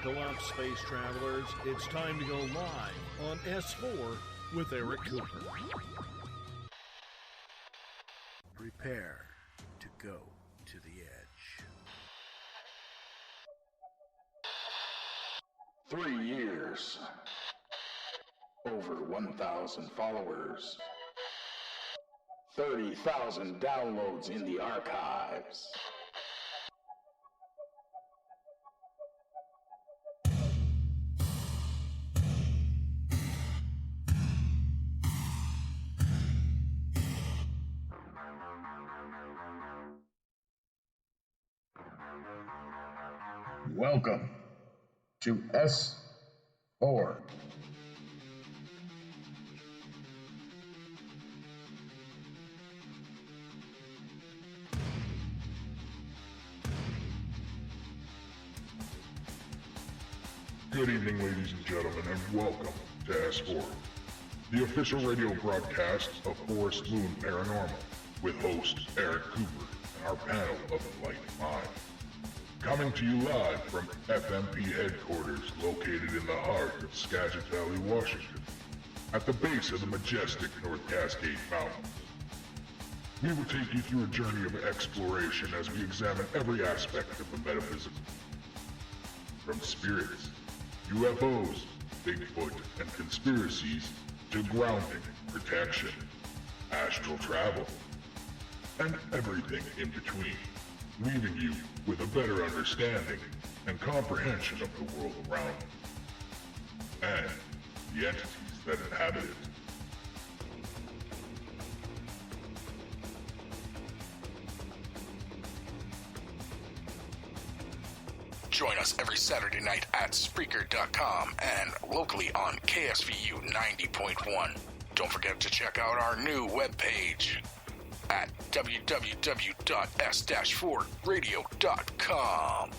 Buckle up, space travelers. It's time to go live on S4 with Eric Cooper. Prepare to go to the edge. 3 years. Over 1,000 followers. 30,000 downloads in the archives. Welcome to S4. Good evening, ladies and gentlemen, and welcome to S4, the official radio broadcast of Forest Moon Paranormal, with host Eric Cooper and our panel of enlightened minds. Coming to you live from FMP headquarters located in the heart of Skagit Valley, Washington, at the base of the majestic North Cascade Mountains. We will take you through a journey of exploration as we examine every aspect of the metaphysical. From spirits, UFOs, Bigfoot, and conspiracies, to grounding, protection, astral travel, and everything in between, leaving you with a better understanding and comprehension of the world around you, and the entities that inhabit it. Join us every Saturday night at Spreaker.com and locally on KSVU 90.1. Don't forget to check out our new webpage at www.s-4radio.com.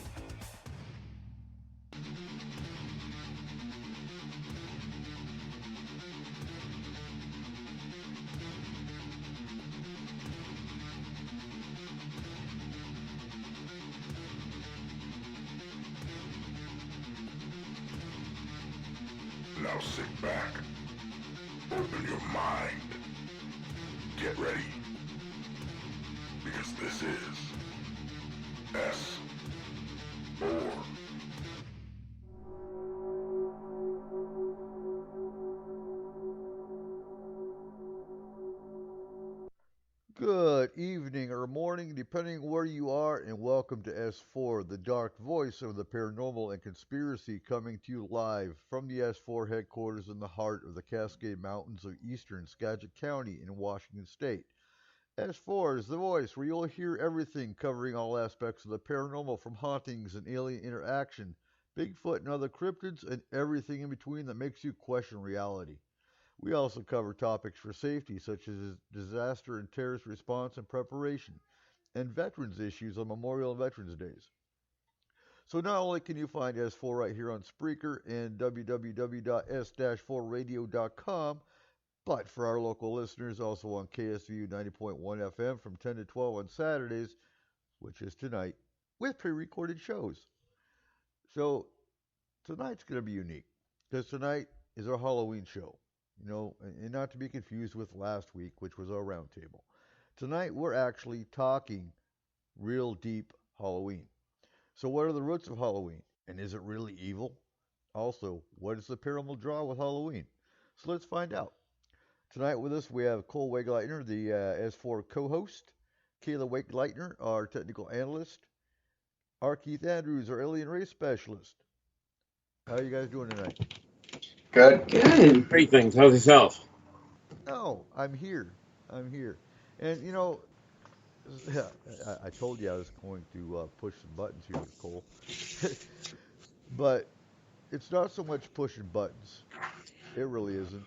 Now sit back, open your mind, get ready, because this is S4. Good evening or morning, depending where you are, and welcome to S4, the dark voice of the paranormal and conspiracy, coming to you live from the S4 headquarters in the heart of the Cascade Mountains of eastern Skagit County in Washington State. S4 is the voice where you'll hear everything covering all aspects of the paranormal, from hauntings and alien interaction, Bigfoot and other cryptids, and everything in between that makes you question reality. We also cover topics for safety, such as disaster and terrorist response and preparation, and veterans issues on Memorial and Veterans Days. So not only can you find S4 right here on Spreaker and www.s-4radio.com, but for our local listeners, also on KSVU 90.1 FM from 10 to 12 on Saturdays, which is tonight, with pre-recorded shows. So tonight's going to be unique, because tonight is our Halloween show. You know, and not to be confused with last week, which was our roundtable. Tonight, we're actually talking real deep Halloween. So what are the roots of Halloween? And is it really evil? Also, what is the paranormal draw with Halloween? So let's find out. Tonight with us, we have Cole Wegleitner, the S4 co-host, Kayla Wegleitner, our technical analyst, R. Keith Andrews, our alien race specialist. How are you guys doing tonight? Good. Good. Great things. How's yourself? Oh, I'm here. And, you know, I told you I was going to push some buttons here, Cole. But it's not so much pushing buttons. It really isn't.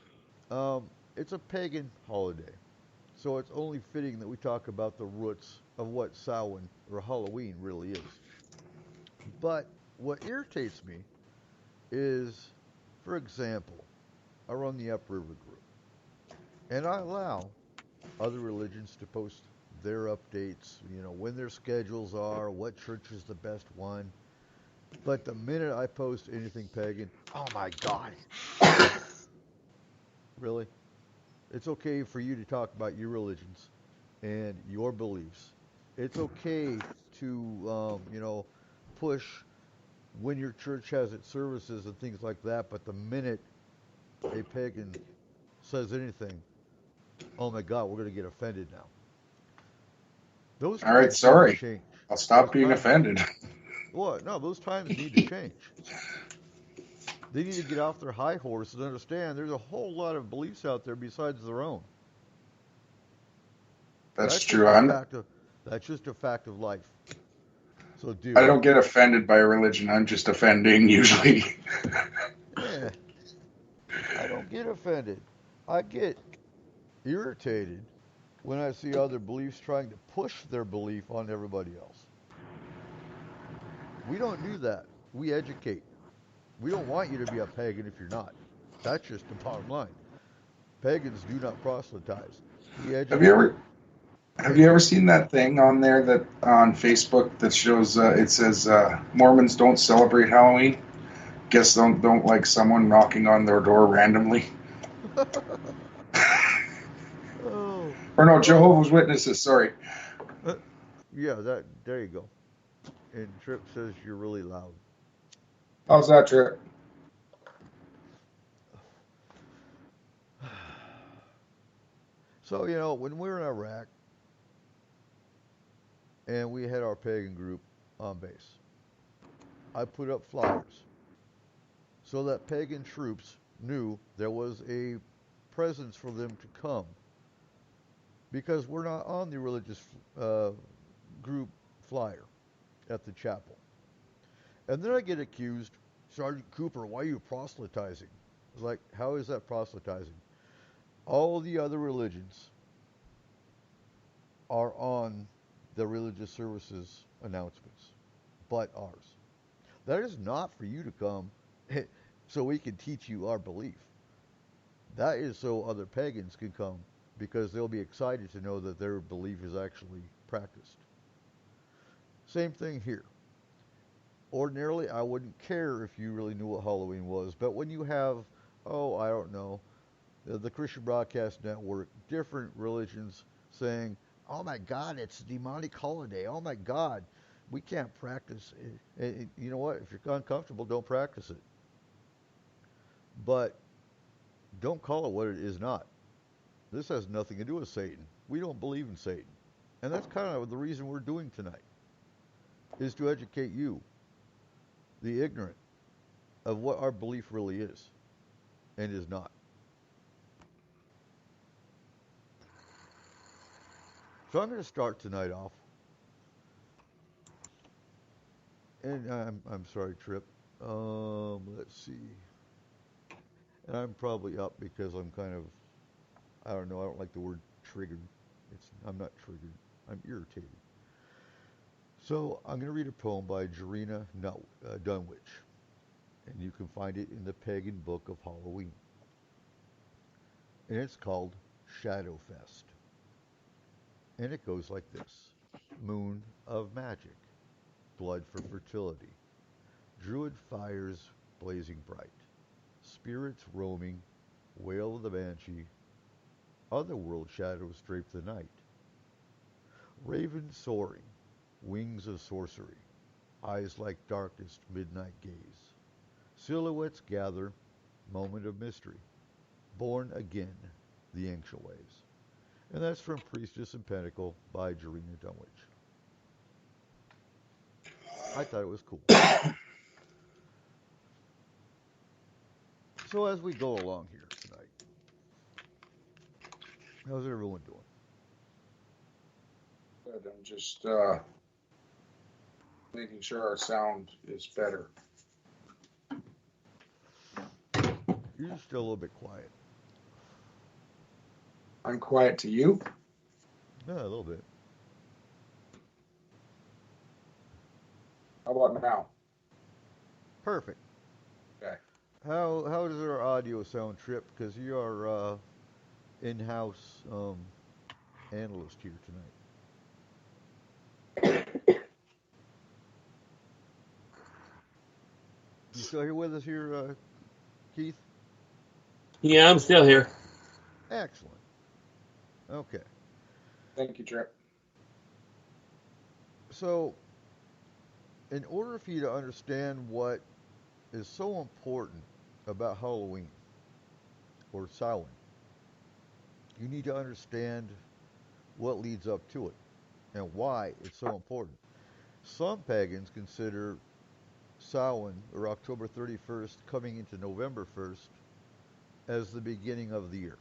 It's a pagan holiday. So it's only fitting that we talk about the roots of what Samhain or Halloween really is. But what irritates me is, for example, I run the Upriver group, and I allow other religions to post their updates, you know, when their schedules are, what church is the best one. But the minute I post anything pagan, oh my God, really? It's okay for you to talk about your religions and your beliefs. It's okay to, push when your church has its services and things like that. But the minute a pagan says anything, oh my God, we're going to get offended now. Those All right, times need to sorry. change. I'll stop Those being times, offended. what? No, those times need to change. They need to get off their high horse and understand there's a whole lot of beliefs out there besides their own. That's That's true. just a fact of that's just a fact of life. So, I dude, don't get offended by religion. I'm just offending usually. eh, I don't get offended. I get irritated when I see other beliefs trying to push their belief on everybody else. We don't do that. We educate. We don't want you to be a pagan if you're not. That's just the bottom line. Pagans do not proselytize. We Have you educate. ever have you ever seen that thing on there that on Facebook that shows it says Mormons don't celebrate Halloween? Guess don't like someone knocking on their door randomly. Oh, Or no, well, Jehovah's Witnesses. Sorry. yeah, that there you go. And Trip says you're really loud. How's that, Trip? So, when we were in Iraq and we had our pagan group on base, I put up flyers so that pagan troops knew there was a presence for them to come because we're not on the religious uh, group flyer at the chapel. And then I get accused, Sergeant Cooper, why are you proselytizing? It's like, how is that proselytizing? All the other religions are on the religious services announcements, but ours. That is not for you to come so we can teach you our belief. That is so other pagans can come because they'll be excited to know that their belief is actually practiced. Same thing here. Ordinarily, I wouldn't care if you really knew what Halloween was, but when you have, oh, I don't know, the Christian Broadcast Network, different religions saying, oh my God, it's a demonic holiday. Oh my God, we can't practice it. You know what? If you're uncomfortable, don't practice it. But don't call it what it is not. This has nothing to do with Satan. We don't believe in Satan. And that's kind of the reason we're doing tonight, is to educate you, the ignorant, of what our belief really is and is not. So I'm going to start tonight off, and I'm sorry, Trip. Let's see. And I'm probably up because I'm kind of, I don't know, I don't like the word triggered. I'm not triggered. I'm irritated. So I'm going to read a poem by Jarena Dunwich, and you can find it in the Pagan Book of Halloween. And it's called Shadowfest. And it goes like this: Moon of magic, blood for fertility, druid fires blazing bright, spirits roaming, wail of the banshee, otherworld shadows drape the night, ravens soaring, wings of sorcery, eyes like darkest midnight gaze, silhouettes gather, moment of mystery, born again, the ancient ways. And that's from Priestess and Pentacle by Jarena Dunwich. I thought it was cool. So as we go along here tonight, how's everyone doing? Good. I'm just making sure our sound is better. You're just still a little bit quiet. I'm quiet to you. Yeah, a little bit. How about now? Perfect. Okay. How does our audio sound, Trip? Because you are in-house analyst here tonight. still here with us here, Keith? Yeah, I'm still here. Excellent. Okay. Thank you, Trip. So, in order for you to understand what is so important about Halloween or Samhain, you need to understand what leads up to it and why it's so important. Some pagans consider Samhain or October 31st coming into November 1st as the beginning of the year.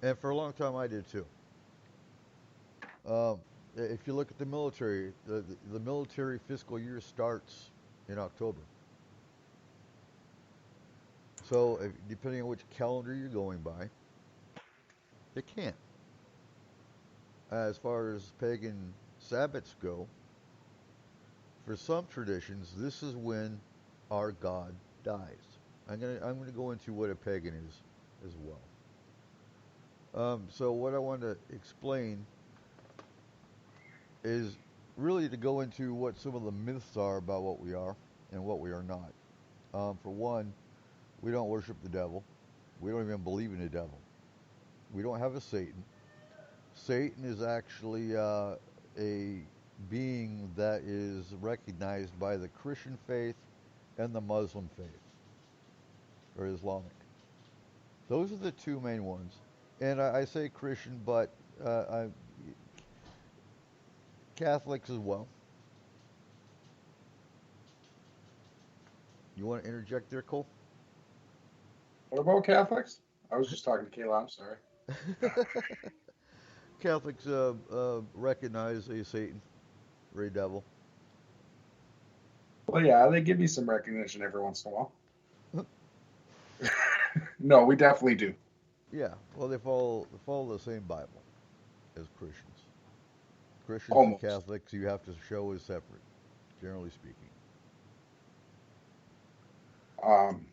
And for a long time I did too. Um, if you look at the military, the military fiscal year starts in October. So, depending on which calendar you're going by, it can. As far as pagan Sabbats go, for some traditions, this is when our God dies. I'm gonna go into what a pagan is as well. So what I want to explain is really to go into what some of the myths are about what we are and what we are not. For one, we don't worship the devil. We don't even believe in the devil. We don't have a Satan. Satan is actually a being that is recognized by the Christian faith and the Muslim faith, or Islamic. Those are the two main ones. And I say Christian, but Catholics as well. You want to interject there, Cole? What about Catholics? I was just talking to Kayla. I'm sorry. Catholics recognize a Satan or a devil. Well, yeah, they give you some recognition every once in a while. No, we definitely do. Yeah, well, they follow the same Bible as Christians. Christians and Almost. Catholics, you have to show as separate, generally speaking. Um,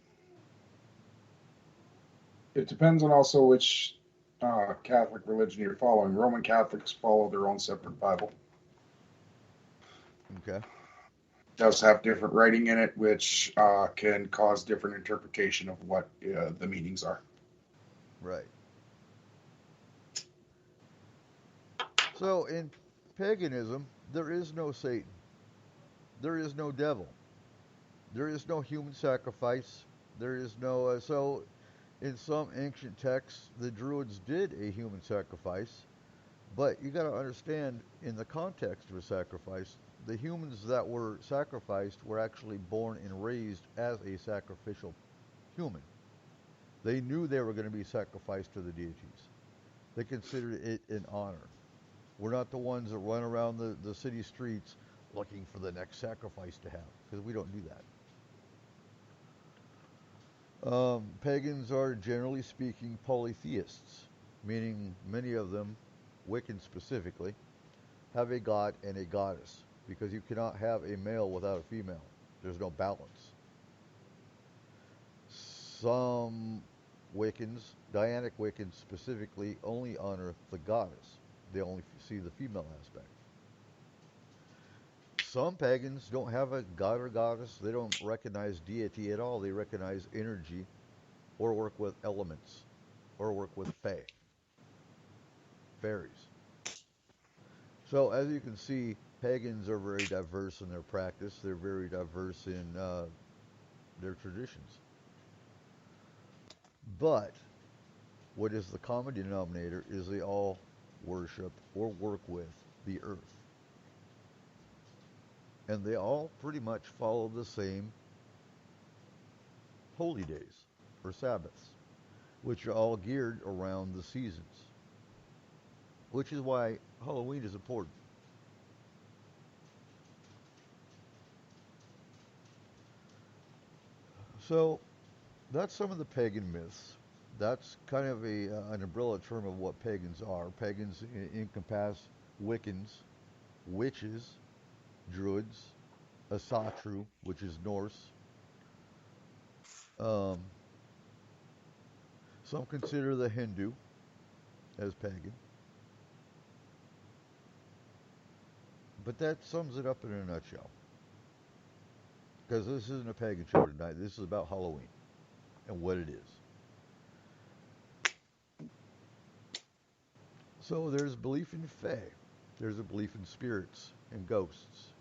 it depends on also which Catholic religion you're following. Roman Catholics follow their own separate Bible. Okay. It does have different writing in it, which can cause different interpretation of what the meanings are. Right. So in paganism, there is no Satan. There is no devil. There is no human sacrifice. There is no. So in some ancient texts, the Druids did a human sacrifice. But you got to understand, in the context of a sacrifice, the humans that were sacrificed were actually born and raised as a sacrificial human. They knew they were going to be sacrificed to the deities. They considered it an honor. We're not the ones that run around the city streets looking for the next sacrifice to have, because we don't do that. Pagans are, generally speaking, polytheists, meaning many of them, Wiccan specifically, have a god and a goddess, because you cannot have a male without a female. There's no balance. Some Wiccans, Dianic Wiccans specifically, only honor the goddess. They only see the female aspect. Some pagans don't have a god or goddess. They don't recognize deity at all. They recognize energy or work with elements or work with fae, fairies. So as you can see, pagans are very diverse in their practice. They're very diverse in their traditions. But what is the common denominator is they all worship or work with the earth. And they all pretty much follow the same holy days or Sabbaths, which are all geared around the seasons, which is why Halloween is important. So that's some of the pagan myths. That's kind of an umbrella term of what pagans are. Pagans encompass Wiccans, witches, Druids, Asatru, which is Norse. Um, some consider the Hindu as pagan. But that sums it up in a nutshell. because this isn't a pagan show tonight. This is about Halloween and what it is. So there's belief in fae. There's a belief in spirits and ghosts.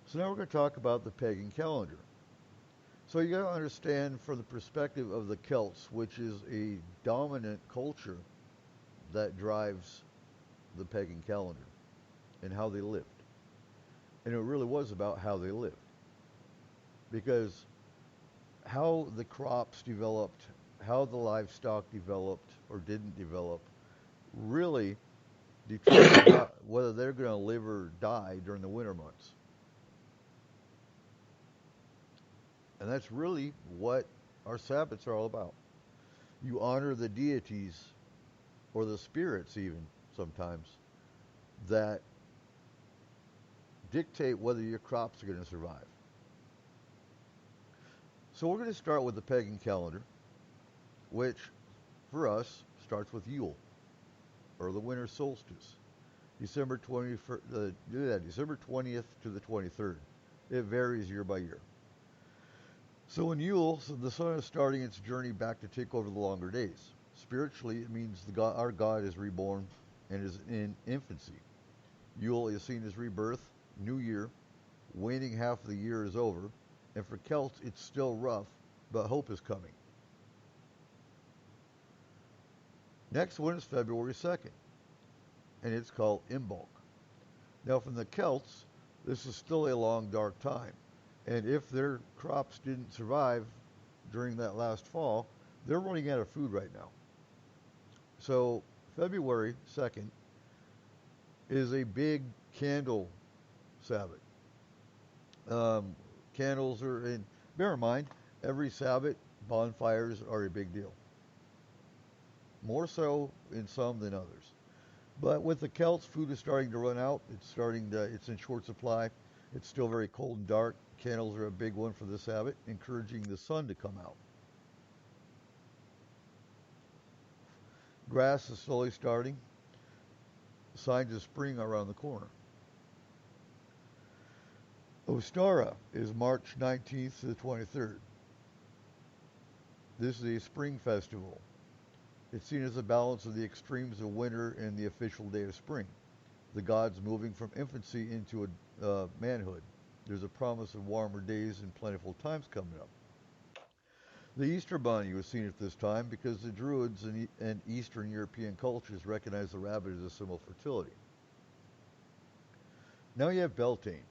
So now we're going to talk about the pagan calendar. So you got to understand from the perspective of the Celts, which is a dominant culture that drives the pagan calendar and how they lived. And it really was about how they lived. Because how the crops developed, how the livestock developed or didn't develop, really determined whether they're going to live or die during the winter months. And that's really what our Sabbaths are all about. You honor the deities, or the spirits even, sometimes, that dictate whether your crops are going to survive. So we're going to start with the pagan calendar, which, for us, starts with Yule, or the winter solstice, December 20th to the 23rd. It varies year by year. So in Yule, the sun is starting its journey back to take over the longer days. Spiritually, it means our God is reborn and is in infancy. Yule is seen as rebirth, new year, waning half of the year is over, and for Celts, it's still rough, but hope is coming. Next one is February 2nd, and it's called Imbolc. Now, from the Celts, this is still a long, dark time. And if their crops didn't survive during that last fall, they're running out of food right now. So February 2nd is a big candle Sabbath. Candles are in, bear in mind, every Sabbath, bonfires are a big deal. More so in some than others. But with the Celts, food is starting to run out. It's in short supply. It's still very cold and dark. Candles are a big one for the Sabbath, encouraging the sun to come out. Grass is slowly starting. Signs of spring are around the corner. Ostara is March 19th to the 23rd. This is a spring festival. It's seen as a balance of the extremes of winter and the official day of spring. The gods moving from infancy into manhood. There's a promise of warmer days and plentiful times coming up. The Easter Bunny was seen at this time because the Druids and Eastern European cultures recognized the rabbit as a symbol of fertility. Now you have Beltane.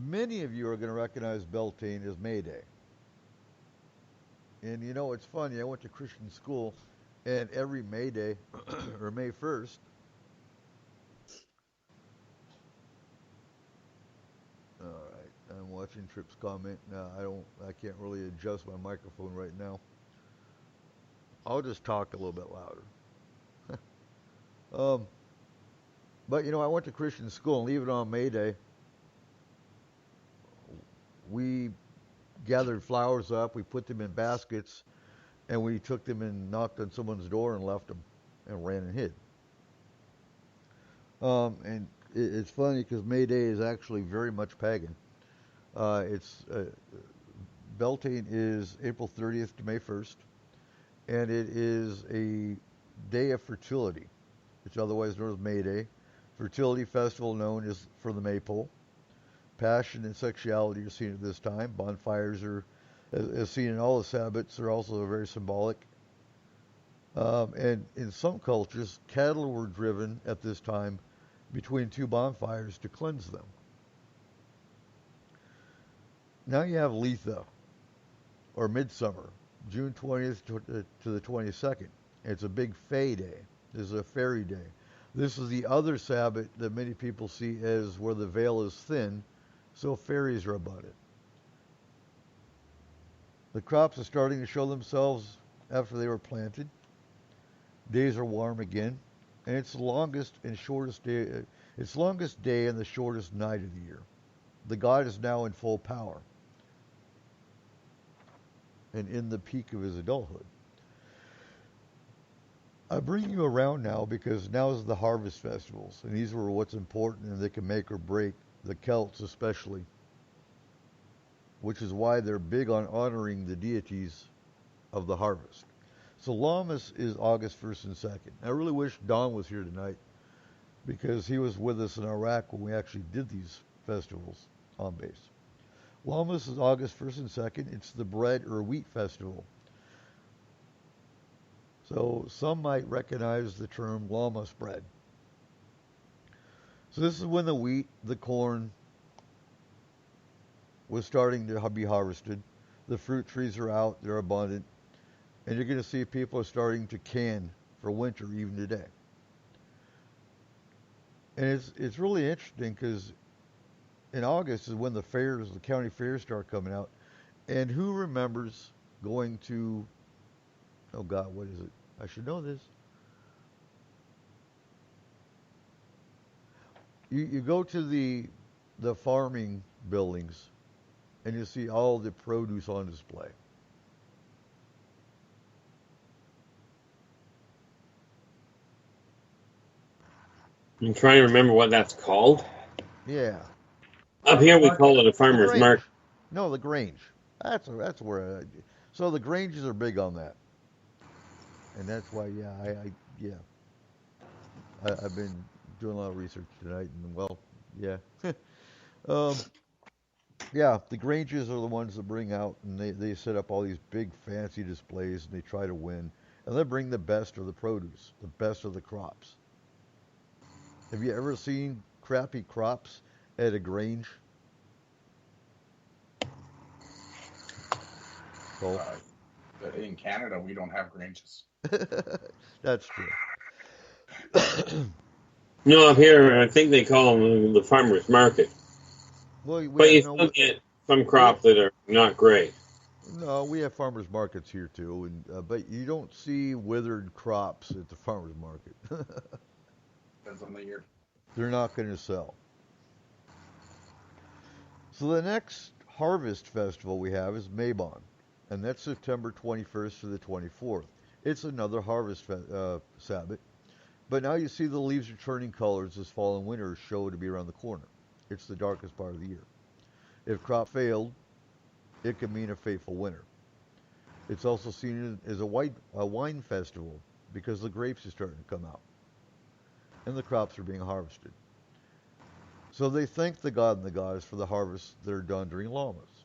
Many of you are going to recognize Beltane as May Day. And you know, it's funny, I went to Christian school, and every May Day, or May 1st, all right, I'm watching Tripp's comment. Now, I can't really adjust my microphone right now. I'll just talk a little bit louder. But, you know, I went to Christian school, and even on May Day, we gathered flowers up, we put them in baskets, and we took them and knocked on someone's door and left them and ran and hid. And it's funny because May Day is actually very much pagan. Beltane is April 30th to May 1st, and it is a day of fertility. It's otherwise known as May Day. Fertility festival known as for the maypole. Passion and sexuality are seen at this time. Bonfires are, as seen in all the Sabbats, are also very symbolic. And in some cultures, cattle were driven at this time between two bonfires to cleanse them. Now you have Letha, or Midsummer, June 20th to the 22nd. It's a big Fae day. This is a fairy day. This is the other Sabbath that many people see as where the veil is thin, so fairies are abundant. The crops are starting to show themselves after they were planted. Days are warm again, and it's the longest and shortest day. It's longest day and the shortest night of the year. The god is now in full power and in the peak of his adulthood. I bring you around now because now is the harvest festivals, and these were what's important, and they can make or break the Celts especially which is why they're big on honoring the deities of the harvest. So Lammas is August 1st and 2nd. I really wish Don was here tonight because he was with us in Iraq when we actually did these festivals on base. Lammas is August 1st and 2nd. It's the bread or wheat festival. So some might recognize the term Lammas bread. So this is when the wheat, the corn was starting to be harvested. The fruit trees are out, they're abundant. And you're going to see people are starting to can for winter even today. And it's really interesting because in August is when the fairs, the county fairs start coming out. And who remembers going to, oh God, what is it? I should know this. You go to the farming buildings and you see all the produce on display. I'm trying to remember what that's called. Yeah. Up here we call it a The farmer's Grange. market. No, the Grange. That's where. So the Granges are big on that, and that's why. Yeah, I've been doing a lot of research tonight, and well, yeah, um, yeah. The Granges are the ones that bring out, and they set up all these big fancy displays, and they try to win, and they bring the best of the produce, the best of the crops. Have you ever seen crappy crops at a Grange? Cole? In Canada, we don't have granges. That's true. No, up here I think they call them the farmer's market. Well, But you still get some crops that are not great. no, we have farmers markets here too, and but you don't see withered crops at the farmers market. Depends on the year. They're not going to sell. So the next harvest festival we have is Mabon, and that's September 21st to the 24th. It's another harvest Sabbath, but now you see the leaves are turning colors as fall and winter show to be around the corner. It's the darkest part of the year. If crop failed, it can mean a fateful winter. It's also seen as a wine festival because the grapes are starting to come out and the crops are being harvested. So they thank the god and the goddess for the harvests that are done during Lammas.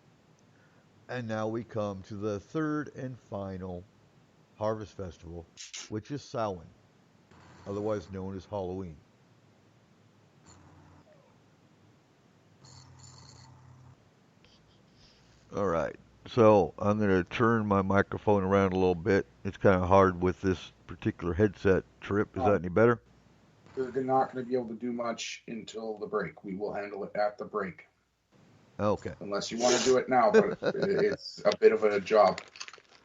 And now we come to the third and final harvest festival, which is Samhain, otherwise known as Halloween. All right. So I'm going to turn my microphone around a little bit. It's kind of hard with this particular headset trip. Is that any better? We're not going to be able to do much until the break. We will handle it at the break. Okay. Unless you want to do it now, but it's a bit of a job.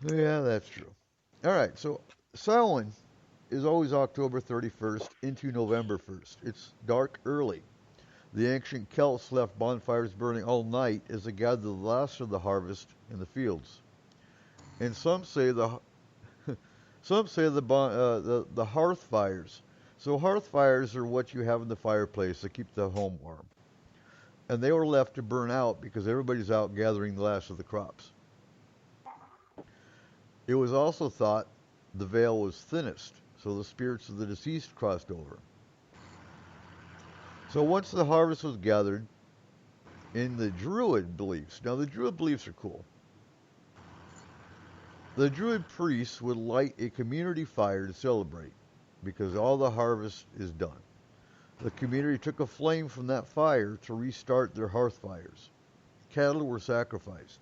Yeah, that's true. All right. So Samhain is always October 31st into November 1st. It's dark early. The ancient Celts left bonfires burning all night as they gathered the last of the harvest in the fields. And some say the hearth fires. So hearth fires are what you have in the fireplace to keep the home warm. And they were left to burn out because everybody's out gathering the last of the crops. It was also thought the veil was thinnest, so the spirits of the deceased crossed over. So once the harvest was gathered, in the Druid beliefs, now the Druid beliefs are cool. The Druid priests would light a community fire to celebrate because all the harvest is done. The community took a flame from that fire to restart their hearth fires. Cattle were sacrificed.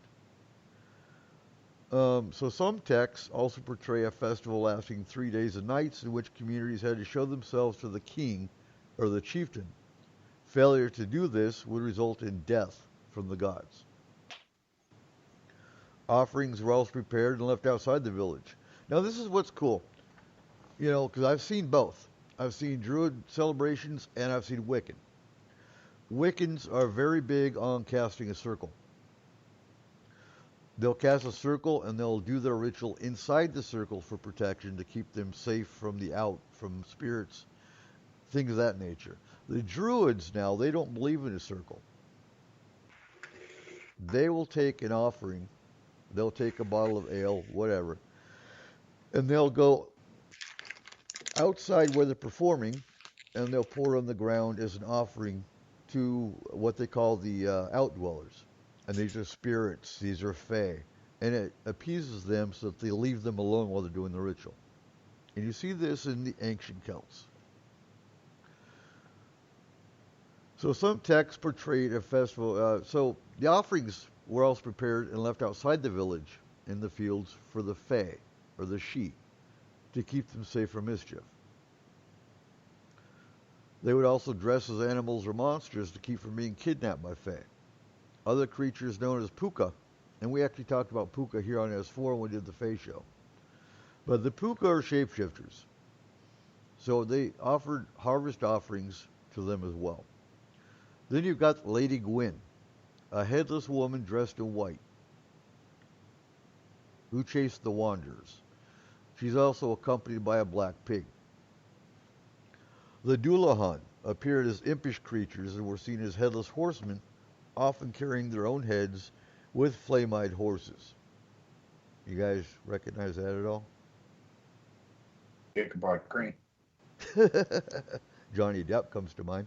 So some texts also portray a festival lasting 3 days and nights in which communities had to show themselves to the king or the chieftain. Failure to do this would result in death from the gods. Offerings were also prepared and left outside the village. Now this is what's cool, because I've seen both. I've seen Druid celebrations and I've seen Wiccan. Wiccans are very big on casting a circle. They'll cast a circle and they'll do their ritual inside the circle for protection to keep them safe from from spirits, things of that nature. The Druids now, they don't believe in a circle. they will take an offering. They'll take a bottle of ale, whatever, and they'll go outside where they're performing, and they'll pour on the ground as an offering to what they call the outdwellers. And these are spirits, these are fae. And it appeases them so that they leave them alone while they're doing the ritual. And you see this in the ancient Celts. So some texts portrayed a festival. So the offerings were also prepared and left outside the village in the fields for the fae, or the she, to keep them safe from mischief. They would also dress as animals or monsters to keep from being kidnapped by fae. Other creatures known as puka, and we actually talked about puka here on S4 when we did the fae show. But the puka are shapeshifters. So they offered harvest offerings to them as well. Then you've got Lady Gwyn, a headless woman dressed in white, who chased the wanderers. She's also accompanied by a black pig. The Dullahan appeared as impish creatures and were seen as headless horsemen, often carrying their own heads with flame-eyed horses. You guys recognize that at all? Ichabod Crane. Johnny Depp comes to mind.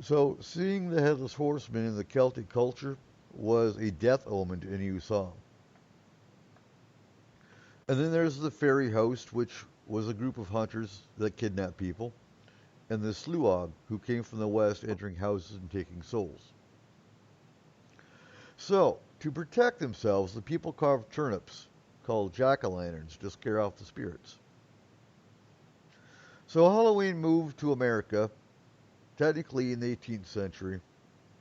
So, seeing the headless horseman in the Celtic culture was a death omen to any who saw him. And then there's the fairy host, which was a group of hunters that kidnapped people, and the Sluag, who came from the west, entering houses and taking souls. So, to protect themselves, the people carved turnips, called jack-o'-lanterns, to scare off the spirits. So Halloween moved to America, technically in the 18th century,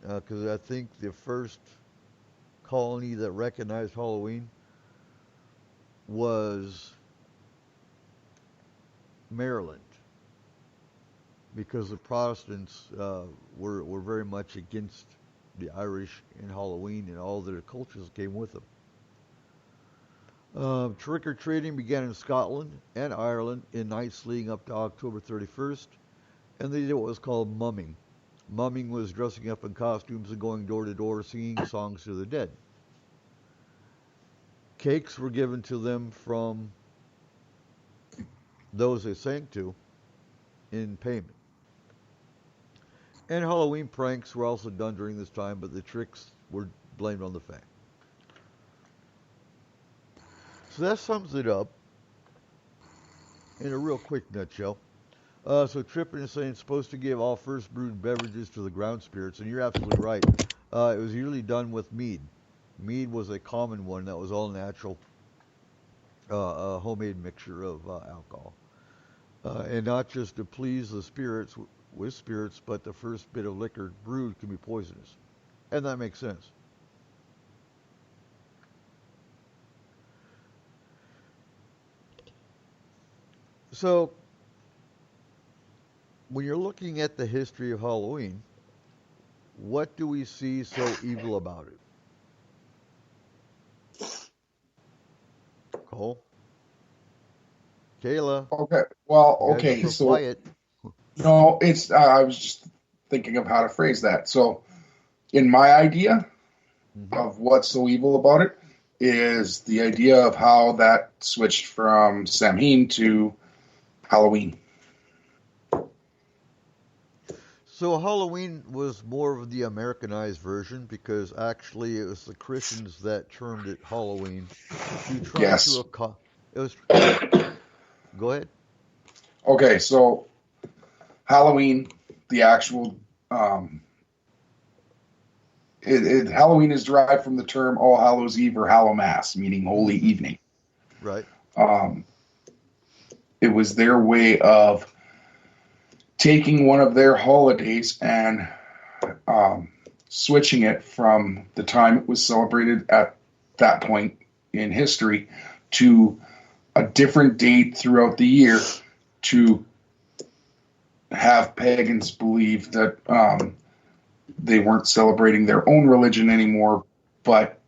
because I think the first colony that recognized Halloween was Maryland, because the Protestants were very much against the Irish in Halloween and all their cultures that came with them. Trick-or-treating began in Scotland and Ireland in nights leading up to October 31st, and they did what was called mumming. Mumming was dressing up in costumes and going door to door singing songs to the dead. Cakes were given to them from those they sang to in payment. And Halloween pranks were also done during this time, but the tricks were blamed on the fae. So that sums it up in a real quick nutshell. So Trippin is saying it's supposed to give all first brewed beverages to the ground spirits, and you're absolutely right. It was usually done with mead. Mead was a common one that was all natural, a homemade mixture of alcohol. And not just to please the spirits with spirits, but the first bit of liquor brewed can be poisonous. And that makes sense. So, when you're looking at the history of Halloween, what do we see so evil about it? Cole? Kayla? Okay. Well, You guys okay. are So, quiet. no, it's. I was just thinking of how to phrase that. So, in my idea of what's so evil about it is the idea of how that switched from Samhain to Halloween. So Halloween was more of the Americanized version because actually it was the Christians that termed it Halloween. To try Yes. to it was. Go ahead. Okay, so Halloween, the actual Halloween is derived from the term All Hallows Eve or Hallowmass, meaning Holy Evening. Right. It was their way of taking one of their holidays and switching it from the time it was celebrated at that point in history to a different date throughout the year to have pagans believe that they weren't celebrating their own religion anymore, but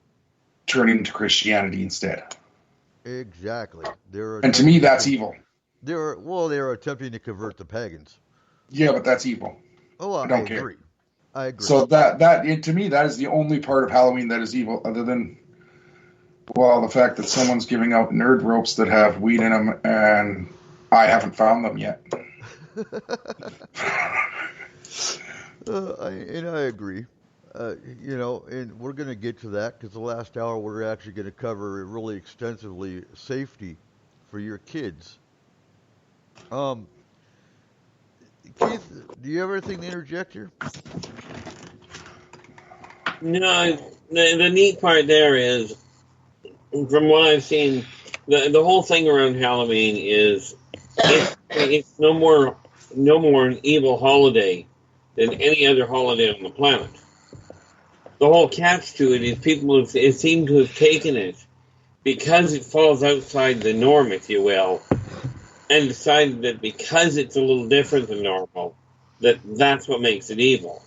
turning to Christianity instead. Exactly. And to me, that's evil. They were attempting to convert the pagans. Yeah, but that's evil. Oh, I don't care. agree. I agree. So to me, that is the only part of Halloween that is evil, other than, well, the fact that someone's giving out nerd ropes that have weed in them, and I haven't found them yet. I agree. And we're going to get to that because the last hour we're actually going to cover really extensively safety for your kids. Keith, do you have anything to interject here? No, the neat part there is, from what I've seen, the whole thing around Halloween is it's no more an evil holiday than any other holiday on the planet. The whole catch to it is people seem to have taken it because it falls outside the norm, if you will, and decided that because it's a little different than normal, that's what makes it evil.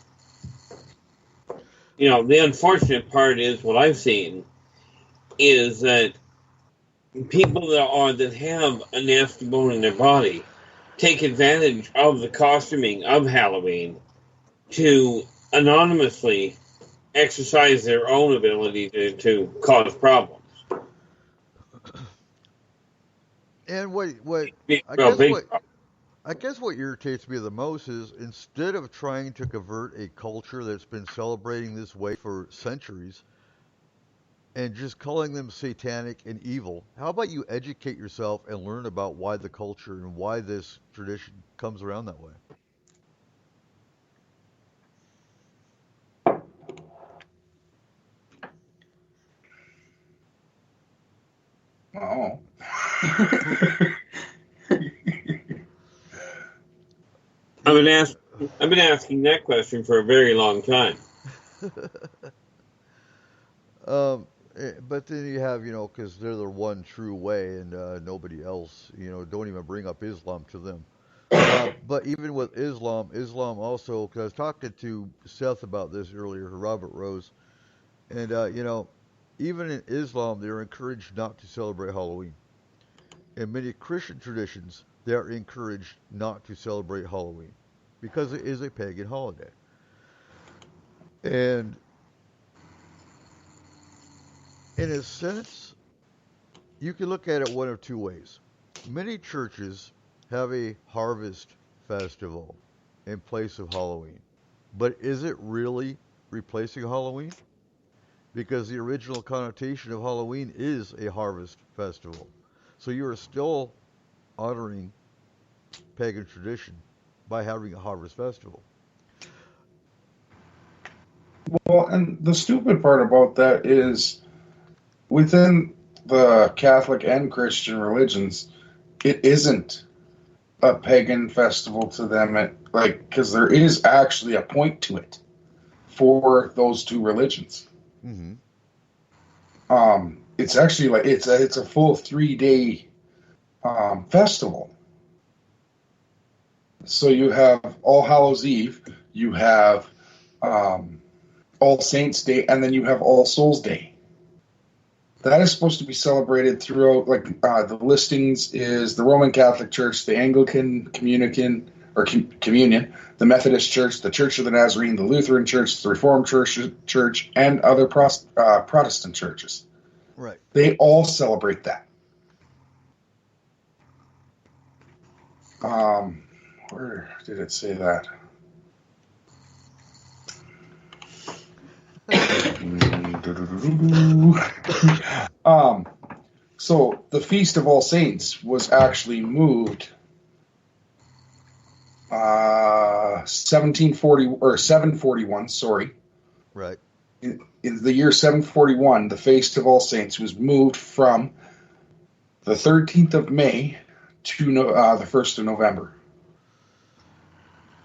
The unfortunate part is what I've seen is that people that have a nasty bone in their body take advantage of the costuming of Halloween to anonymously exercise their own ability to cause problems. And I guess what irritates me the most is instead of trying to convert a culture that's been celebrating this way for centuries and just calling them satanic and evil, how about you educate yourself and learn about why the culture and why this tradition comes around that way? Oh. I've been asking that question for a very long time. But then you have, because they're the one true way and nobody else, don't even bring up Islam to them. But even with Islam also, because I was talking to Seth about this earlier, Robert Rose, and, even in Islam, they're encouraged not to celebrate Halloween. In many Christian traditions, they are encouraged not to celebrate Halloween because it is a pagan holiday. And in a sense, you can look at it one of two ways. Many churches have a harvest festival in place of Halloween. But is it really replacing Halloween? Because the original connotation of Halloween is a harvest festival. So you are still honoring pagan tradition by having a harvest festival. Well, and the stupid part about that is within the Catholic and Christian religions, it isn't a pagan festival to them, because there is actually a point to it for those two religions. Mm-hmm. It's actually it's a full 3-day festival. So you have All Hallows Eve, you have All Saints Day, and then you have All Souls Day. That is supposed to be celebrated throughout, the listings is the Roman Catholic Church, the Anglican Communion, the Methodist Church, the Church of the Nazarene, the Lutheran Church, the Reformed Church, and other Protestant churches. Right. They all celebrate that. Where did it say that? So the Feast of All Saints was actually moved 741, sorry. Right. In the year 741, the Feast of All Saints was moved from the 13th of May to the 1st of November.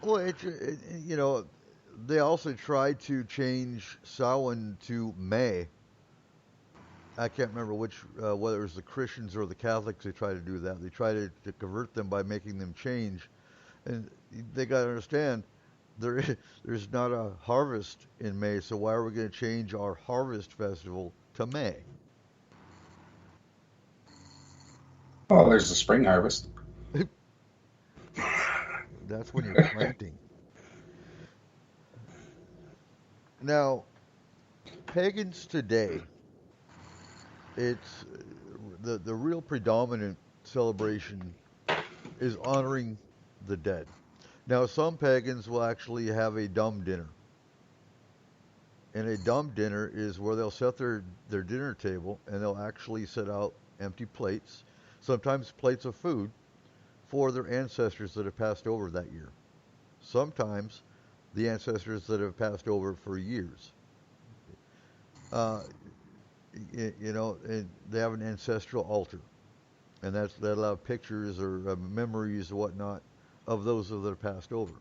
Well, they also tried to change Samhain to May. I can't remember whether it was the Christians or the Catholics. They tried to do that. They tried to convert them by making them change, and they got to understand there's not a harvest in May. So why are we going to change our harvest festival to May? Oh, there's the spring harvest. That's when you're planting. Now, pagans today, it's the real predominant celebration is honoring the dead. Now, some pagans will actually have a dumb dinner. And a dumb dinner is where they'll set their dinner table and they'll actually set out empty plates, sometimes plates of food, for their ancestors that have passed over that year. Sometimes the ancestors that have passed over for years. Uh, and they have an ancestral altar, and that'll have pictures or memories or whatnot of those that have passed over.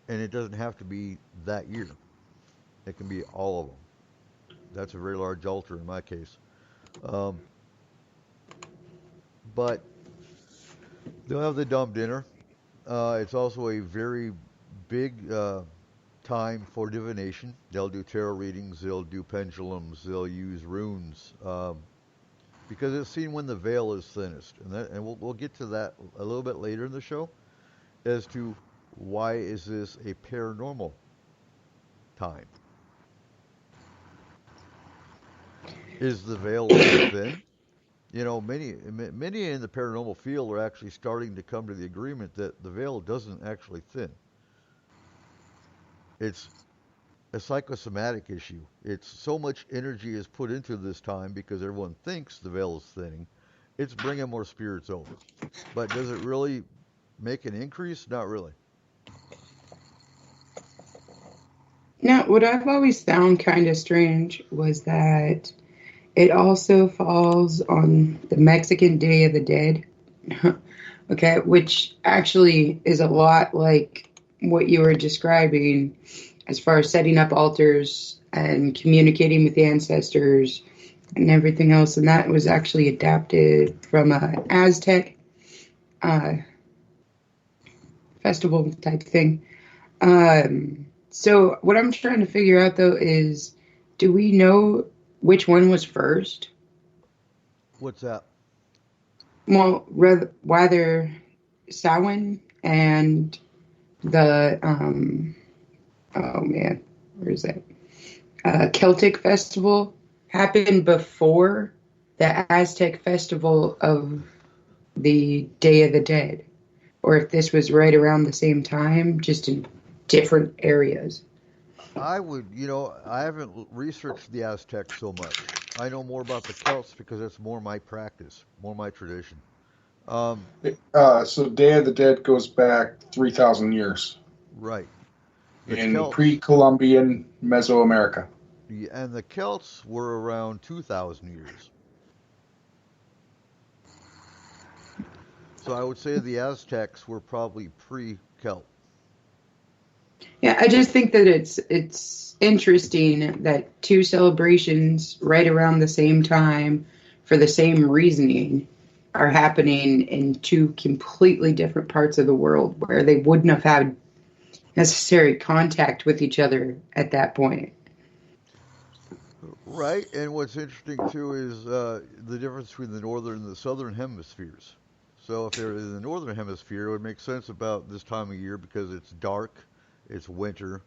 And it doesn't have to be that year. It can be all of them. That's a very large altar in my case. Um, but they'll have the dumb dinner. It's also a very big time for divination. They'll do tarot readings. They'll do pendulums. They'll use runes. Because it's seen when the veil is thinnest, and we'll get to that a little bit later in the show, as to why is this a paranormal time? Is the veil too thin? Many in the paranormal field are actually starting to come to the agreement that the veil doesn't actually thin. It's a psychosomatic issue. It's so much energy is put into this time because everyone thinks the veil is thinning. It's bringing more spirits over. But does it really make an increase? Not really. Now, what I've always found kind of strange was that it also falls on the Mexican Day of the Dead. Okay, which actually is a lot like what you were describing as far as setting up altars and communicating with the ancestors and everything else. And that was actually adapted from an Aztec festival type thing. So what I'm trying to figure out, though, is do we know which one was first? What's that? Well, whether Samhain and the, oh man, where is that? Celtic festival happened before the Aztec festival of the Day of the Dead, or if this was right around the same time, just in different areas. I haven't researched the Aztecs so much. I know more about the Celts because it's more my practice, more my tradition. So Day of the Dead goes back 3,000 years Right. in pre-Columbian Mesoamerica. And the Celts were around 2,000 years. So I would say the Aztecs were probably pre-Celt. Yeah, I just think that it's interesting that two celebrations right around the same time for the same reasoning are happening in two completely different parts of the world where they wouldn't have had necessary contact with each other at that point. Right, and what's interesting too is the difference between the northern and the southern hemispheres. So if they're in the northern hemisphere, it would make sense about this time of year because it's dark, it's winter.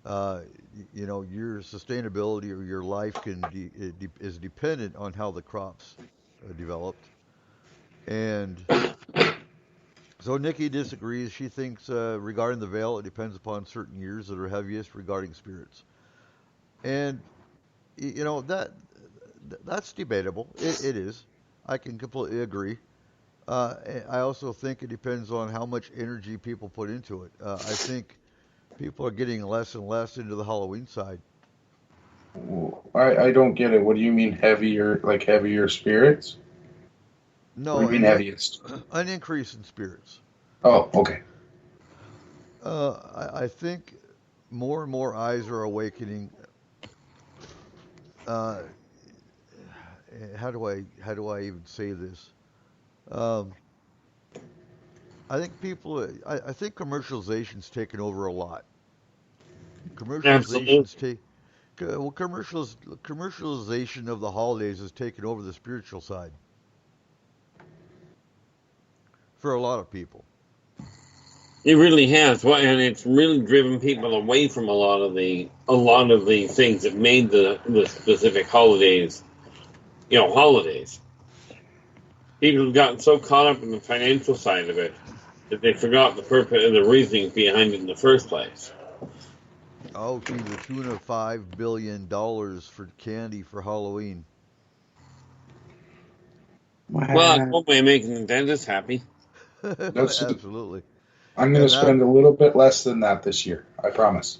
Your sustainability or your life is dependent on how the crops developed. And so Nikki disagrees. She thinks regarding the veil, it depends upon certain years that are heaviest regarding spirits. And that's debatable. It is. I can completely agree. I also think it depends on how much energy people put into it. I think people are getting less and less into the Halloween side. I don't get it. What do you mean heavier, like heavier spirits? No, What do you mean heaviest? An increase in spirits. Oh, okay. I think more and more eyes are awakening. How do I even say this? I think I think commercialization's taken over a lot. Commercialization of the holidays has taken over the spiritual side for a lot of people. It really has. Well, and it's really driven people away from a lot of the things that made the specific holidays, holidays. People have gotten so caught up in the financial side of it that they forgot the purpose and the reasoning behind it in the first place. Oh, to the tune of $5 billion for candy for Halloween. Wow. Well, it's one way of making the dentist happy. Absolutely. I'm going to spend a little bit less than that this year. I promise.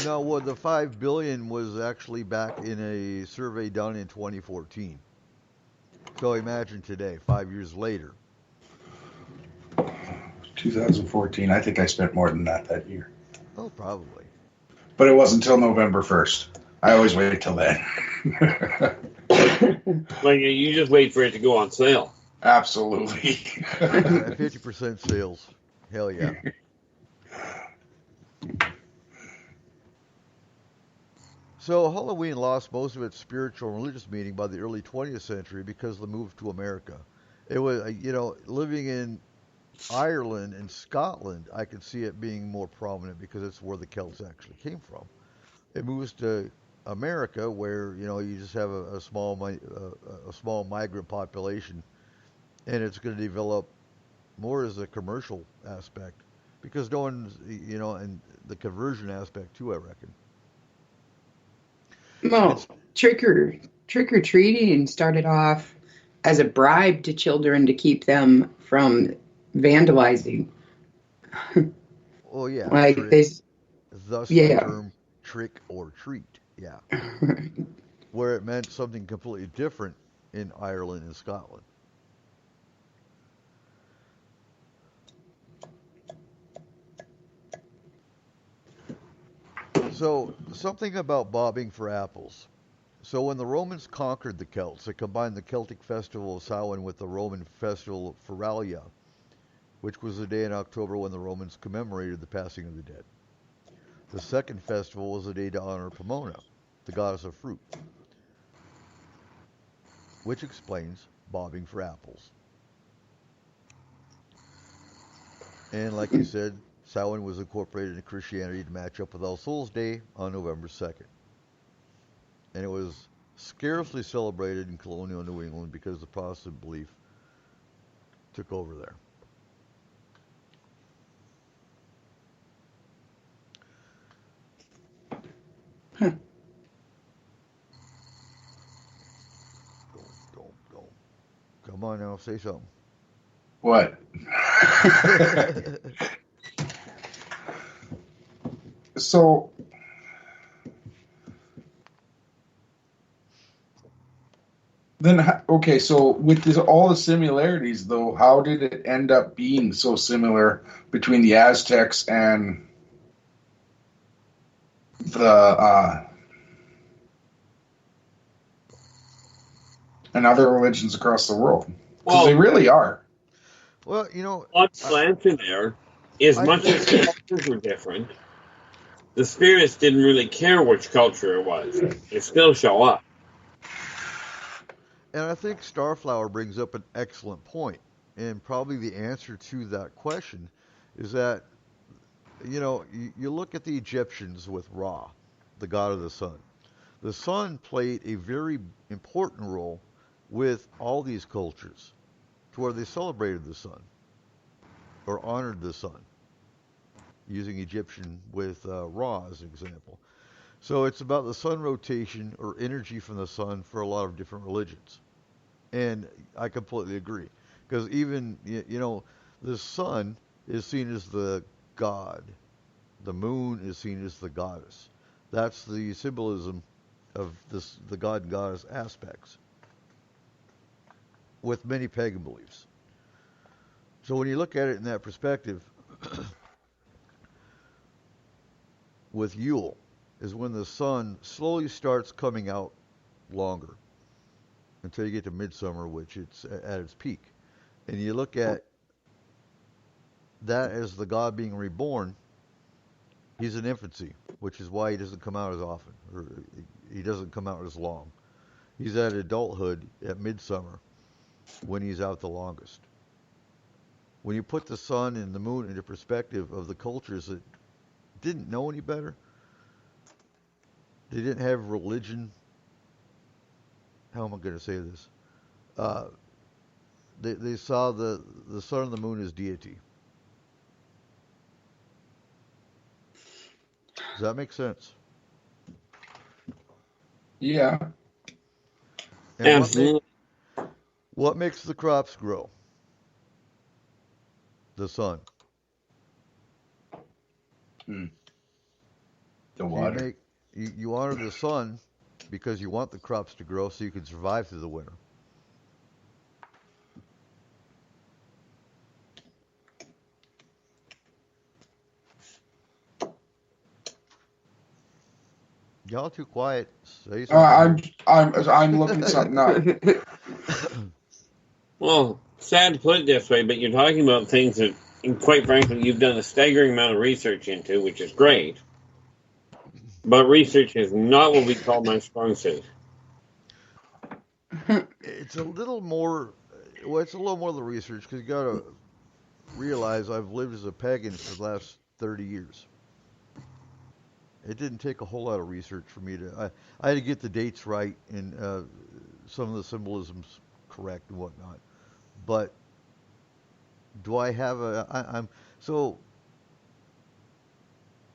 No, well, the $5 billion was actually back in a survey done in 2014. So imagine today, 5 years later. 2014. I think I spent more than that year. Oh, probably. But it wasn't until November 1st. I always wait till then. Like, you just wait for it to go on sale. Absolutely. 50% sales. Hell yeah. So Halloween lost most of its spiritual and religious meaning by the early 20th century because of the move to America. It was, living in Ireland and Scotland, I could see it being more prominent because it's where the Celts actually came from. It moves to America, where you just have a small migrant population, and it's going to develop more as a commercial aspect because no one's and the conversion aspect too, I reckon. Well, trick or treating started off as a bribe to children to keep them from vandalizing. Oh yeah, Like thus yeah. the term trick or treat. Yeah, where it meant something completely different in Ireland and Scotland. So something about bobbing for apples. So when the Romans conquered the Celts, they combined the Celtic festival of Samhain with the Roman festival of Feralia, which was the day in October when the Romans commemorated the passing of the dead. The second festival was a day to honor Pomona, the goddess of fruit, which explains bobbing for apples. And like you said, Samhain was incorporated into Christianity to match up with All Souls Day on November 2nd. And it was scarcely celebrated in colonial New England because the Protestant belief took over there. Huh. Don't. Come on now, say something. What? So, then, okay, so with all the similarities, though, how did it end up being so similar between the Aztecs and the and other religions across the world? Because they really are. Well, I'll answer there. As much as the cultures were different, the spirits didn't really care which culture it was. They still show up. And I think Starflower brings up an excellent point. And probably the answer to that question is that, you look at the Egyptians with Ra, the god of the sun. The sun played a very important role with all these cultures to where they celebrated the sun or honored the sun, using Egyptian with Ra as an example. So it's about the sun rotation or energy from the sun for a lot of different religions. And I completely agree. Because even, the sun is seen as the god. The moon is seen as the goddess. That's the symbolism of the god and goddess aspects with many pagan beliefs. So when you look at it in that perspective, with Yule is when the sun slowly starts coming out longer until you get to midsummer, which it's at its peak. And you look at that as the god being reborn. He's in infancy, which is why he doesn't come out as often, or he doesn't come out as long. He's at adulthood at midsummer when he's out the longest. when you put the sun and the moon into perspective of the cultures that didn't know any better, they didn't have religion. How am I going to say this? Uh, they saw the sun and the moon as deity. Does that make sense? Yeah. And Absolutely. what makes the crops grow? The sun. The So water. you honor the sun because you want the crops to grow so you can survive through the winter. Y'all too quiet. Say something. I'm looking something up. Well, sad to put it this way, but you're talking about things that, quite frankly, you've done a staggering amount of research into, which is great. But research is not what we call my strong suit. It's a little more. Well, it's a little more of the research because you got to realize I've lived as a pagan for the last 30 years. It didn't take a whole lot of research for me to. I had to get the dates right and some of the symbolisms correct and whatnot. But do I have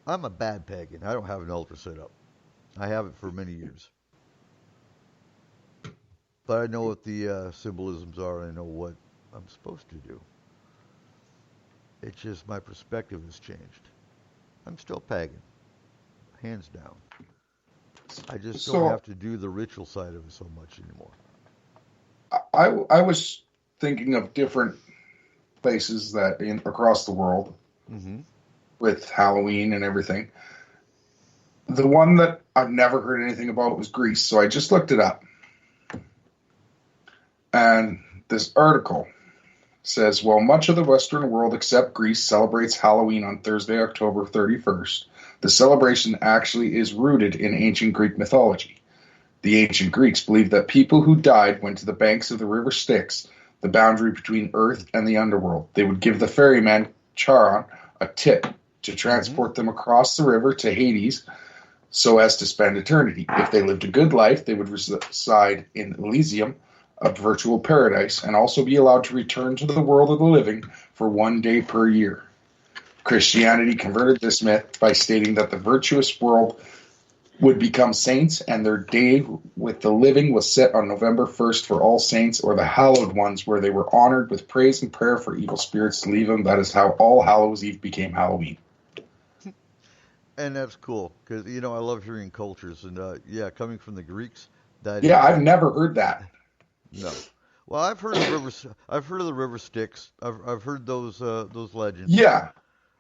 I'm a bad pagan. I don't have an altar set up. I haven't for many years. But I know what the symbolisms are and I know what I'm supposed to do. It's just my perspective has changed. I'm still pagan, hands down. I just don't have to do the ritual side of it so much anymore. I was thinking of different places that across the world with Halloween and everything. The one that I've never heard anything about was Greece, so I just looked it up. And this article says, while much of the Western world except Greece celebrates Halloween on Thursday, October 31st, the celebration actually is rooted in ancient Greek mythology. The ancient Greeks believed that people who died went to the banks of the river Styx, the boundary between Earth and the underworld. They would give the ferryman Charon a tip to transport them across the river to Hades so as to spend eternity. If they lived a good life, they would reside in Elysium, a virtual paradise, and also be allowed to return to the world of the living for 1 day per year. Christianity converted this myth by stating that the virtuous world would become saints, and their day with the living was set on November 1st for All Saints, or the hallowed ones, where they were honored with praise and prayer for evil spirits to leave them. That is how All Hallows Eve became Halloween. And that's cool, because, I love hearing cultures, and, coming from the Greeks, I've never heard that. No. Well, I've heard of the river Styx. I've heard those legends. Yeah,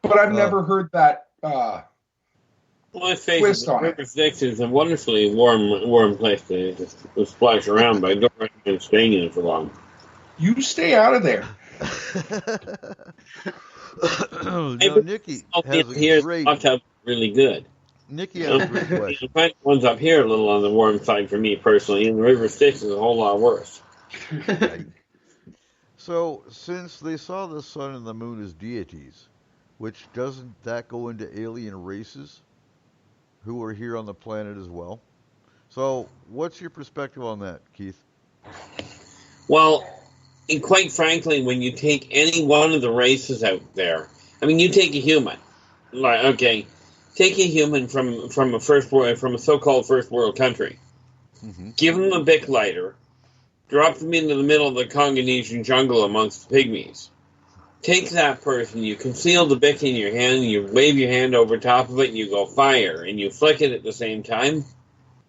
but I've never heard that Well, let's face twist it, on River it. Styx is a wonderfully warm place to just splash around, but I don't recommend staying in it for long. You stay out of there. Now, Nikki has a great. Hot tub's really good. Nikki has a great question. The ones up here are a little on the warm side for me personally, and the River Styx is a whole lot worse. Right. So, since they saw the sun and the moon as deities, which doesn't that go into alien races who are here on the planet as well? So, what's your perspective on that, Keith? Well, and quite frankly, when you take any one of the races out there, I mean, you take a human, take a human from a so-called first world country, give them a Bic lighter, drop them into the middle of the Congolesian jungle amongst the pygmies. Take that person, you conceal the Bic in your hand, you wave your hand over top of it, and you go fire, and you flick it at the same time.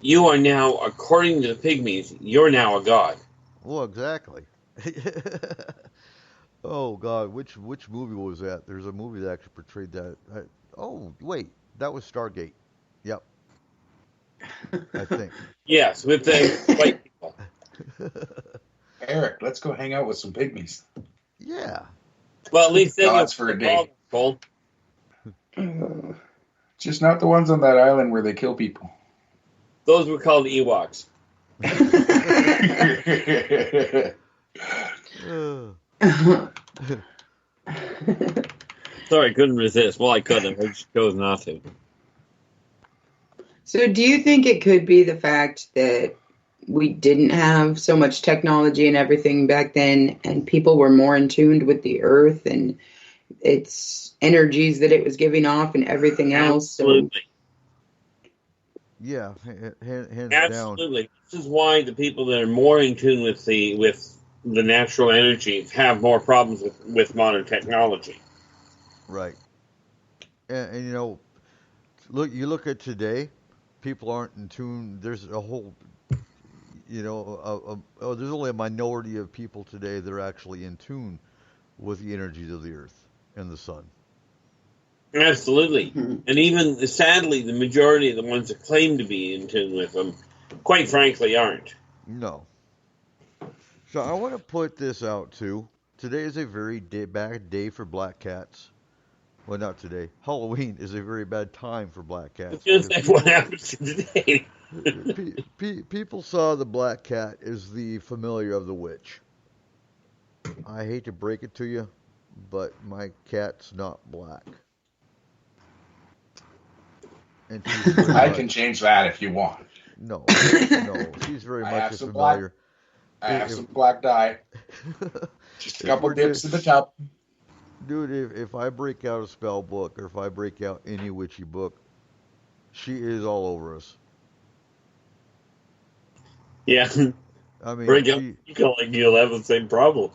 You are now, according to the pygmies, you're now a god. Well, exactly. Oh God, which movie was that? There's a movie that actually portrayed that. Wait, that was Stargate. Yep, I think. Yes, with the white people. Eric, let's go hang out with some pygmies. Yeah. Well, at least they Gods for a day. Just not the ones on that island where they kill people. Those were called Ewoks. Sorry, I couldn't resist. Well, I couldn't. I just chose not to. So, do you think it could be the fact that we didn't have so much technology and everything back then, and people were more in tune with the earth and its energies that it was giving off and everything else? So, Absolutely. Yeah, hands down. Absolutely. This is why the people that are more in tune with the natural energies have more problems with modern technology. Right. And you know, you look at today, people aren't in tune. There's a whole, there's only a minority of people today that are actually in tune with the energies of the earth and the sun. Absolutely. And even, sadly, the majority of the ones that claim to be in tune with them, quite frankly, aren't. No. So I want to put this out too. Today is a very bad day for black cats. Well, not today. Halloween is a very bad time for black cats. That's what happens today. People saw the black cat as the familiar of the witch. I hate to break it to you, but my cat's not black. And I can change that if you want. No, she's very much a familiar. I have some black dye. Just a couple dips in the tub. Dude, if I break out a spell book or if I break out any witchy book, she is all over us. Yeah. I mean, you'll have the same problem.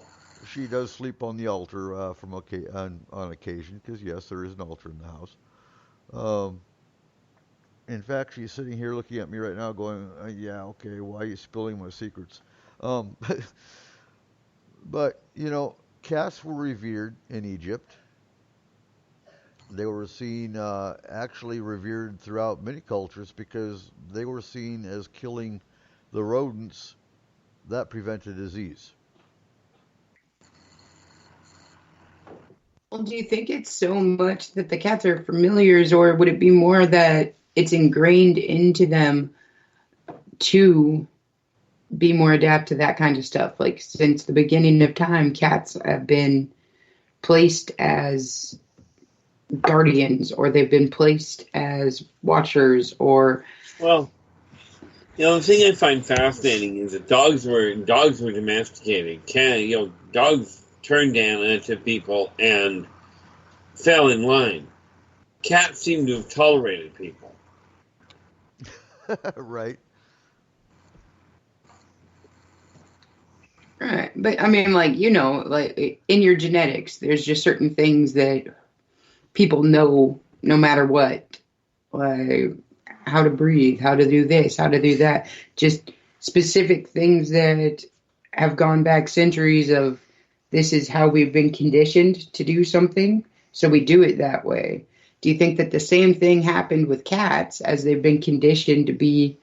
She does sleep on the altar on occasion, because yes, there is an altar in the house. In fact, she's sitting here looking at me right now going, yeah, okay, why are you spilling my secrets? But, cats were revered in Egypt. They were seen, actually revered throughout many cultures because they were seen as killing the rodents that prevented disease. well, do you think it's so much that the cats are familiars, or would it be more that it's ingrained into them to be more adapt to that kind of stuff? Like, since the beginning of time, cats have been placed as guardians, or they've been placed as watchers, or... Well, the thing I find fascinating is that dogs were domesticated. Dogs turned down into people and fell in line. Cats seem to have tolerated people. Right. Right. But I mean, like in your genetics, there's just certain things that people know no matter what. Like how to breathe, how to do this, how to do that. Just specific things that have gone back centuries of this is how we've been conditioned to do something, so we do it that way. Do you think that the same thing happened with cats as they've been conditioned to be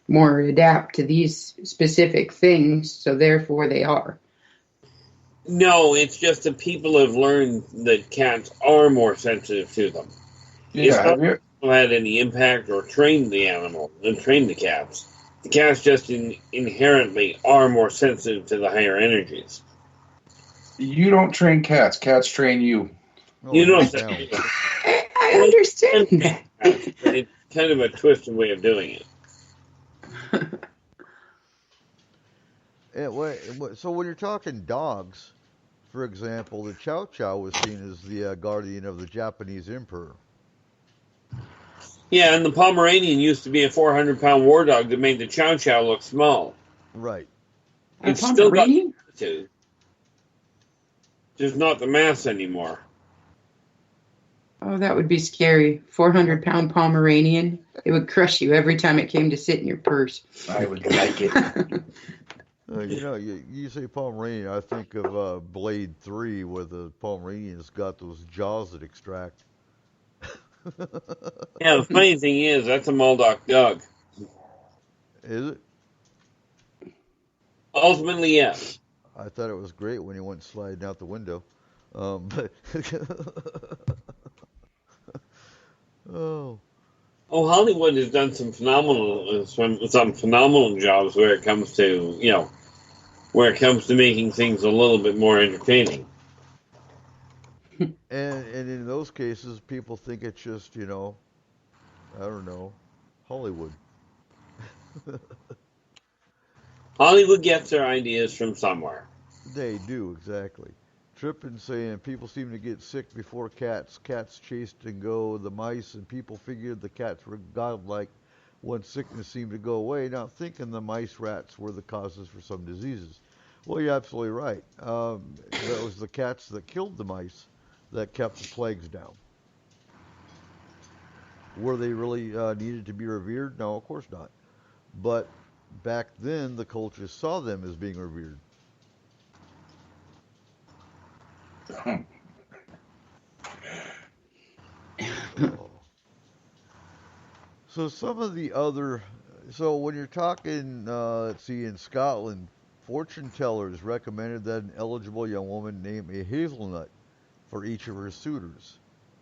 more adapt to these specific things, so therefore they are? No, it's just that people have learned that cats are more sensitive to them. It's not that people had any impact or trained the animal and trained the cats. The cats just inherently are more sensitive to the higher energies. You don't train cats. Cats train you. Oh, you know what I'm saying? I understand that. It's kind of a twisted way of doing it. So when you're talking dogs, for example, the Chow Chow was seen as the guardian of the Japanese emperor. Yeah, and the Pomeranian used to be a 400-pound war dog that made the Chow Chow look small. Right. It's still got the attitude. Just not the mass anymore. Oh, that would be scary. 400-pound Pomeranian. It would crush you every time it came to sit in your purse. I would like it. You say Pomeranian, I think of Blade 3, where the Pomeranian's got those jaws that extract. Yeah, the funny thing is, that's a Muldock dog. Is it? Ultimately, yes. I thought it was great when he went sliding out the window. But Oh, Hollywood has done some phenomenal jobs where it comes to making things a little bit more entertaining. And in those cases, people think it's just, I don't know, Hollywood. Hollywood gets their ideas from somewhere. They do, exactly. Trippin saying people seem to get sick before cats. Cats chased and go the mice, and people figured the cats were godlike once sickness seemed to go away, not thinking the mice rats were the causes for some diseases. Well, you're absolutely right. That was the cats that killed the mice that kept the plagues down. Were they really needed to be revered? No, of course not. But back then, the culture saw them as being revered. So some of the other, so when you're talking, let's see, in Scotland, fortune tellers recommended that an eligible young woman name a hazelnut for each of her suitors,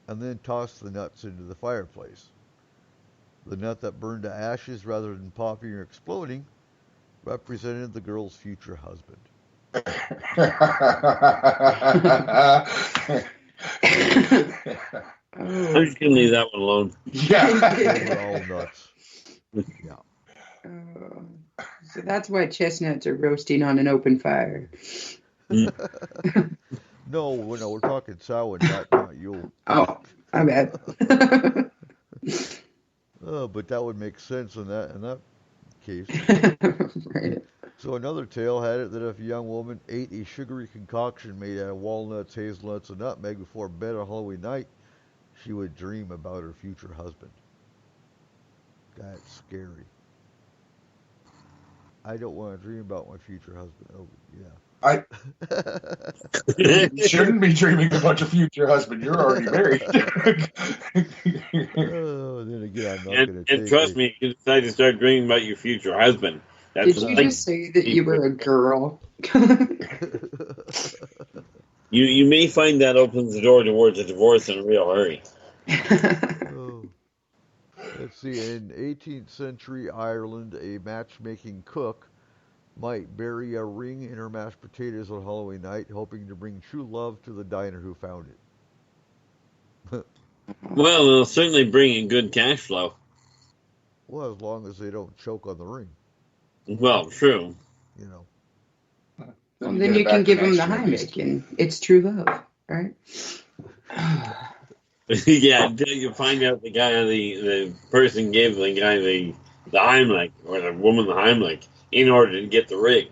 and then toss the nuts into the fireplace. The nut that burned to ashes rather than popping or exploding represented the girl's future husband. I'm just gonna leave that one alone. Yeah. We're all nuts. Yeah. So that's why chestnuts are roasting on an open fire. No, we're talking sour, not you. Oh, my bad. But that would make sense in that case. Right. So another tale had it that if a young woman ate a sugary concoction made out of walnuts, hazelnuts, and nutmeg before bed on Halloween night, she would dream about her future husband. That's scary. I don't want to dream about my future husband. Oh, yeah. You shouldn't be dreaming about your future husband. You're already married. Then again, I'm not going to take and trust me, you decide to start dreaming about your future husband. Did you just say that you were a girl? You may find that opens the door towards a divorce in a real hurry. Let's see, in 18th century Ireland, a matchmaking cook might bury a ring in her mashed potatoes on Halloween night, hoping to bring true love to the diner who found it. Well, it'll certainly bring in good cash flow. Well, as long as they don't choke on the ring. Well, true. You know. Well, then you can give them the Heimlich, and it's true love, right? Yeah, until you find out the person gave the guy the Heimlich, or the woman the Heimlich, in order to get the ring.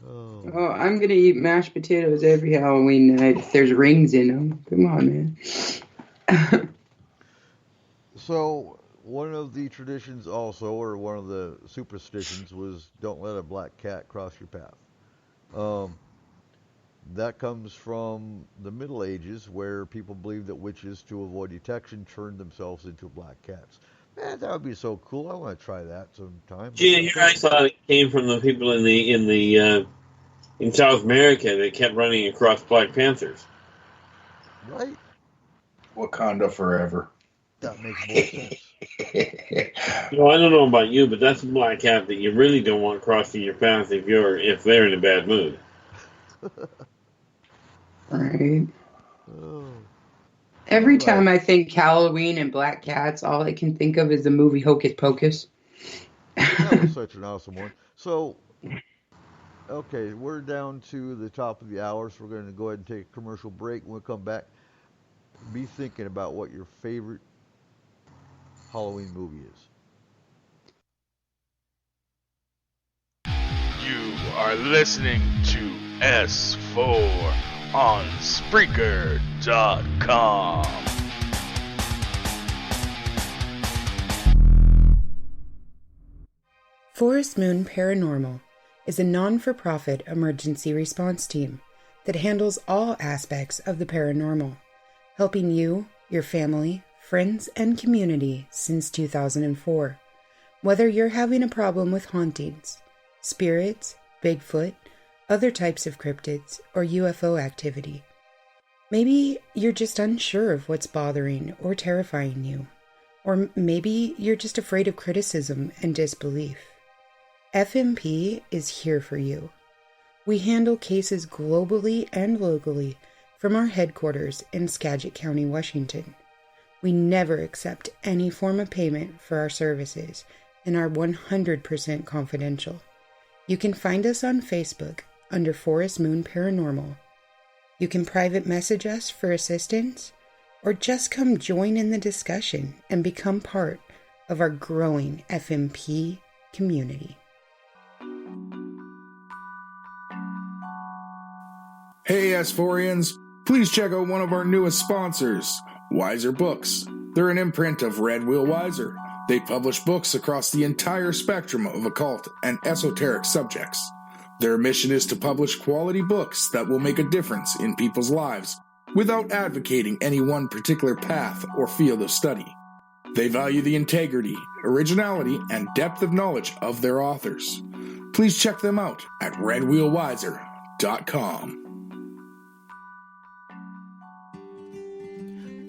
Oh, I'm going to eat mashed potatoes every Halloween night if there's rings in them. Come on, man. So, one of the traditions also, or one of the superstitions, was don't let a black cat cross your path. That comes from the Middle Ages, where people believed that witches, to avoid detection, turned themselves into black cats. Man, that would be so cool. I want to try that sometime. Gee, here I thought it came from the people in South America that kept running across Black Panthers. Right? Wakanda forever. That makes more sense. Well, I don't know about you, but that's a black cat that you really don't want crossing your path if they're in a bad mood. Right. Every time I think Halloween and black cats, all I can think of is the movie Hocus Pocus. That was such an awesome one. So, okay, we're down to the top of the hour, so we're going to go ahead and take a commercial break. When we come back, be thinking about what your favorite Halloween movie is. You are listening to S4 on Spreaker.com. Forest Moon Paranormal is a non-for-profit emergency response team that handles all aspects of the paranormal, helping you, your family, friends, and community since 2004. Whether you're having a problem with hauntings, spirits, Bigfoot, other types of cryptids, or UFO activity. Maybe you're just unsure of what's bothering or terrifying you. Or maybe you're just afraid of criticism and disbelief. FMP is here for you. We handle cases globally and locally from our headquarters in Skagit County, Washington. We never accept any form of payment for our services and are 100% confidential. You can find us on Facebook under Forest Moon Paranormal. You can private message us for assistance, or just come join in the discussion and become part of our growing FMP community. Hey, Asphorians, please check out one of our newest sponsors, Wiser Books. They're an imprint of Red Wheel Wiser. They publish books across the entire spectrum of occult and esoteric subjects. Their mission is to publish quality books that will make a difference in people's lives without advocating any one particular path or field of study. They value the integrity, originality, and depth of knowledge of their authors. Please check them out at redwheelwiser.com.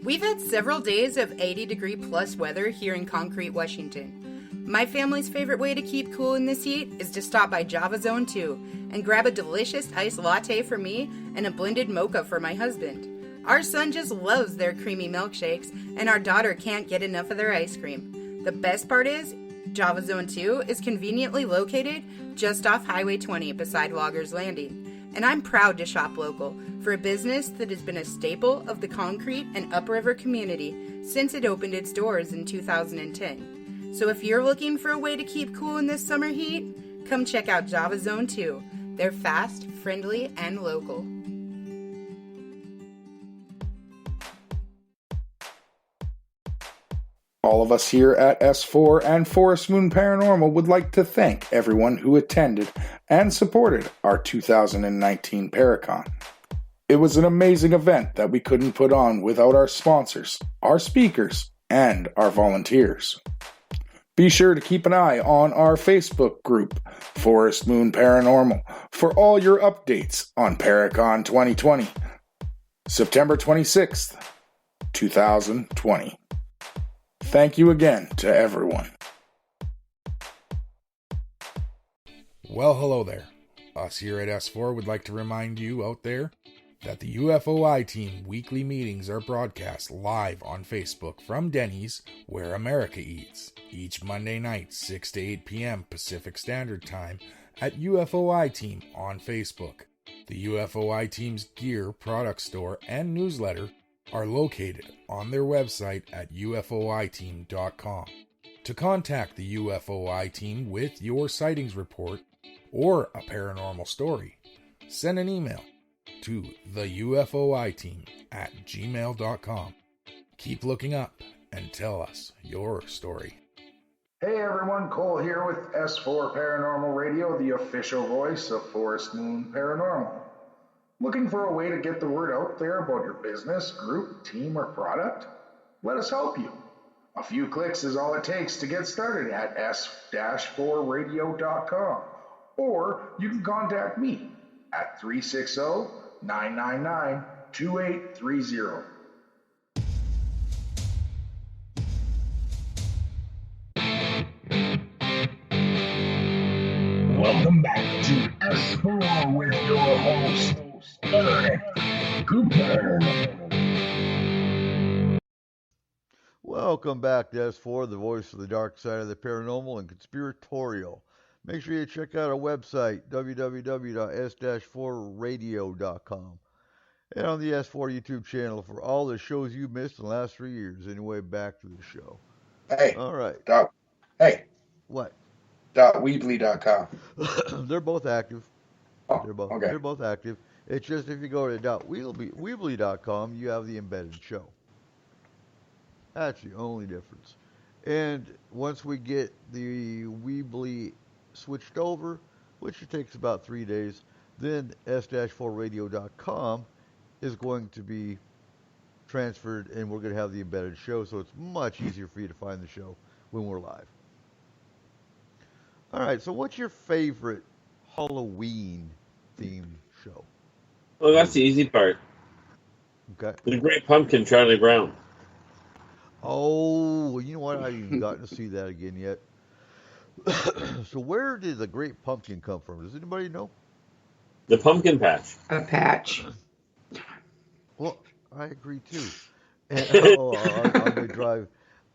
We've had several days of 80-degree plus weather here in Concrete, Washington. My family's favorite way to keep cool in this heat is to stop by Java Zone 2 and grab a delicious iced latte for me and a blended mocha for my husband. Our son just loves their creamy milkshakes, and our daughter can't get enough of their ice cream. The best part is, Java Zone 2 is conveniently located just off Highway 20 beside Loggers Landing. And I'm proud to shop local for a business that has been a staple of the Concrete and Upriver community since it opened its doors in 2010. So if you're looking for a way to keep cool in this summer heat, come check out Java Zone 2. They're fast, friendly, and local. All of us here at S4 and Forest Moon Paranormal would like to thank everyone who attended and supported our 2019 Paracon. It was an amazing event that we couldn't put on without our sponsors, our speakers, and our volunteers. Be sure to keep an eye on our Facebook group, Forest Moon Paranormal, for all your updates on Paracon 2020, September 26th, 2020. Thank you again to everyone. Well, hello there. Us here at S4 would like to remind you out there that the UFOI team weekly meetings are broadcast live on Facebook from Denny's, where America eats, each Monday night, 6 to 8 p.m. Pacific Standard Time at UFOI Team on Facebook. The UFOI team's gear, product store, and newsletter are located on their website at ufoiteam.com. To contact the UFOI team with your sightings report or a paranormal story, send an email to theufoiteam@gmail.com. Keep looking up and tell us your story. Hey everyone, Cole here with S4 Paranormal Radio, the official voice of Forest Moon Paranormal. Looking for a way to get the word out there about your business, group, team, or product? Let us help you. A few clicks is all it takes to get started at s-4radio.com, or you can contact me at 360-999-2830. Welcome back to S4 with your host, Eric Cooper. Welcome back to S4, the voice of the dark side of the paranormal and conspiratorial. Make sure you check out our website, www.s-4radio.com, and on the S4 YouTube channel for all the shows you missed in the last 3 years. Anyway, back to the show. Hey. All right. Hey. What? .weebly.com. They're both active. Oh, They're both active. It's just if you go to .weebly.com, you have the embedded show. That's the only difference. And once we get the Weebly switched over, which it takes about 3 days, then s-4radio.com is going to be transferred, and we're going to have the embedded show, so it's much easier for you to find the show when we're live. All right, so what's your favorite Halloween-themed show? Well, that's the easy part. Okay. The Great Pumpkin, Charlie Brown. Oh, well, you know what? I haven't even gotten to see that again yet. So where did the Great Pumpkin come from? Does anybody know? The pumpkin patch. A patch. Well, I agree too. And I'm gonna drive.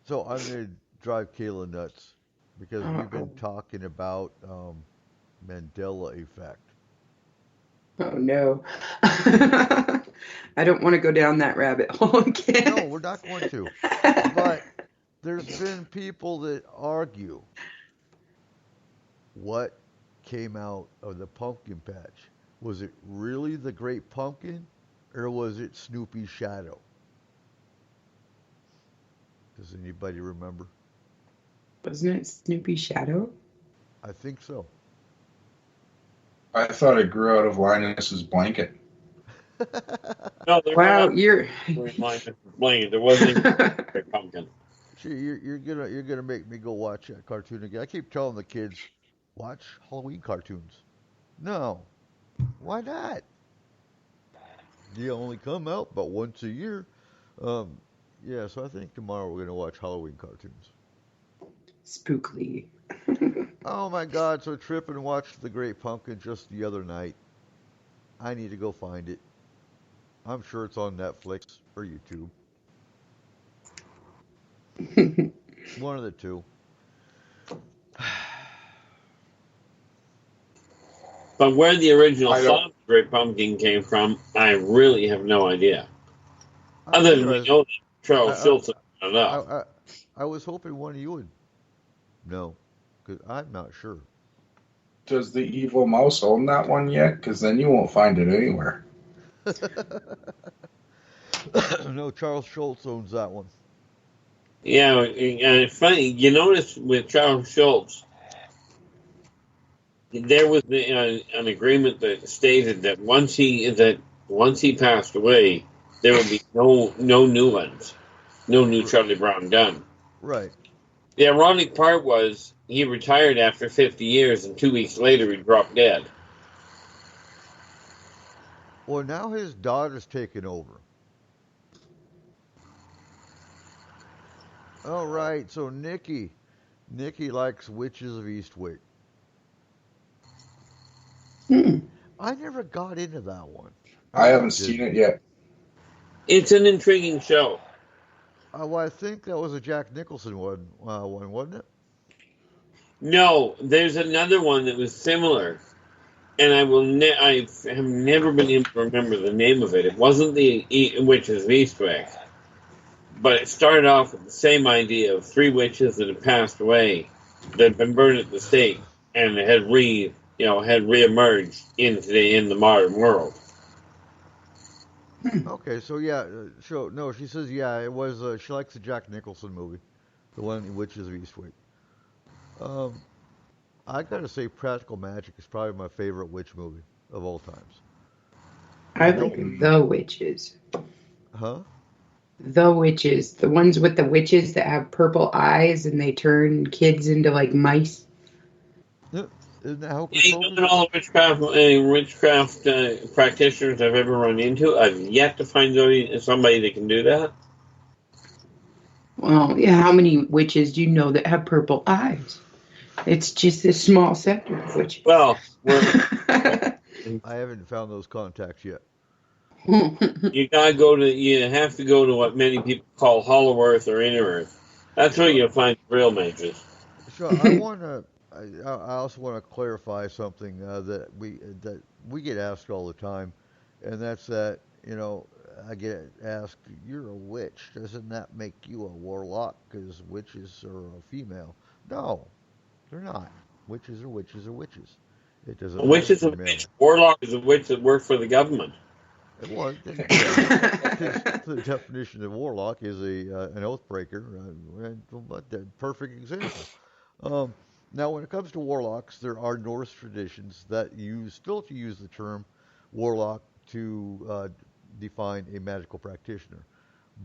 So I'm gonna drive Kayla nuts because we've been Uh-oh. talking about Mandela effect. Oh no. I don't want to go down that rabbit hole No, again. we're not going to. But there's been people that argue what came out of the pumpkin patch. Was it really the Great Pumpkin, or was it Snoopy's shadow? Does anybody remember? Wasn't it Snoopy's shadow? I think so. I thought it grew out of Linus's blanket. No, there Wow, was you're. line explained. There wasn't even a pumpkin. Gee, you're gonna make me go watch that cartoon again. I keep telling the kids, watch Halloween cartoons. No, why not? They only come out about once a year. Um, yeah, so I think tomorrow we're gonna watch Halloween cartoons. Spookly. Oh my God! So Trippin watched The Great Pumpkin just the other night. I need to go find it. I'm sure it's on Netflix or YouTube. One of the two. But where the original I song don't. of the Great Pumpkin came from, I really have no idea. I'm Other than we interested. know that I, Charles I, Schultz I, enough. I, I was hoping one of you would know, because I'm not sure. Does the evil mouse own that one yet? Because then you won't find it anywhere. No, Charles Schultz owns that one. Yeah, and it's funny. You notice with Charles Schultz, there was an agreement that stated that once he passed away, there would be no new ones, no new R- Charlie Brown done. right. The ironic part was he retired after 50 years, and 2 weeks later he dropped dead. Well, now his daughter's taken over. All right, so Nikki likes Witches of Eastwick. Hmm. I never got into that one. I I really haven't seen didn't. it yet. It's an intriguing show. Well, I think that was a Jack Nicholson one, wasn't it? No, there's another one that was similar, and I have never been able to remember the name of it. It wasn't the Witches of Eastwick, but it started off with the same idea of three witches that had passed away, that had been burned at the stake, and had reemerged in the modern world. Okay, so yeah, so no, she says yeah, it was. She likes the Jack Nicholson movie, the one Witches of Eastwick. Um, I gotta say, Practical Magic is probably my favorite witch movie of all times. I I like don't, Mm. the witches. huh? The witches. The ones with the witches that have purple eyes and they turn kids into like mice. Yeah, isn't that Hocus Yeah, you know, Pocus? all the witchcraft practitioners I've ever run into, I've yet to find somebody that can do that. Well, yeah, how many witches do you know that have purple eyes? It's just a small sector of witches. Well, I haven't found those contacts yet. you have to go to what many people call Hollow Earth or Inner Earth. That's where So, you'll find real mages. so I wanna, I also want to clarify something that we get asked all the time, and that's that I get asked, "You're a witch. Doesn't that make you a warlock? Because witches are a female." No, they're not. Witches are witches are witches. It A doesn't matter witch if is a you're male. witch. Warlock is a witch that works for the government. Well, then, yeah, because the definition of warlock is an oath breaker. But the perfect example. Um, Now, when it comes to warlocks, there are Norse traditions that still to use the term warlock to define a magical practitioner.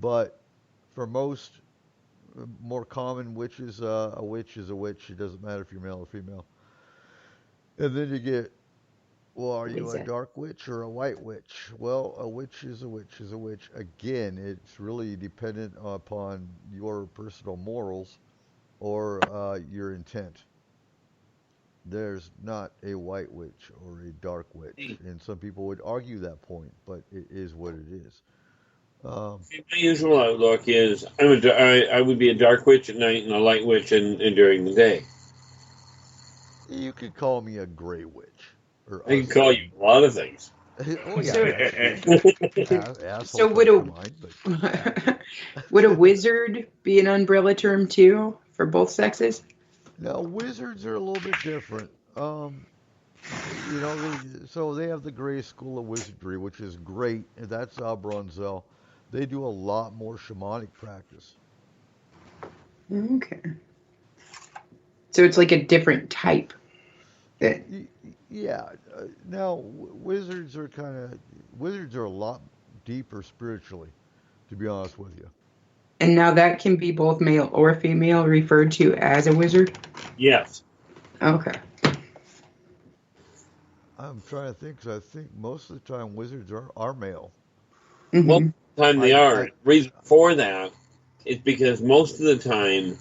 But for most more common witches, a witch is a witch. It doesn't matter if you're male or female. And then you get, well, are you a Exactly. dark witch or a white witch? Well, a witch is a witch is a witch. Again, it's really dependent upon your personal morals or your intent. there's not a white witch or a dark witch, and some people would argue that point, but it is what it is. See, my usual outlook is I would be a dark witch at night and a light witch during the day. You could call me a gray witch, or I can call you a lot of things. Oh yeah, So- asshole So comes would to a mind, but would a wizard be an umbrella term too for both sexes? now wizards are a little bit different. So they have the Gray School of Wizardry, which is great, and that's Bronzel. They do a lot more shamanic practice. Okay. So it's like a different type. Yeah. Now wizards are a lot deeper spiritually, to be honest with you. And now that can be both male or female referred to as a wizard? Yes. Okay. I'm trying to think, 'cause I think most of the time wizards are male. Most Hmm. of the time they are. The reason for that is because most of the time,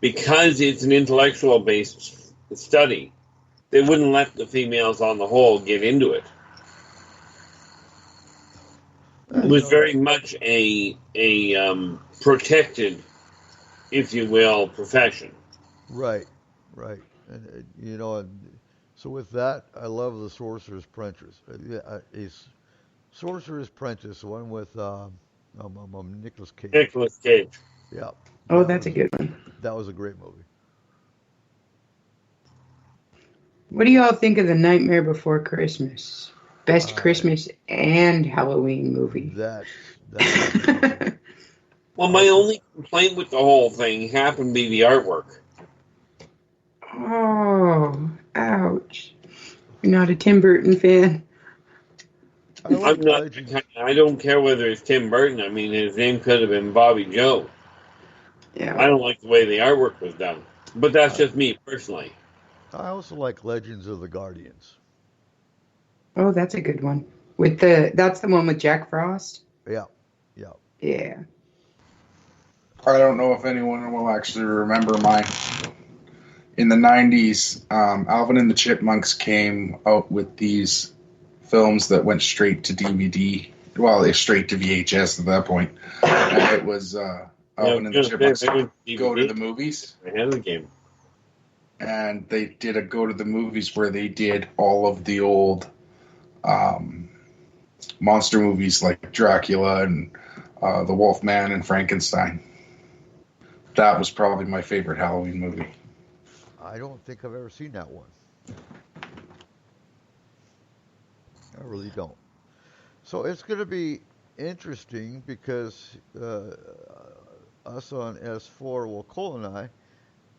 because it's an intellectual based study, they wouldn't let the females on the whole get into it. It was very much a protected, if you will, profession. Right, right. And so with that, I love the Sorcerer's Apprentice. Sorcerer's Apprentice, the one with Nicolas Cage. Nicolas Cage. Yeah. Oh, that's a good one. That was a great movie. What do y'all think of The Nightmare Before Christmas? Best Christmas and Halloween movie. That's Well, my only complaint with the whole thing happened to be the artwork. Oh, ouch. You're not a Tim Burton fan? I'm not. I don't care whether it's Tim Burton. I mean, his name could have been Bobby Joe. Yeah. I don't like the way the artwork was done, but that's just me personally. I also like Legends of the Guardians. Oh, that's a good one. That's the one with Jack Frost? Yeah, yeah. Yeah. I don't know if anyone will actually remember mine. In the 90s, Alvin and the Chipmunks came out with these films that went straight to DVD. Well, they're straight to VHS at that point. And it was Alvin and the Chipmunks Go to the Movies. Ahead of the game. And they did a Go to the Movies where they did all of the old monster movies like Dracula and The Wolfman and Frankenstein. That was probably my favorite Halloween movie. I don't think I've ever seen that one. I really don't. So it's going to be interesting because us on S4, well, Cole and I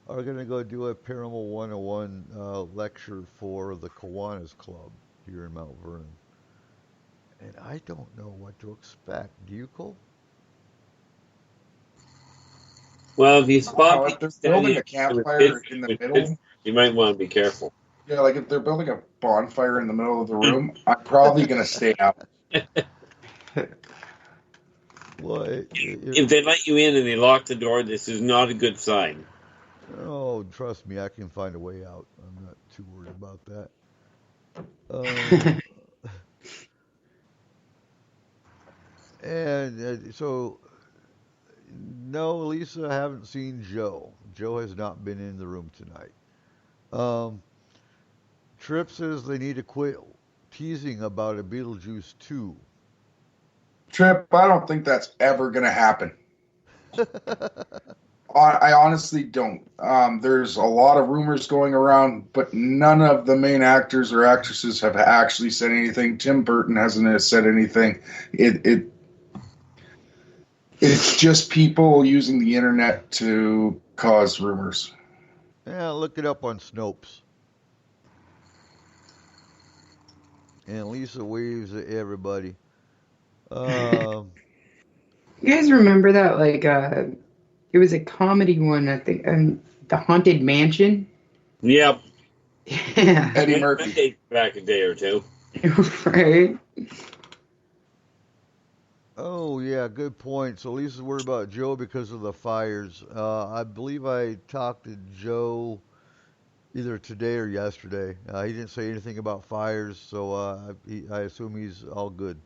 are going to go do a Paranormal 101 lecture for the Kiwanis Club here in Mount Vernon. And I don't know what to expect. Do you, Cole? Well, if you spot if they're building a campfire in the middle, you might want to be careful. Yeah, like if they're building a bonfire in the middle of the room, I'm probably going to stay out. Well, if they let you in and they lock the door, this is not a good sign. Oh, trust me, I can find a way out. I'm not too worried about that. And so, no, Lisa, I haven't seen Joe. Joe has not been in the room tonight. Tripp says they need to quit teasing about a Beetlejuice 2. Tripp, I don't think that's ever going to happen. I honestly don't. There's a lot of rumors going around, but none of the main actors or actresses have actually said anything. Tim Burton hasn't said anything. It's just people using the internet to cause rumors. Yeah, look it up on Snopes. And Lisa waves at everybody. You guys remember that? Like, it was a comedy one, I think. The Haunted Mansion? Yep. Yeah. Eddie Murphy. Back a day or two. Right? Oh, yeah, good point. So Lisa's worried about Joe because of the fires. I believe I talked to Joe either today or yesterday. He didn't say anything about fires, so I assume he's all good.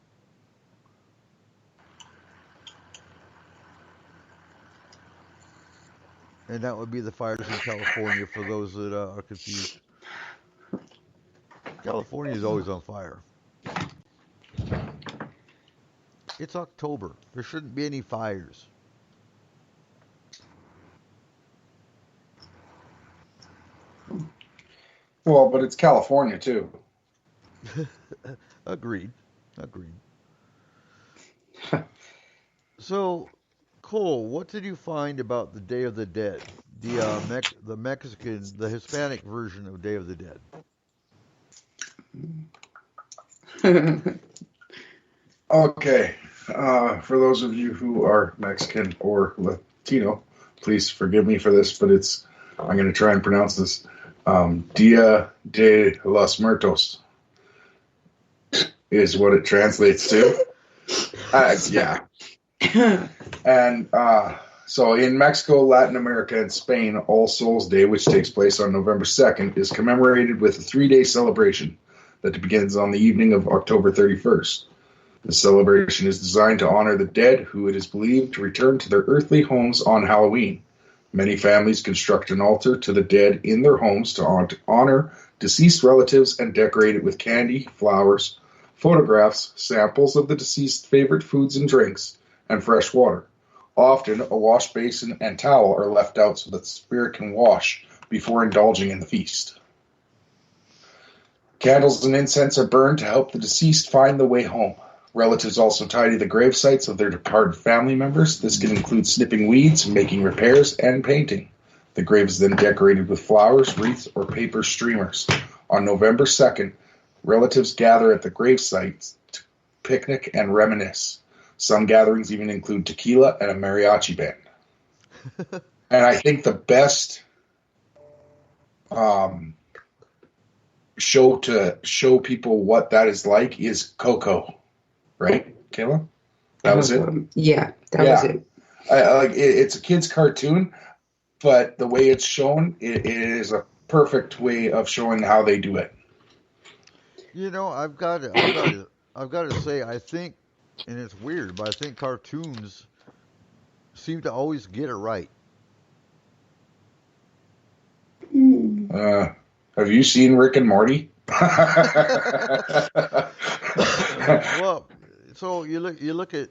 And that would be the fires in California for those that are confused. California is always on fire. It's October. There shouldn't be any fires. Well, but it's California too. Agreed. So, Cole, what did you find about the Day of the Dead? The Mexican, the Hispanic version of Day of the Dead. Okay. For those of you who are Mexican or Latino, please forgive me for this, but I'm going to try and pronounce this. Dia de los Muertos is what it translates to. Yeah. And so in Mexico, Latin America, and Spain, All Souls Day, which takes place on November 2nd, is commemorated with a 3-day celebration that begins on the evening of October 31st. The celebration is designed to honor the dead who it is believed to return to their earthly homes on Halloween. Many families construct an altar to the dead in their homes to honor deceased relatives and decorate it with candy, flowers, photographs, samples of the deceased's favorite foods and drinks, and fresh water. Often, a wash basin and towel are left out so that the spirit can wash before indulging in the feast. Candles and incense are burned to help the deceased find the way home. Relatives also tidy the grave sites of their departed family members. This can include snipping weeds, making repairs, and painting. The grave is then decorated with flowers, wreaths, or paper streamers. On November 2nd, relatives gather at the grave sites to picnic and reminisce. Some gatherings even include tequila and a mariachi band. And I think the best show to show people what that is like is Coco. Right, Kayla? That was it? Yeah, that was it. It's a kid's cartoon, but the way it's shown, it is a perfect way of showing how they do it. You know, I've got to say, I think, and it's weird, but I think cartoons seem to always get it right. Have you seen Rick and Morty? Well, so you look at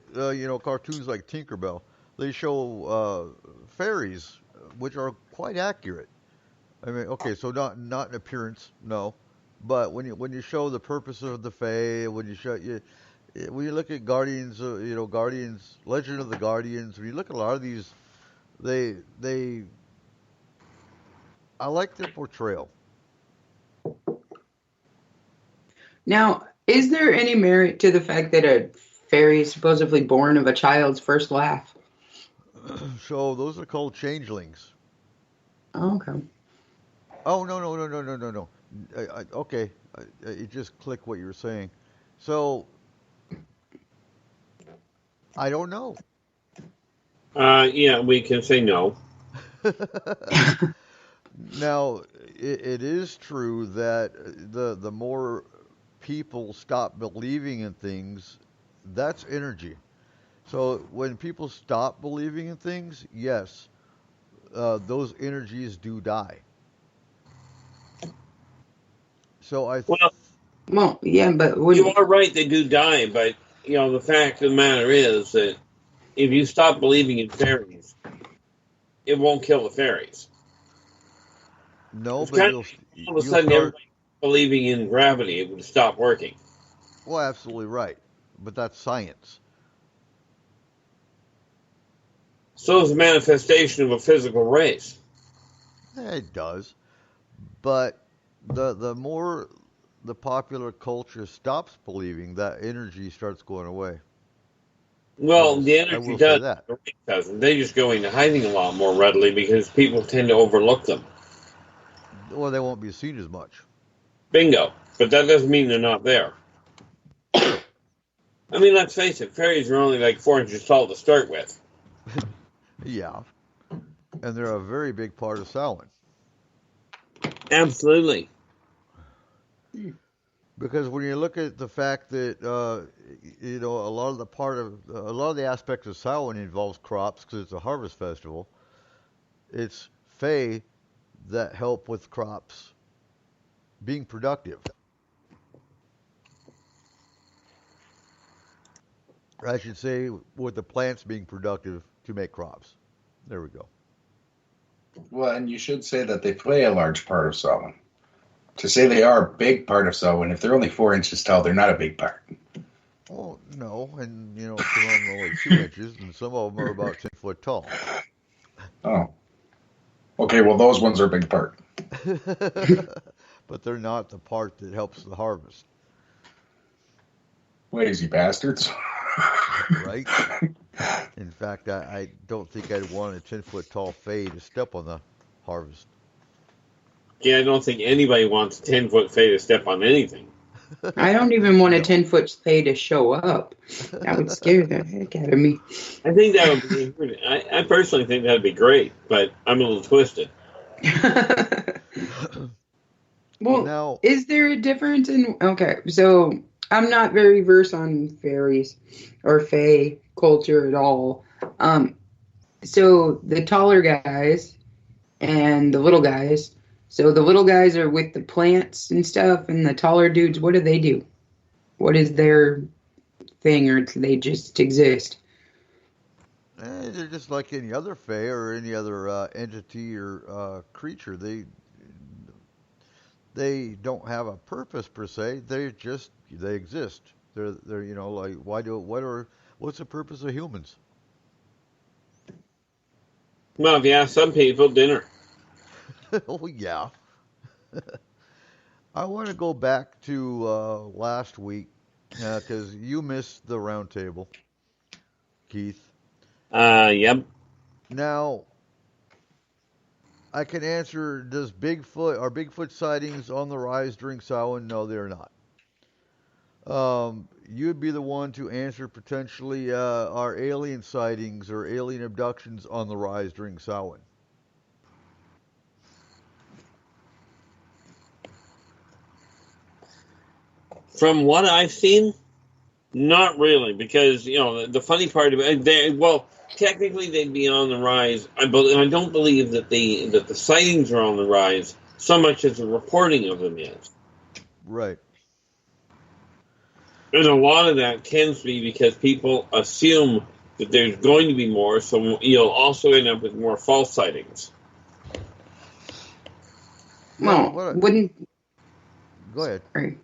cartoons like Tinkerbell. They show fairies, which are quite accurate. I mean, okay, so not in appearance, no, but when you show the purpose of the fae, when you look at Guardians, Guardians, Legend of the Guardians, when you look at a lot of these, I like their portrayal. Now, is there any merit to the fact that a fairy is supposedly born of a child's first laugh? So those are called changelings. Oh, okay. Oh, no. Okay, it just clicked what you were saying. So, I don't know. Yeah, we can say no. Now, it is true that the more people stop believing in things, that's energy. So when people stop believing in things, yes, those energies do die. So well, yeah, but you are right, they do die, but the fact of the matter is that if you stop believing in fairies, it won't kill the fairies. No, it's but all of a sudden everybody believing in gravity, it would stop working. Well, absolutely right, but that's science. So is a manifestation of a physical race. It does, but the more the popular culture stops believing, that energy starts going away. Well, the energy does. The race doesn't. They just go into hiding a lot more readily because people tend to overlook them. Well, they won't be seen as much. Bingo. But that doesn't mean they're not there. I mean, let's face it, fairies are only like 4 inches tall to start with. Yeah. And they're a very big part of Samhain. Absolutely. Because when you look at the fact that a lot of the aspects of Samhain involves crops because it's a harvest festival. It's Fae that help with crops being productive. I should say with the plants being productive to make crops. There we go. Well, and you should say that they play a large part of Samhain. To say they are a big part of Samhain, if they're only 4 inches tall, they're not a big part. Oh, no, and some of them are only 2 inches, and some of them are about 10 foot tall. Oh. Okay, well, those ones are a big part. But they're not the part that helps the harvest. Lazy bastards. Right? In fact, I don't think I'd want a 10-foot tall Fae to step on the harvest. Yeah, I don't think anybody wants a 10-foot Fae to step on anything. I don't even want a 10-foot Fae to show up. That would scare the heck out of me. I think that would be. I personally think that would be great, but I'm a little twisted. Well, now, is there a difference in... Okay, so I'm not very versed on fairies or fae culture at all. So the taller guys and the little guys. So the little guys are with the plants and stuff, and the taller dudes, what do? What is their thing, or do they just exist? they're just like any other Fae or any other entity or creature. They don't have a purpose per se. They exist. They're like what's the purpose of humans? Well, if you ask some people, dinner. Oh yeah. I want to go back to last week because you missed the round table, Keith. Yep. Now I can answer: are Bigfoot sightings on the rise during Samhain? No, they're not. You'd be the one to answer potentially are alien sightings or alien abductions on the rise during Samhain? From what I've seen, not really, because the funny part about it, technically they'd be on the rise. I don't believe that the sightings are on the rise so much as the reporting of them is. Right. And a lot of that tends to be because people assume that there's going to be more, so you'll also end up with more false sightings. Well, Go ahead. Sorry.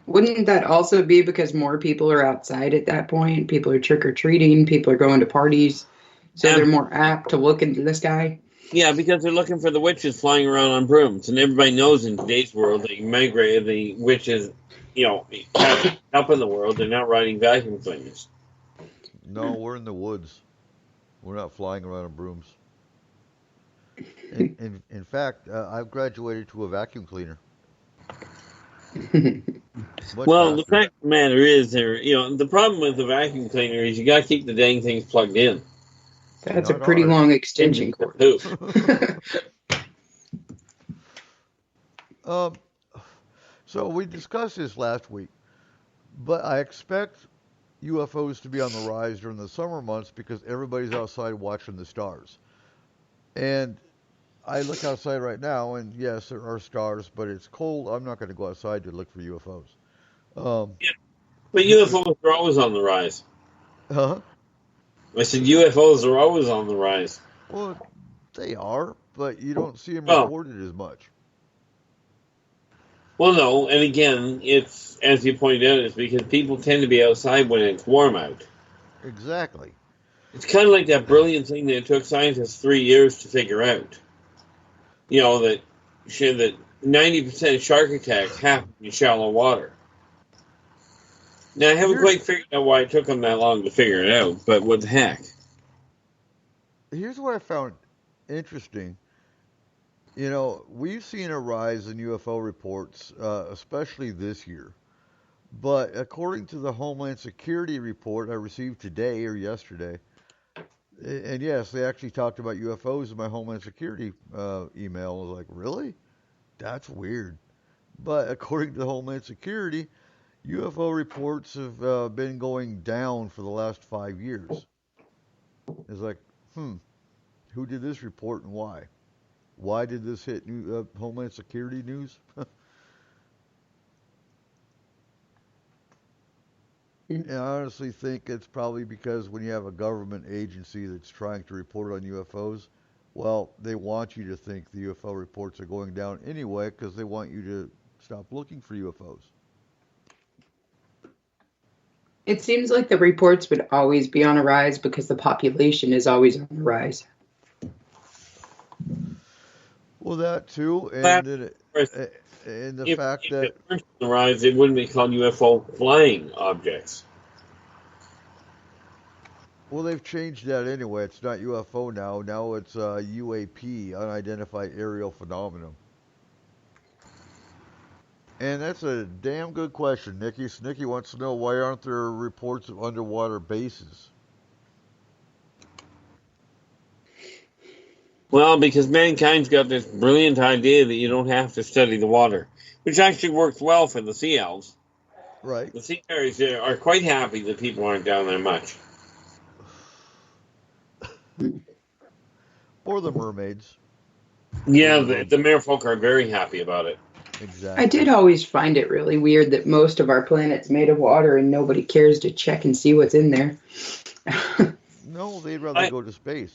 Wouldn't that also be because more people are outside at that point? People are trick-or-treating, people are going to parties, so they're more apt to look into the sky? Yeah, because they're looking for the witches flying around on brooms, and everybody knows in today's world that the witches, have help in the world. They're not riding vacuum cleaners. No, we're in the woods. We're not flying around on brooms. In fact, I've graduated to a vacuum cleaner. Well, the fact of the matter is, the problem with the vacuum cleaner is you got to keep the dang things plugged in. That's a pretty long extension cord. So we discussed this last week, but I expect UFOs to be on the rise during the summer months because everybody's outside watching the stars. And I look outside right now, and yes, there are stars, but it's cold. I'm not going to go outside to look for UFOs. Yeah, but UFOs are always on the rise. Huh? I said UFOs are always on the rise. Well, they are, but you don't see them reported as much. Well, no, and again, it's, as you pointed out, it's because people tend to be outside when it's warm out. Exactly. It's kind of like that brilliant thing that it took scientists 3 years to figure out. That 90% of shark attacks happen in shallow water. Now, I haven't quite figured out why it took them that long to figure it out, but what the heck? Here's what I found interesting. We've seen a rise in UFO reports, especially this year. But according to the Homeland Security report I received today or yesterday, and yes, they actually talked about UFOs in my Homeland Security email. I was like, really? That's weird. But according to Homeland Security, UFO reports have been going down for the last 5 years. It's like, who did this report and why? Why did this hit Homeland Security news? And I honestly think it's probably because when you have a government agency that's trying to report on UFOs, well, they want you to think the UFO reports are going down anyway because they want you to stop looking for UFOs. It seems like the reports would always be on a rise because the population is always on the rise. Well, that too, and the fact that if it weren't on the rise, it wouldn't be called UFO flying objects. Well, they've changed that anyway. It's not UFO now. Now it's UAP, unidentified aerial phenomenon. And that's a damn good question, Nikki. Nikki wants to know, why aren't there reports of underwater bases? Well, because mankind's got this brilliant idea that you don't have to study the water, which actually works well for the sea elves. Right. The sea fairies are quite happy that people aren't down there much. Or the mermaids. Yeah, the merfolk are very happy about it. Exactly. I did always find it really weird that most of our planet's made of water and nobody cares to check and see what's in there. No, they'd rather go to space.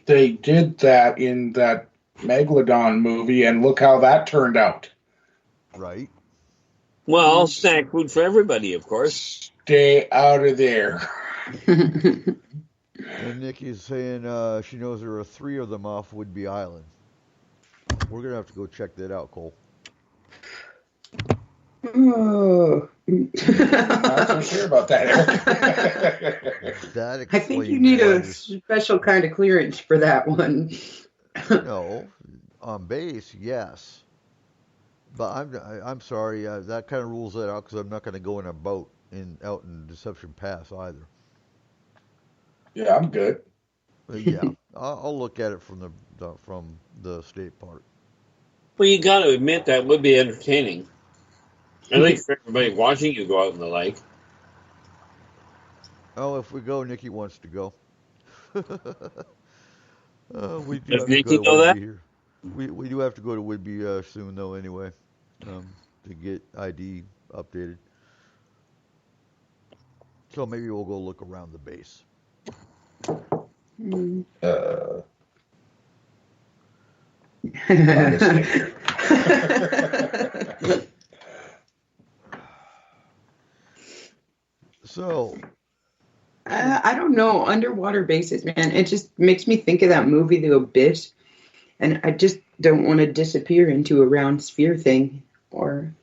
They did that in that Megalodon movie, and look how that turned out. Right. Well, snack food for everybody, of course. Stay out of there. And Nikki's saying she knows there are 3 of them off Whidbey Island. We're going to have to go check that out, Cole. Oh. I'm not so sure about that, That I think you need a special kind of clearance for that one. No, on base, yes. But I'm sorry, that kind of rules that out because I'm not going to go in a boat out in Deception Pass either. Yeah, I'm good. Yeah, I'll look at it from the state park. Well, you got to admit that would be entertaining. I think for everybody watching you go out in the lake. Oh, if we go, Nikki wants to go. We do Does have Nikki to go to know that? Whidbey here. We do have to go to Whidbey soon, though, anyway, to get ID updated. So maybe we'll go look around the base. So, I don't know, underwater bases, man. It just makes me think of that movie, The Abyss, and I just don't want to disappear into a round sphere thing or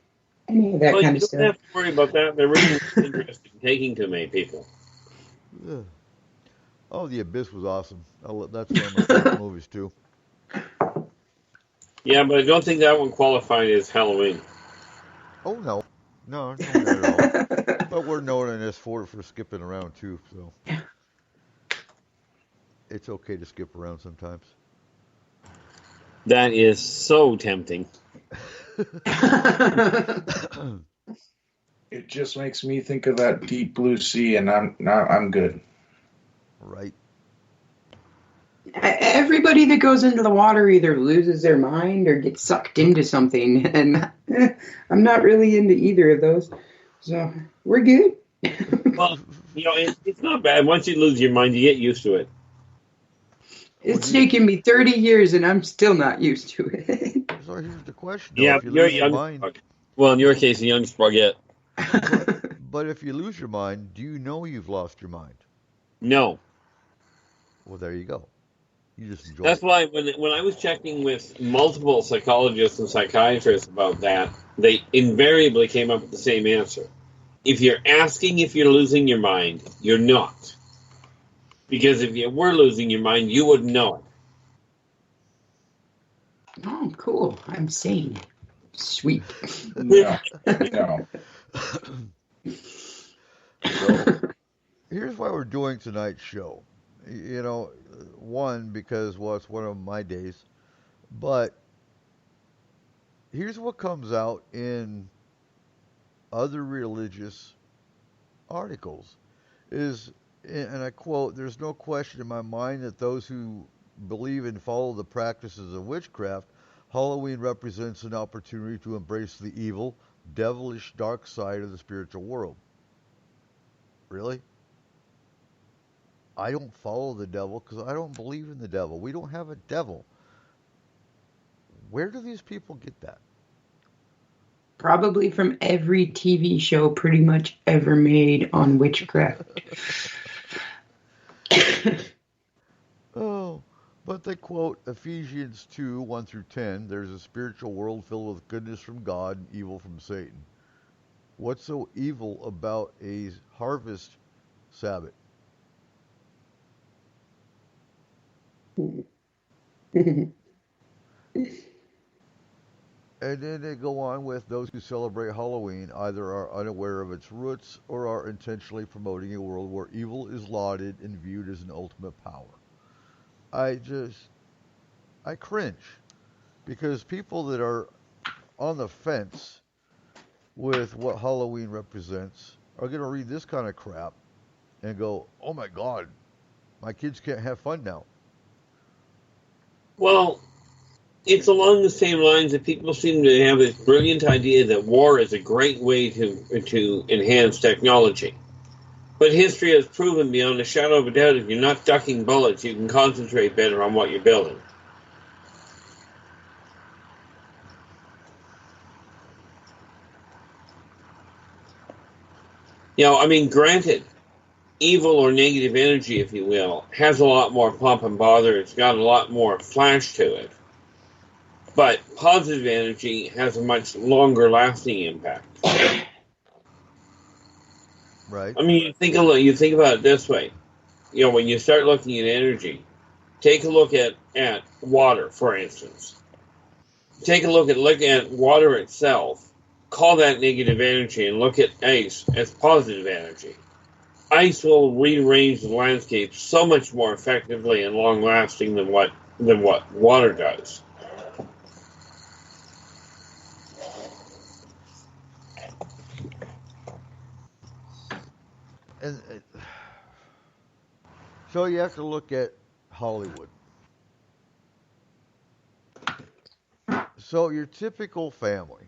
any of that kind of You stuff. don't have to worry about that. They're really interested in taking too many people. yeah. Oh, The Abyss was awesome. That's one of my favorite movies, too. Yeah, but I don't think that one qualified as Halloween. Oh, no. No, not at all. But we're known in S4 for skipping around, too, so. It's okay to skip around sometimes. That is so tempting. It just makes me think of that deep blue sea, and I'm good. Right. Everybody that goes into the water either loses their mind or gets sucked into something, and I'm not really into either of those. So we're good. Well, it's not bad. Once you lose your mind, you get used to it. It's taken me 30 years, and I'm still not used to it. So here's the question, though. Yeah, If you you're lose your young. mind, Well, in your case, a young spaghetti. but if you lose your mind, do you know you've lost your mind? No. Well, there you go. You just enjoy That's it. why when I was checking with multiple psychologists and psychiatrists about that, they invariably came up with the same answer. If you're asking if you're losing your mind, you're not. Because if you were losing your mind, you wouldn't know it. Oh, cool. I'm sane. Sweet. No. So, here's why we're doing tonight's show. You know, one, because, well, it's one of my days, but here's what comes out in other religious articles is, and I quote, "There's no question in my mind that those who believe and follow the practices of witchcraft, Halloween represents an opportunity to embrace the evil, devilish, dark side of the spiritual world." Really? I don't follow the devil because I don't believe in the devil. We don't have a devil. Where do these people get that? Probably from every TV show pretty much ever made on witchcraft. Oh, but they quote Ephesians 2, 1 through 10. There's a spiritual world filled with goodness from God and evil from Satan. What's so evil about a harvest Sabbath? And then they go on with those who celebrate Halloween either are unaware of its roots or are intentionally promoting a world where evil is lauded and viewed as an ultimate power. I cringe because people that are on the fence with what Halloween represents are going to read this kind of crap and go, "Oh my God, my kids can't have fun now." Well, it's along the same lines that people seem to have this brilliant idea that war is a great way to enhance technology. But history has proven beyond a shadow of a doubt if you're not ducking bullets, you can concentrate better on what you're building. Granted, evil or negative energy, if you will, has a lot more pomp and bother. It's got a lot more flash to it. But positive energy has a much longer lasting impact. Right. You think about it this way. When you start looking at energy, take a look at water, for instance. Take a look at water itself. Call that negative energy and look at ice as positive energy. Ice will rearrange the landscape so much more effectively and long-lasting than what water does. And so you have to look at Hollywood. So your typical family,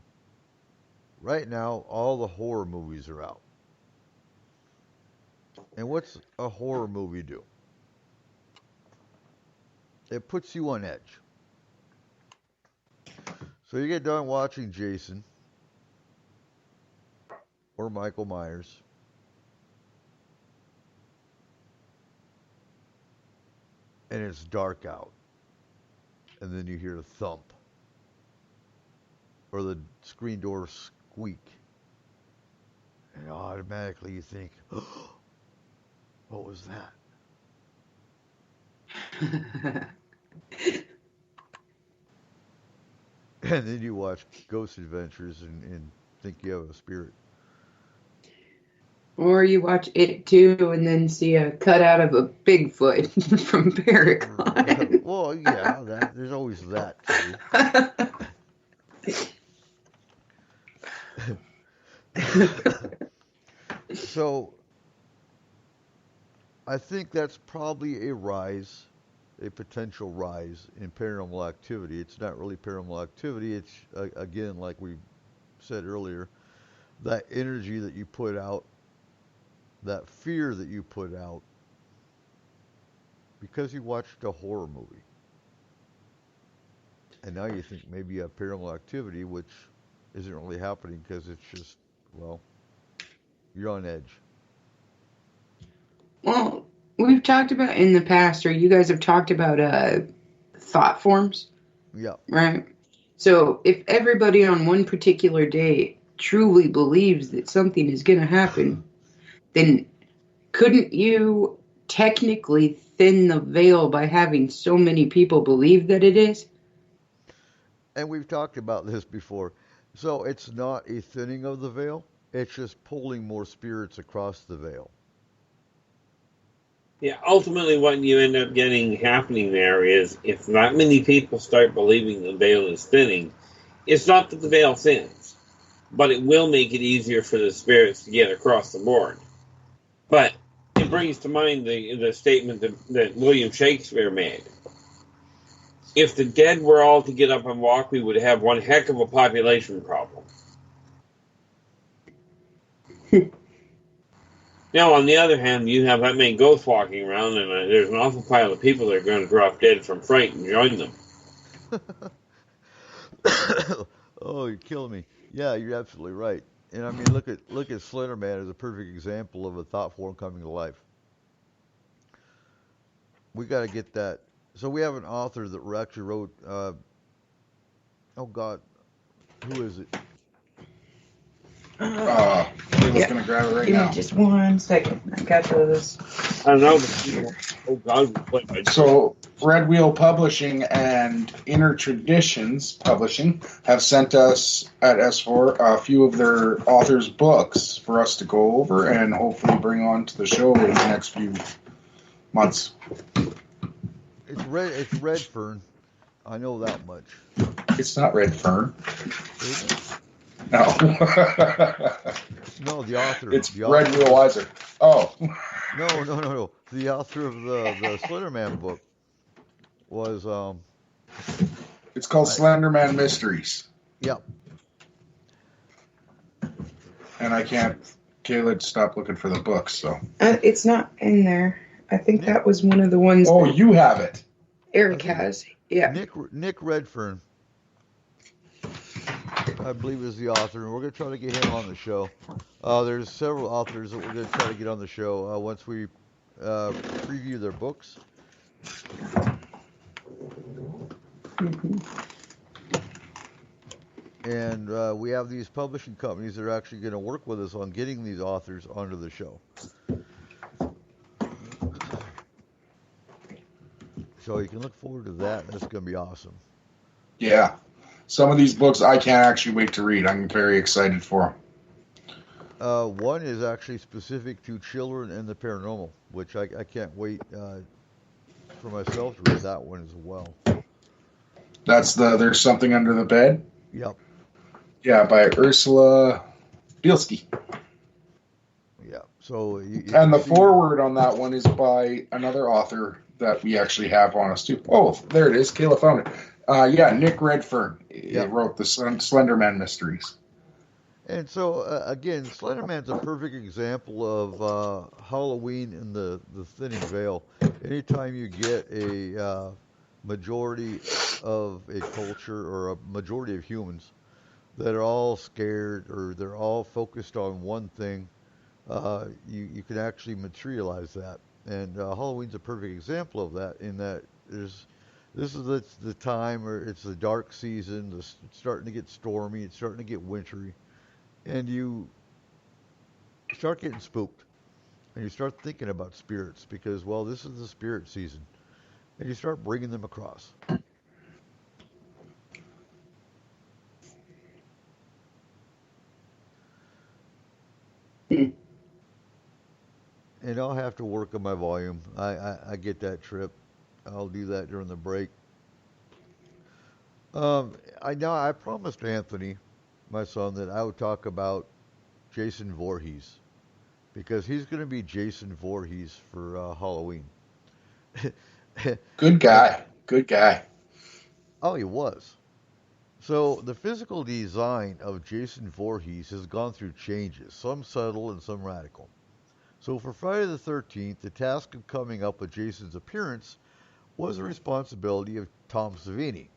right now, all the horror movies are out. And what's a horror movie do? It puts you on edge. So you get done watching Jason or Michael Myers, and it's dark out. And then you hear a thump or the screen door squeak. And automatically you think, oh, what was that? And then you watch Ghost Adventures and think you have a spirit. Or you watch It Too and then see a cutout of a Bigfoot from Paragon. Well, yeah, there's always that too. So I think that's probably a potential rise in paranormal activity. It's not really paranormal activity. It's, again, like we said earlier, that energy that you put out, that fear that you put out because you watched a horror movie. And now you think maybe you have paranormal activity, which isn't really happening because it's just, well, you're on edge. Well, we've talked about in the past, or you guys have talked about thought forms. Yeah. Right? So if everybody on one particular day truly believes that something is going to happen, then couldn't you technically thin the veil by having so many people believe that it is? And we've talked about this before. So it's not a thinning of the veil, it's just pulling more spirits across the veil. Yeah, ultimately what you end up getting happening there is if that many people start believing the veil is thinning, It's not that the veil thins, but it will make it easier for the spirits to get across the board. But it brings to mind the statement that William Shakespeare made. If the dead were all to get up and walk, we would have one heck of a population problem. Now, on the other hand, you have that many ghosts walking around, and there's an awful pile of people that are going to drop dead from fright and join them. Oh, you're killing me. Yeah, you're absolutely right. And I mean, look at Slender Man as a perfect example of a thought form coming to life. We got to get that. So we have an author that actually wrote. Oh God, who is it? Caleb's gonna grab it right Give now. me just 1 second. I got those. I don't know. Oh God, So Red Wheel Publishing and Inner Traditions Publishing have sent us at S4 a few of their authors' books for us to go over and hopefully bring on to the show in the next few months. It's Redfern. I know that much. It's not Red Fern. Is it? No. No, the author. It's the Red author, Wheel Weiser. Oh. No. The author of the Slenderman book was It's called Slenderman Mysteries. Yep. And I can't. Caleb stopped looking for the book, so. It's not in there. I think that was one of the ones. Oh, you have it. Eric has. Yeah. Nick Redfern, I believe, is the author, and we're going to try to get him on the show. There's several authors that we're going to try to get on the show once we preview their books. Mm-hmm. And we have these publishing companies that are actually going to work with us on getting these authors onto the show. So you can look forward to that. That's going to be awesome. Yeah. Some of these books I can't actually wait to read. I'm very excited for them. One is actually specific to children and the paranormal, which I can't wait for myself to read that one as well. That's There's Something Under the Bed? Yep. Yeah, by Ursula Bielski. Yeah. So and the foreword on that one is by another author that we actually have on us too. Oh, there it is. Kayla found it. Yeah, Nick Redfern wrote the Slenderman Mysteries. And so, again, Slenderman's a perfect example of Halloween in the thinning veil. Anytime you get a majority of a culture or a majority of humans that are all scared or they're all focused on one thing, you can actually materialize that. And Halloween's a perfect example of that in that this is the time where it's the dark season, it's starting to get stormy, it's starting to get wintry, and you start getting spooked. And you start thinking about spirits because, well, this is the spirit season. And you start bringing them across. And I'll have to work on my volume. I get that trip. I'll do that during the break. I promised Anthony, my son, that I would talk about Jason Voorhees because he's going to be Jason Voorhees for Halloween. Good guy. Good guy. Oh, he was. So the physical design of Jason Voorhees has gone through changes, some subtle and some radical. So for Friday the 13th, the task of coming up with Jason's appearance was the responsibility of Tom Savini,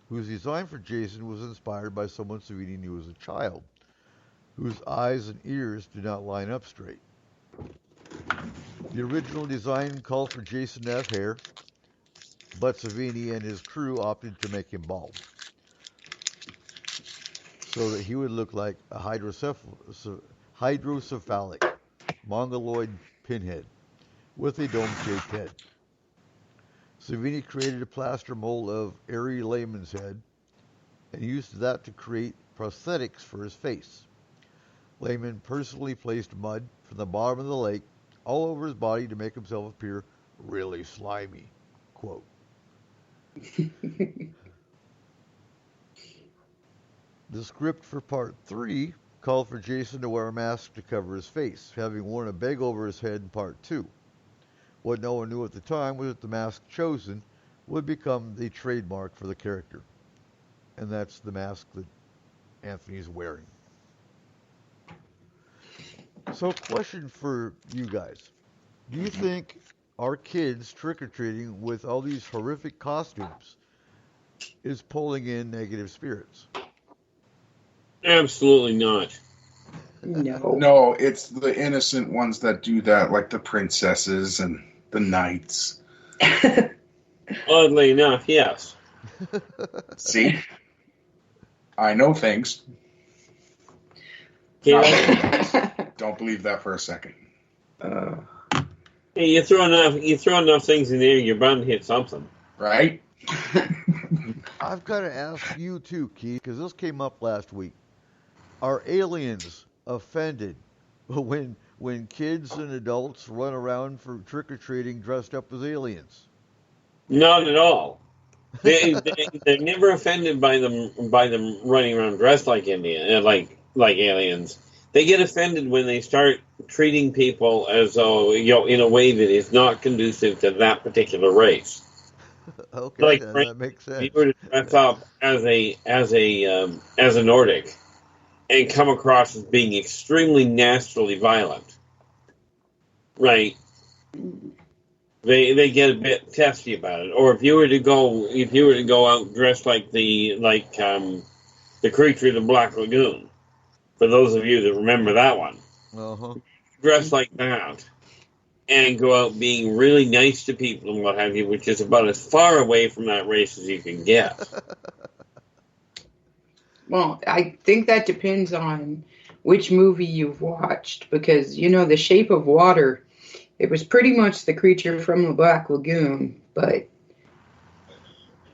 whose design for Jason was inspired by someone Savini knew as a child, whose eyes and ears do not line up straight. The original design called for Jason to have hair, but Savini and his crew opted to make him bald, so that he would look like a hydrocephalic mongoloid pinhead with a dome-shaped head. Savini created a plaster mold of Ari Lehman's head and used that to create prosthetics for his face. Lehman personally placed mud from the bottom of the lake all over his body to make himself appear really slimy. Quote. The script for part 3 called for Jason to wear a mask to cover his face, having worn a bag over his head in part 2. What no one knew at the time was that the mask chosen would become the trademark for the character. And that's the mask that Anthony's wearing. So, question for you guys. Do you think our kids trick-or-treating with all these horrific costumes is pulling in negative spirits? Absolutely not. No. No, it's the innocent ones that do that, like the princesses and the knights. Oddly enough, yes. See? I know things. Don't believe that for a second. Hey, you throw enough things in there, you're bound to hit something. Right? I've got to ask you too, Keith, because this came up last week. Are aliens offended when kids and adults run around for trick-or-treating dressed up as aliens? Not at all. They're never offended by them running around dressed like like aliens. They get offended when they start treating people as though, in a way that is not conducive to that particular race. Okay, Like, that makes sense. if you were to dress up as a Nordic and come across as being extremely nastily violent, right? They get a bit testy about it. Or if you were to go out dressed like the creature of the Black Lagoon, for those of you that remember that one, dress like that and go out being really nice to people and what have you, which is about as far away from that race as you can get. Well, I think that depends on which movie you've watched, because, The Shape of Water, it was pretty much the creature from the Black Lagoon, but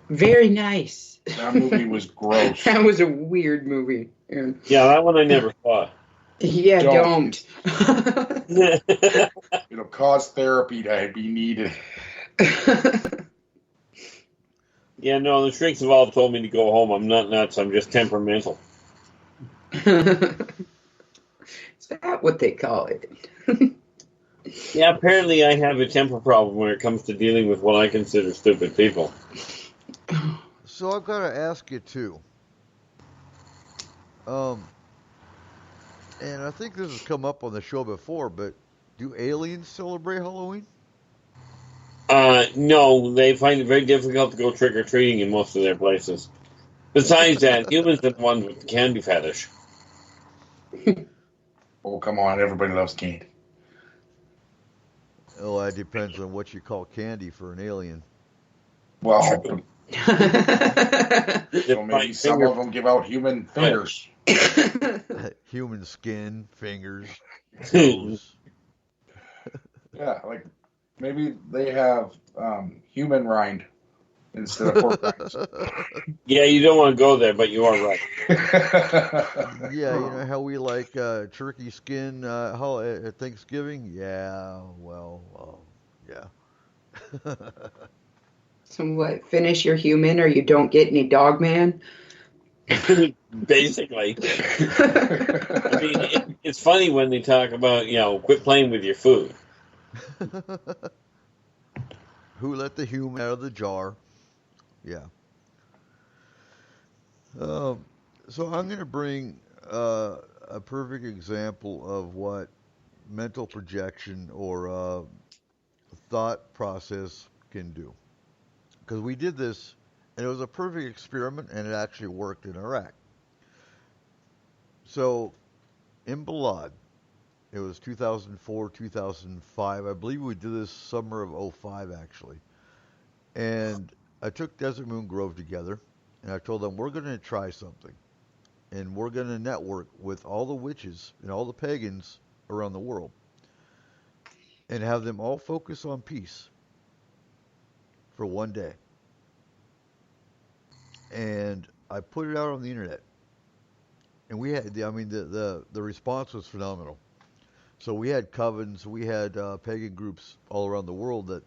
very nice. That movie was gross. That was a weird movie. Yeah, that one I never saw. Yeah, don't. It'll cause therapy to be needed. Yeah, no, the shrinks have all told me to go home. I'm not nuts. I'm just temperamental. Is that what they call it? Yeah, apparently I have a temper problem when it comes to dealing with what I consider stupid people. So I've got to ask you too. And I think this has come up on the show before, but do aliens celebrate Halloween? No, they find it very difficult to go trick-or-treating in most of their places. Besides that, humans are the ones with the candy fetish. Oh, come on. Everybody loves candy. Oh, that depends on what you call candy for an alien. Well, so maybe some of them give out human fingers. Human skin, fingers, toes. Yeah, like maybe they have human rind instead of pork rinds. Yeah, you don't want to go there, but you are right. Yeah, you know how we like turkey skin at Thanksgiving? Yeah, well, yeah. So what, finish your human or you don't get any dog man? Basically. I mean, it's funny when they talk about, quit playing with your food. Who let the human out of the jar? Yeah. So I'm going to bring a perfect example of what mental projection or thought process can do. Because we did this, and it was a perfect experiment, and it actually worked in Iraq. So, in Balad, it was 2004, 2005. I believe we did this summer of 05, actually. And I took Desert Moon Grove together, and I told them, we're going to try something. And we're going to network with all the witches and all the pagans around the world. And have them all focus on peace for one day. And I put it out on the internet. And we had, the response was phenomenal. So we had covens, we had pagan groups all around the world that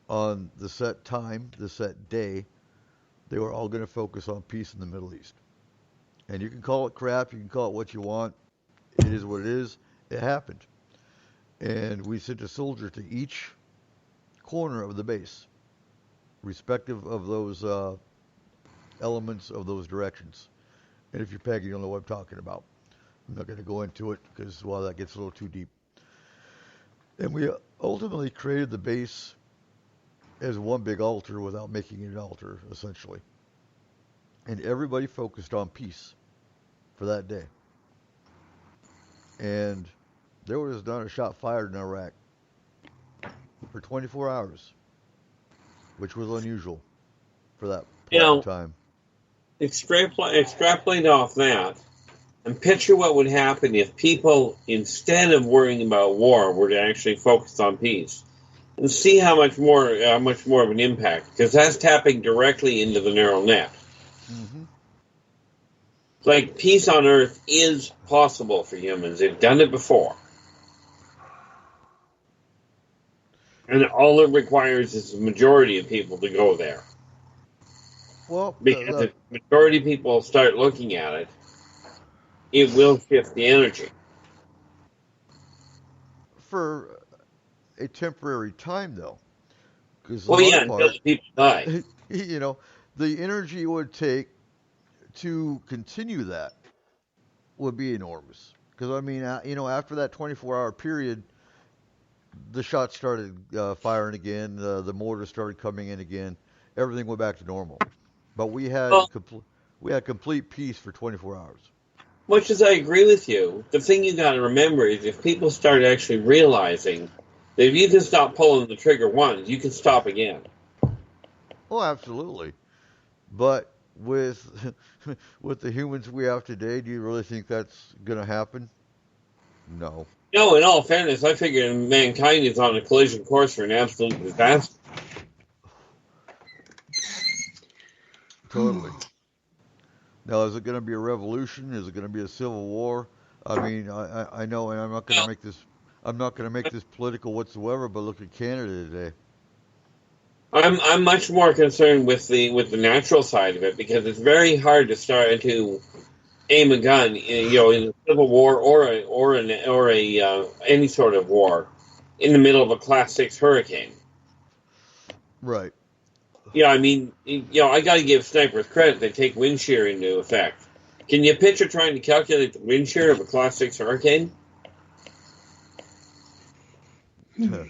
on the set time, the set day, they were all going to focus on peace in the Middle East. And you can call it crap, you can call it what you want. It is what it is. It happened. And we sent a soldier to each corner of the base, respective of those elements of those directions. And if you're Peggy, you'll know what I'm talking about. I'm not going to go into it because, well, that gets a little too deep. And we ultimately created the base as one big altar without making it an altar, essentially. And everybody focused on peace for that day. And there was not a shot fired in Iraq for 24 hours, which was unusual for that point in time. Extrapolate off that and picture what would happen if people, instead of worrying about war, were to actually focus on peace. And see how much more of an impact, because that's tapping directly into the neural net. Mm-hmm. Like, peace on Earth is possible for humans. They've done it before. And all it requires is a majority of people to go there. Well, because if the majority of people start looking at it, it will shift the energy. For a temporary time, though. Until the people die. You know, the energy it would take to continue that would be enormous. Because, I mean, after that 24-hour period, the shots started firing again, the mortars started coming in again, everything went back to normal. But we had complete peace for 24 hours. Much as I agree with you, the thing you got to remember is if people start actually realizing that if you can stop pulling the trigger once, you can stop again. Oh, absolutely. But with the humans we have today, do you really think that's going to happen? No. No, in all fairness, I figure mankind is on a collision course for an absolute disaster. Totally. Now, is it going to be a revolution? Is it going to be a civil war? I mean, I know, and I'm not going to make this political whatsoever. But look at Canada today. I'm much more concerned with the natural side of it, because it's very hard to start to aim a gun, in a civil war or any sort of war in the middle of a Class 6 hurricane. Right. Yeah, I mean, I got to give snipers credit. They take wind shear into effect. Can you picture trying to calculate the wind shear of a Class 6 hurricane? And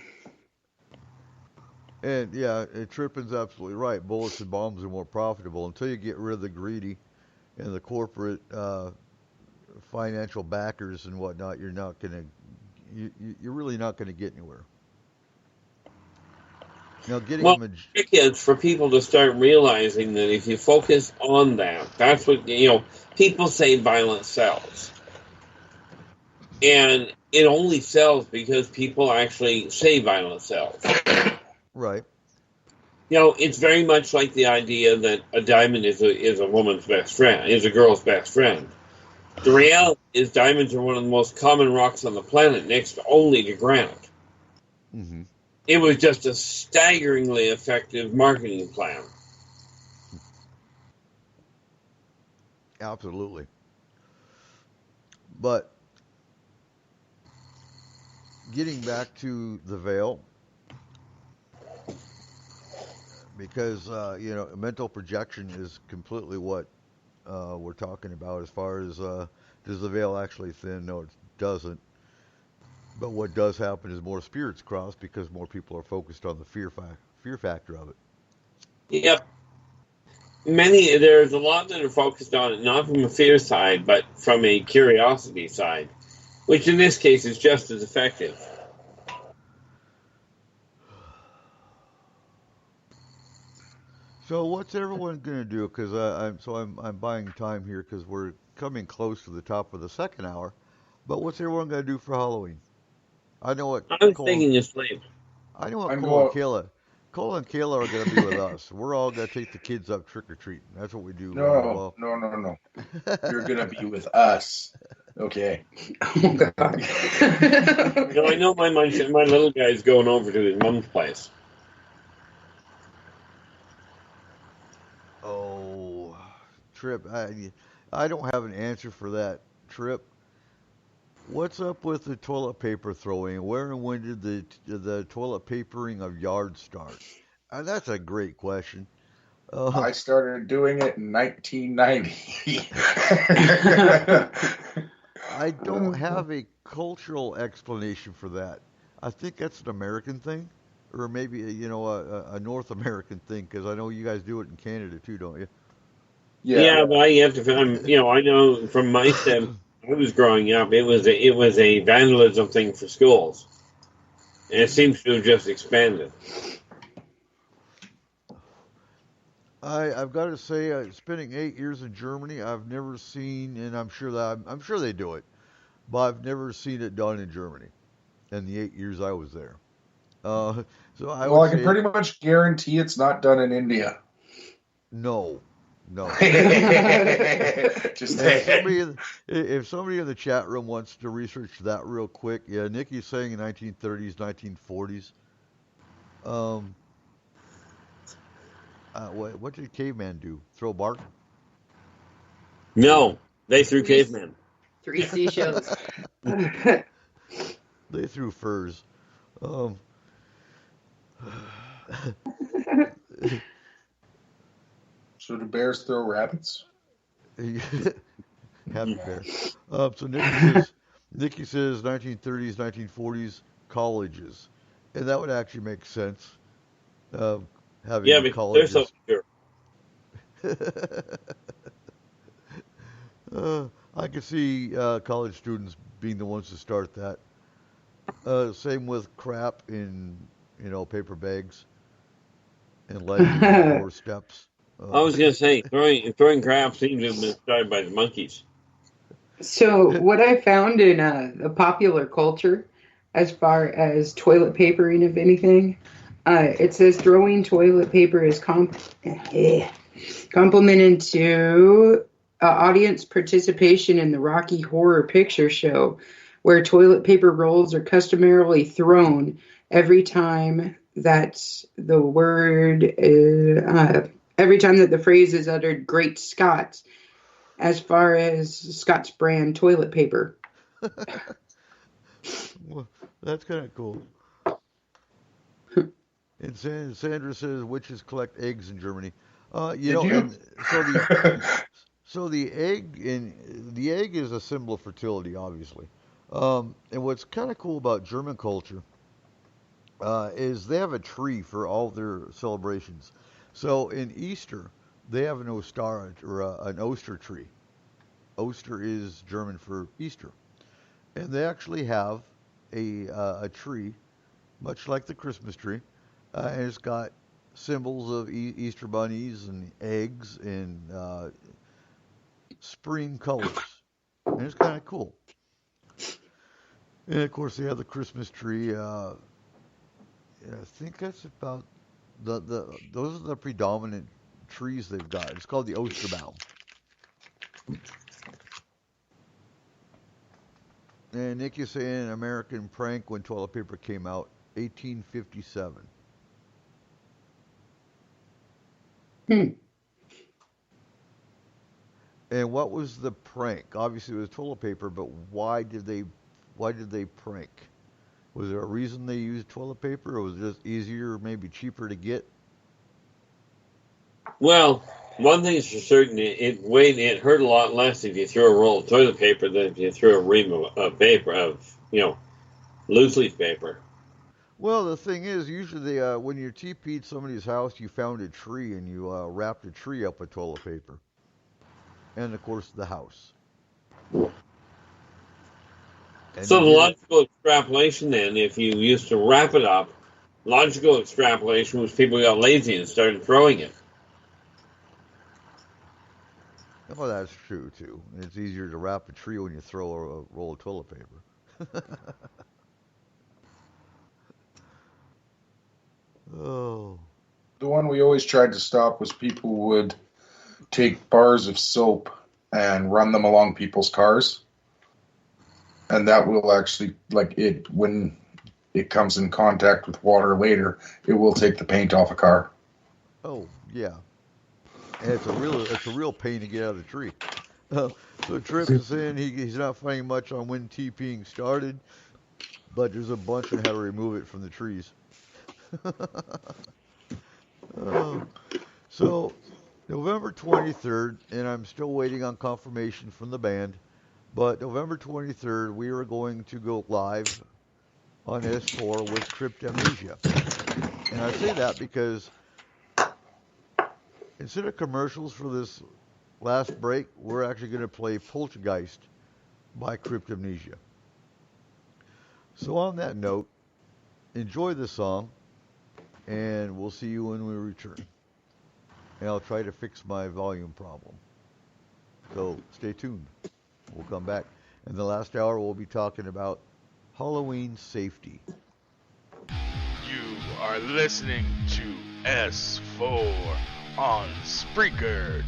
yeah, Trippin's absolutely right. Bullets and bombs are more profitable until you get rid of the greedy and the corporate financial backers and whatnot. You're really not going to get anywhere. Now, trick is for people to start realizing that if you focus on that, that's what people say violence sells, and it only sells because people actually say violence sells. Right. It's very much like the idea that a diamond is a woman's best friend, is a girl's best friend. The reality is diamonds are one of the most common rocks on the planet, next only to granite. Mm-hmm. It was just a staggeringly effective marketing plan. Absolutely. But getting back to the veil, because mental projection is completely what we're talking about as far as does the veil actually thin? No, it doesn't. But what does happen is more spirits cross because more people are focused on the fear factor of it. Yep. There's a lot that are focused on it, not from a fear side, but from a curiosity side, which in this case is just as effective. So what's everyone going to do? Because I'm buying time here because we're coming close to the top of the second hour. But what's everyone going to do for Halloween? I know what. I was thinking of sleep. I know what Cole and Kayla are going to be with us. We're all going to take the kids up trick or treating. That's what we do. No. You're going to be with us. Okay. Oh God. I know my little guy's going over to his mom's place. Oh, Trip. I don't have an answer for that, Trip. What's up with the toilet paper throwing? Where and when did the toilet papering of yards start? That's a great question. I started doing it in 1990. I don't have a cultural explanation for that. I think that's an American thing, or maybe a North American thing, because I know you guys do it in Canada too, don't you? Yeah, but you have to. I know from my step, I was growing up. It was a vandalism thing for schools, and it seems to have just expanded. I've got to say, spending 8 years in Germany, I've never seen, and I'm sure they do it, but I've never seen it done in Germany in the 8 years I was there. So I well, would I can say pretty much guarantee it's not done in India. no. Just if somebody in the chat room wants to research that real quick, yeah, Nikki's saying in 1930s, 1940s. What did caveman do? Throw bark? No, they threw cavemen. 3 seashells. They threw furs. So do bears throw rabbits? Happy bear. So Nikki says 1930s, 1940s colleges, and that would actually make sense. Having because colleges. they're so pure. I could see college students being the ones to start that. Same with crap in paper bags and letting on doorsteps. I was going to say throwing crap seems to have been started by the monkeys. So what I found in the popular culture, as far as toilet papering of anything, it says throwing toilet paper is complemented to audience participation in the Rocky Horror Picture Show, where toilet paper rolls are customarily thrown every time that the phrase is uttered. Great Scott! As far as Scott's brand toilet paper. Well, that's kind of cool. And Sandra says witches collect eggs in Germany. So the egg is a symbol of fertility, obviously. And what's kind of cool about German culture is they have a tree for all their celebrations. So in Easter, they have an Oster or an Oster tree. Oster is German for Easter, and they actually have a tree, much like the Christmas tree, and it's got symbols of Easter bunnies and eggs and spring colors, and it's kind of cool. And of course, they have the Christmas tree. I think that's about those are the predominant trees they've got. It's called the Osterbaum. And Nick is saying an American prank when toilet paper came out, 1857. And what was the prank? Obviously, it was toilet paper, but why did they prank? Was there a reason they used toilet paper, or was it just easier, maybe cheaper to get? Well, one thing is for certain: it hurt a lot less if you threw a roll of toilet paper than if you threw a ream of paper loose leaf paper. Well, the thing is, usually when you TP'd somebody's house, you found a tree and you wrapped a tree up with toilet paper, and of course the house. So the logical extrapolation then, if you used to wrap it up, logical extrapolation was people got lazy and started throwing it. Well, that's true too. It's easier to wrap a tree when you throw a roll of toilet paper. Oh. The one we always tried to stop was people would take bars of soap and run them along people's cars. And that will actually, when it comes in contact with water later, it will take the paint off a car. Oh, yeah. And it's a real pain to get out of the tree. So Trip is saying he's not finding much on when TPing started, but there's a bunch on how to remove it from the trees. Oh. So November 23rd, and I'm still waiting on confirmation from the band, but November 23rd we are going to go live on S4 with Crypt Amnesia. And I say that because instead of commercials for this last break, we're actually going to play Poltergeist by Crypt Amnesia. So on that note, enjoy the song, and we'll see you when we return. And I'll try to fix my volume problem. So stay tuned. We'll come back. In the last hour, we'll be talking about Halloween safety. You are listening to S4 on Spreaker.com.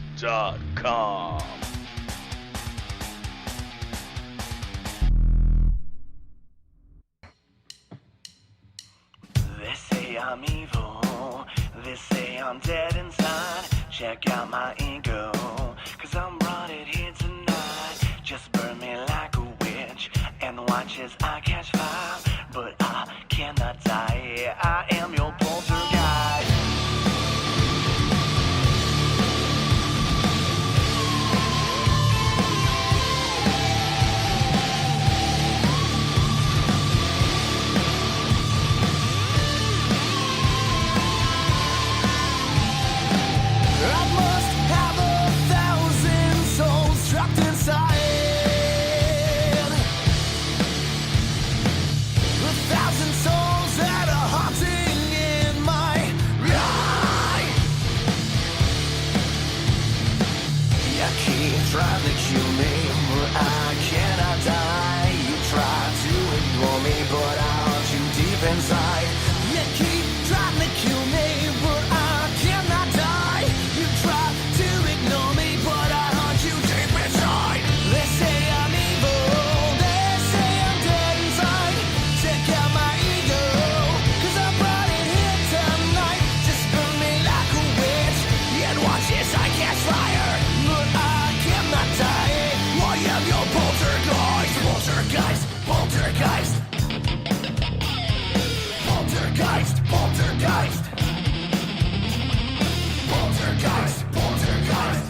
They say I'm evil, they say I'm dead inside. Check out my ego, cause I'm rotted here tonight. Just burn me like a witch, and watch as I catch fire. But I cannot die, I am your poltergeist. I must have 1,000 souls trapped inside. 1,000 souls that are haunting in my eye. You keep trying to kill me, but I cannot die. You try to ignore me, but I haunt you deep inside. You keep trying to kill me, but I cannot die. You try to ignore me, but I haunt you deep inside. They say I'm evil, they say I'm dead inside. Check out my ego, cause I brought it here tonight. Just burn me like a witch, and watch as I catch fire. But I cannot die, I am your poltergeist. Poltergeist, poltergeist. Poltergeist, poltergeist. Poltergeist, poltergeist.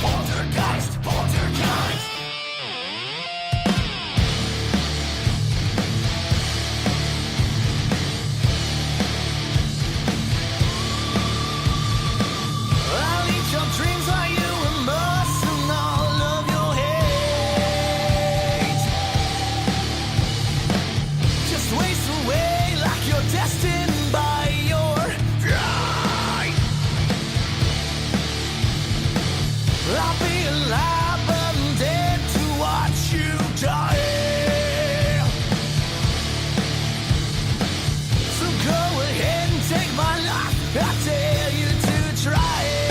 Poltergeist, poltergeist. I'll eat your dreams while you immerse in all of your hate. Just waste away like you're destined by your pride. I'll be alive but I'm dead to watch you die. So go ahead and take my life, I dare you to try it.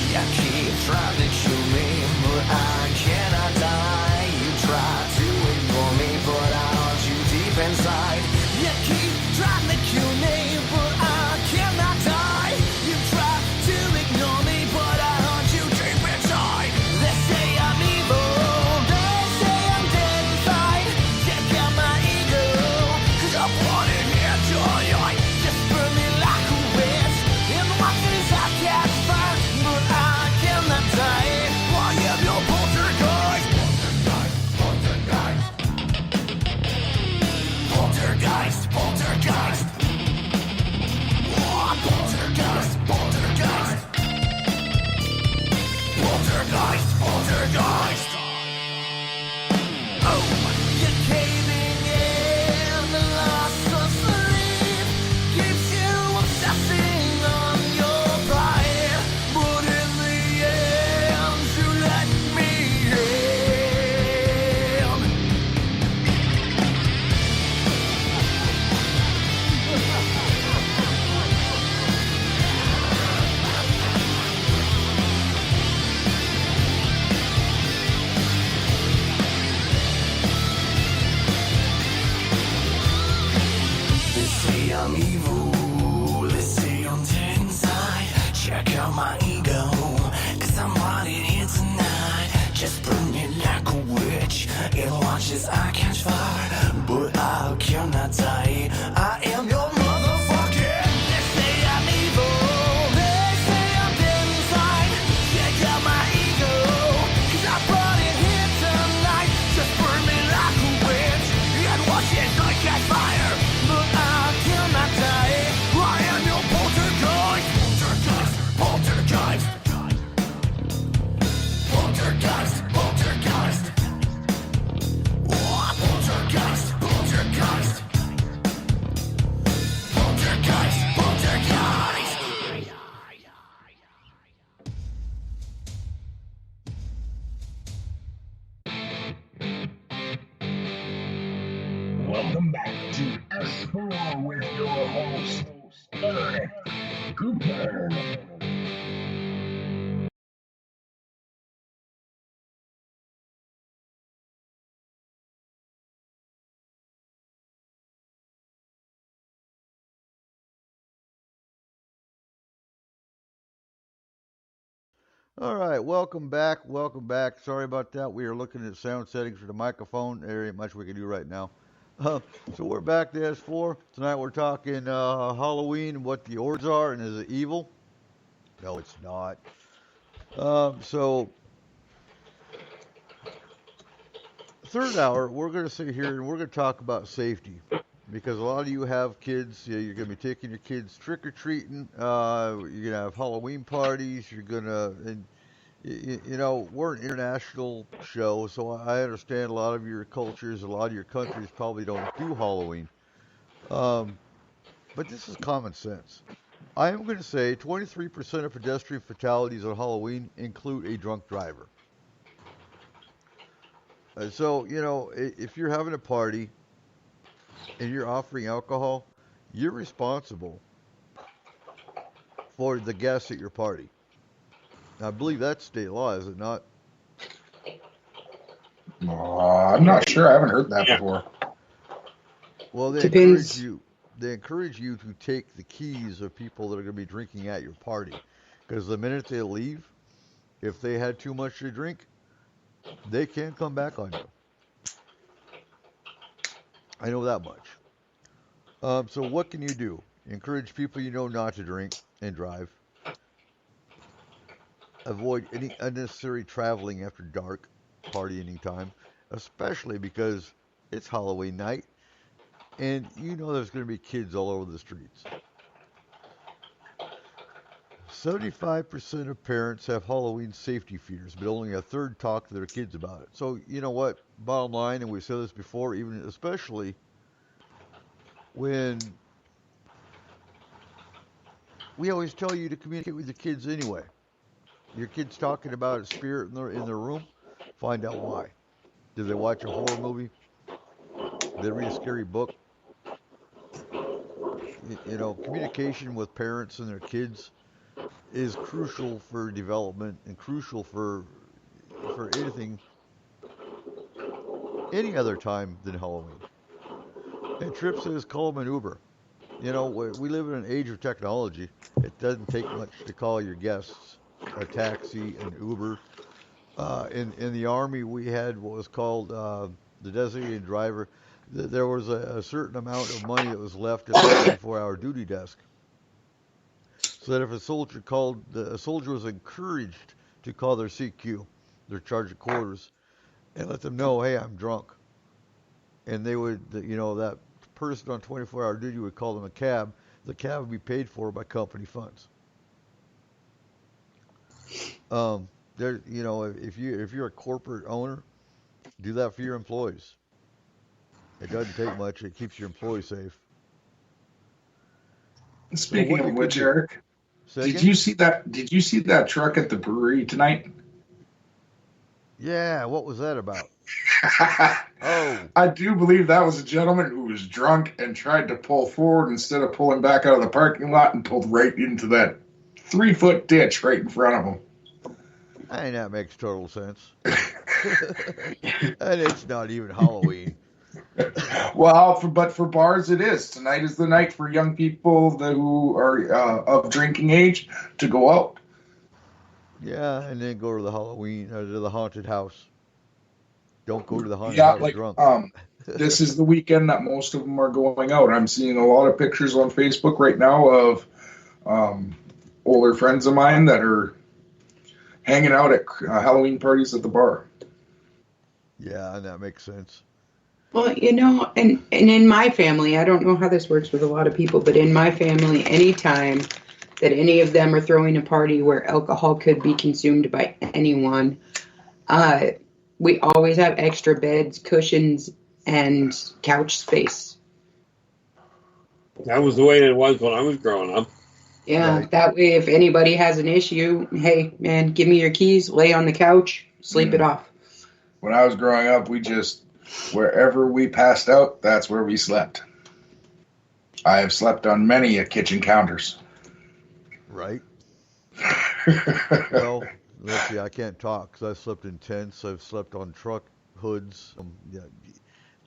You keep trying to kill me, but I cannot die. You try to ignore me, but I haunt you deep inside. You keep trying to kill me, but I cannot die. You try to ignore me, but I haunt you deep inside. They say I'm evil, they say I'm dead inside. Check out my ego, cause I brought it here tonight. Just burn me like a witch, and watch as I catch fire. But I cannot die, I am your poltergeist. Poltergeist, poltergeist. Poltergeist, poltergeist. Oh, poltergeist, poltergeist. Poltergeist, poltergeist. Oh, you're caving in, the loss of sleep keeps you obsessing on your pride. But in the end, you let me in. They say I'm evil, they say I'm dead inside. check out my ego, 'cause I'm wanted here tonight. Just burn me like a witch, it watches I catch fire, but I cannot die. I am your motherfucker. They say I'm evil, they say I'm dead inside. Check out my ego, 'cause I brought it here tonight. Just burn me like a witch, it watches I catch fire, but I cannot die. I am your poltergeist, poltergeist, poltergeist, poltergeist, poltergeist. Oh, poltergeist, poltergeist, poltergeist, poltergeist. Welcome back to S4 with your host, Eric Cooper. All right, welcome back. Welcome back. Sorry about that. We are looking at sound settings for the microphone. There ain't much we can do right now. So we're back to S4. Tonight we're talking Halloween, what the odds are, and is it evil? No, it's not. So, third hour, we're going to sit here and we're going to talk about safety. Because a lot of you have kids, you're going to be taking your kids trick-or-treating, you're going to have Halloween parties, you're going to, and you know, we're an international show, so I understand a lot of your cultures, a lot of your countries probably don't do Halloween. But this is common sense. I am going to say 23% of pedestrian fatalities on Halloween include a drunk driver. So, you know, if you're having a party and you're offering alcohol, you're responsible for the guests at your party. I believe that's state law, is it not? I'm not sure. I haven't heard that before. Well, they Depends. encourage you to take the keys of people that are going to be drinking at your party, because the minute they leave, if they had too much to drink, they can't come back on you. I know that much. So what can you do? Encourage people you know not to drink and drive. Avoid any unnecessary traveling after dark, partying time, especially because it's Halloween night and you know there's going to be kids all over the streets. 75% of parents have Halloween safety fears, but only a third talk to their kids about it. So, you know what? Bottom line, and we've said this before, even especially when we always tell you to communicate with your kids anyway. Your kids talking about a spirit in their room, find out why. Did they watch a horror movie? Did they read a scary book? You know, communication with parents and their kids is crucial for development and crucial for anything, any other time than Halloween. And Trip says call them an Uber. You know, we live in an age of technology. It doesn't take much to call your guests a taxi, an Uber. In the Army, we had what was called the designated driver. There was a certain amount of money that was left at the 24-hour duty desk. So that if a soldier called, a soldier was encouraged to call their CQ, their charge of quarters, and let them know, hey, I'm drunk. And they would, you know, that person on 24-hour duty would call them a cab. The cab would be paid for by company funds. There, you know, if you're a corporate owner, do that for your employees. It doesn't take much. It keeps your employees safe. Speaking of which, Eric, Second? did you see that truck at the brewery tonight? Yeah, what was that about? Oh, I do believe that was a gentleman who was drunk and tried to pull forward instead of pulling back out of the parking lot and pulled right into that 3-foot ditch right in front of him. and that makes total sense. And it's not even Halloween. Well, but for bars it is. Tonight is the night for young people who are of drinking age to go out. Yeah, and then go to the Halloween or to the haunted house. Don't go to the haunted Yeah, house like drunk. this is the weekend that most of them are going out. I'm seeing a lot of pictures on Facebook right now of older friends of mine that are hanging out at Halloween parties at the bar. Yeah, and that makes sense. Well, and in my family, I don't know how this works with a lot of people, but in my family, anytime that any of them are throwing a party where alcohol could be consumed by anyone, we always have extra beds, cushions, and couch space. That was the way it was when I was growing up. Yeah, Right. that way if anybody has an issue, hey, man, give me your keys, lay on the couch, sleep it off. When I was growing up, wherever we passed out, that's where we slept. I have slept on many kitchen counters. Right. Well, let's see. I can't talk because I've slept in tents. I've slept on truck hoods. Yeah,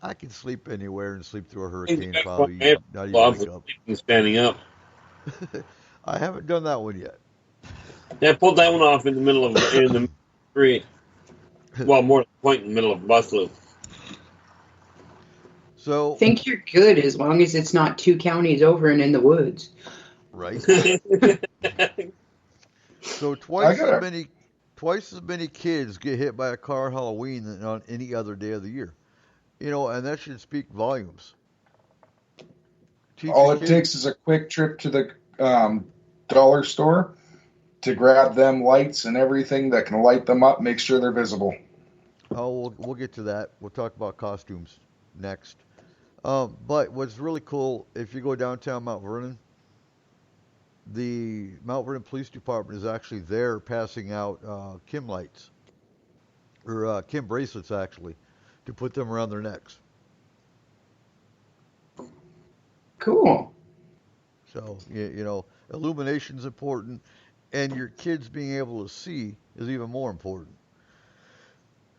I can sleep anywhere and sleep through a hurricane. That's Probably why not even love wake up. standing up. I haven't done that one yet. Yeah, pulled that one off in the middle of the street. Well, more to the point, in the middle of a bus loop. So I think you're good as long as it's not 2 counties over and in the woods. right. So twice as many kids get hit by a car on Halloween than on any other day of the year. And that should speak volumes. All it takes is a quick trip to the dollar store to grab them lights and everything that can light them up, make sure they're visible. Oh, we'll get to that. We'll talk about costumes next. But what's really cool, if you go downtown Mount Vernon, the Mount Vernon Police Department is actually there passing out Kim lights, or Kim bracelets actually, to put them around their necks. Cool. So, illumination's important, and your kids being able to see is even more important.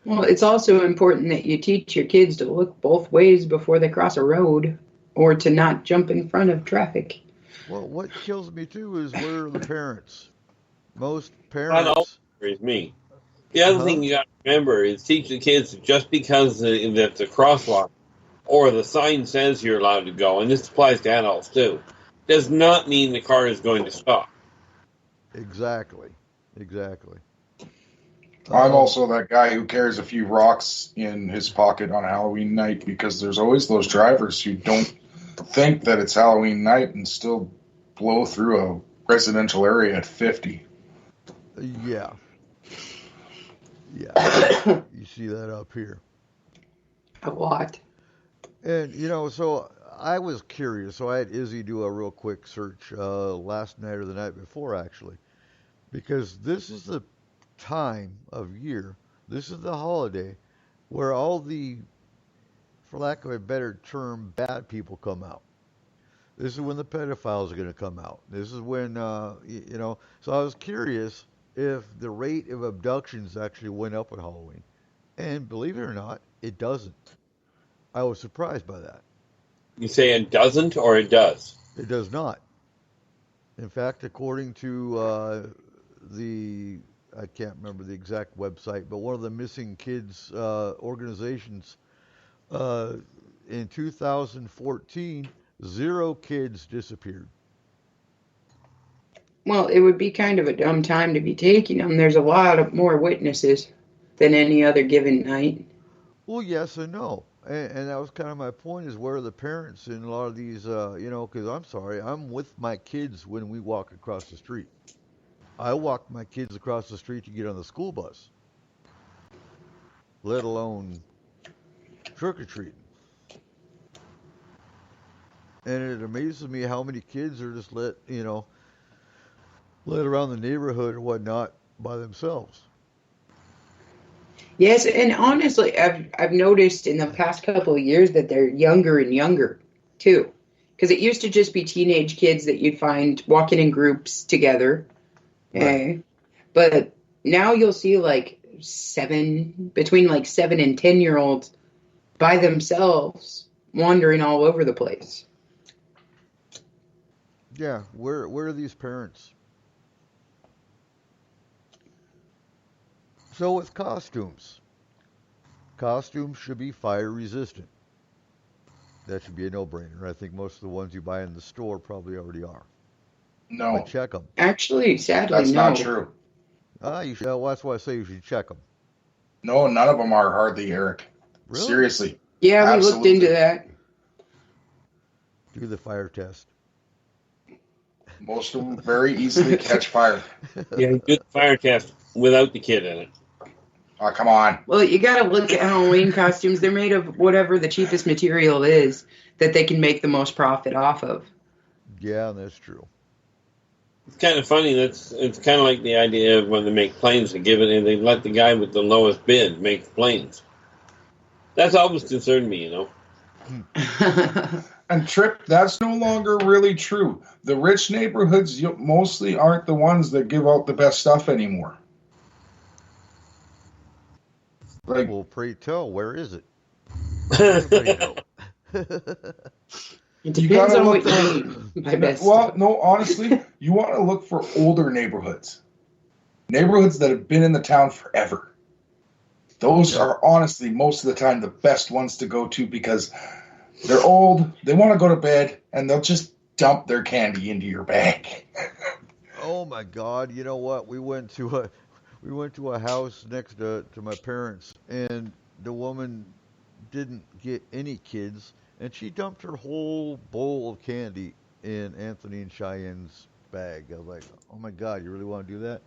Well, it's also important that you teach your kids to look both ways before they cross a road or to not jump in front of traffic. Well, what kills me too is where are the parents? Most That all parents. is me. The other thing you got to remember is teach the kids that just because that's a crosswalk or the sign says you're allowed to go, and this applies to adults too, does not mean the car is going to stop. Exactly. I'm also that guy who carries a few rocks in his pocket on Halloween night because there's always those drivers who don't think that it's Halloween night and still blow through a residential area at 50. Yeah. You see that up here. A lot. And, so I was curious. So I had Izzy do a real quick search last night or the night before, actually. Because this is the time of year, this is the holiday where all the, for lack of a better term, bad people come out. This is when the pedophiles are going to come out. This is when, so I was curious if the rate of abductions actually went up at Halloween. And believe it or not, it doesn't. I was surprised by that. You say it doesn't or it does? It does not. In fact, according to I can't remember the exact website, but one of the missing kids organizations, in 2014, 0 kids disappeared. Well, it would be kind of a dumb time to be taking them. There's a lot of more witnesses than any other given night. Well, yes and no. And that was kind of my point, is where are the parents in a lot of these, because I'm sorry, I'm with my kids when we walk across the street. I walk my kids across the street to get on the school bus, let alone trick-or-treating. And it amazes me how many kids are just let around the neighborhood or whatnot by themselves. Yes, and honestly, I've noticed in the past couple of years that they're younger and younger, too. Because it used to just be teenage kids that you'd find walking in groups together. Right. But now you'll see between 7 and 10-year-olds by themselves wandering all over the place. Yeah, where are these parents? So with costumes should be fire resistant. That should be a no-brainer. I think most of the ones you buy in the store probably already are. No, But check them. Actually, sadly, that's no. not true. You should. Well, that's why I say you should check them. No, none of them are hardly, Eric. Really? Seriously. Yeah, we looked Absolutely. into that. Do the fire test. Most of them very easily catch fire. Yeah, do the fire test without the kid in it. Oh, come on. Well, you got to look at Halloween costumes. They're made of whatever the cheapest material is that they can make the most profit off of. Yeah, that's true. It's kind of funny. It's kind of like the idea of when they make planes, they let the guy with the lowest bid make the planes. That's always concerned me, you know. And Trip, that's no longer really true. The rich neighborhoods mostly aren't the ones that give out the best stuff anymore. Like, Well, pray tell, where is it? Everybody know. It depends on what you mean by best well, stuff. no, honestly, you want to look for older neighborhoods. Neighborhoods that have been in the town forever. Those are honestly, most of the time, the best ones to go to because they're old, they want to go to bed, and they'll just dump their candy into your bag. Oh my God! You know what? We went to a house next to my parents, and the woman didn't get any kids, and she dumped her whole bowl of candy in Anthony and Cheyenne's bag. I was like, oh my God, you really want to do that?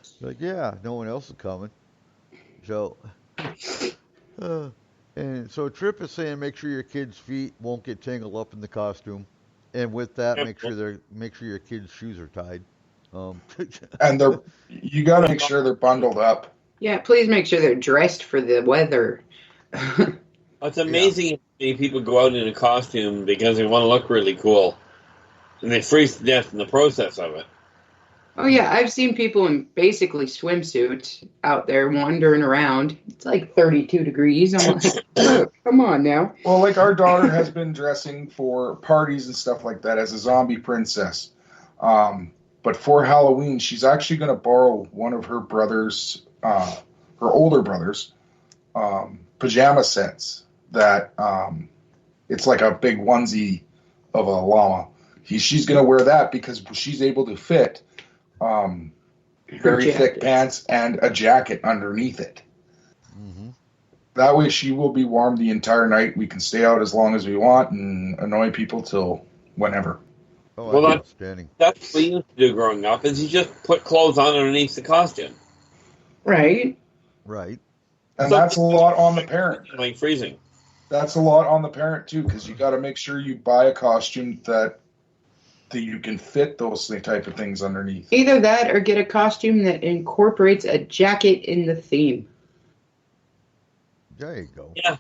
She's like, yeah, no one else is coming. So, and so Trip is saying make sure your kids' feet won't get tangled up in the costume, and with that, make sure your kids' shoes are tied. And you got to make sure they're bundled up. Yeah, please make sure they're dressed for the weather. It's amazing how many people go out in a costume because they want to look really cool, and they freeze to death in the process of it. Oh, yeah, I've seen people in basically swimsuits out there wandering around. It's like 32 degrees. I'm like, oh, come on now. Well, like our daughter has been dressing for parties and stuff like that as a zombie princess. But for Halloween, she's actually going to borrow one of her brother's, her older brother's, pajama sets that it's like a big onesie of a llama. She's going to wear that because she's able to fit very thick pants and a jacket underneath it. Mm-hmm. That way she will be warm the entire night. We can stay out as long as we want and annoy people till whenever. Oh, Well, that's outstanding. That's what we used to do growing up, is you just put clothes on underneath the costume. Right. Right. And So- that's a lot on the parent. Like freezing. That's a lot on the parent too, because you got to make sure you buy a costume that you can fit those type of things underneath. Either that or get a costume that incorporates a jacket in the theme. There you go. Yeah.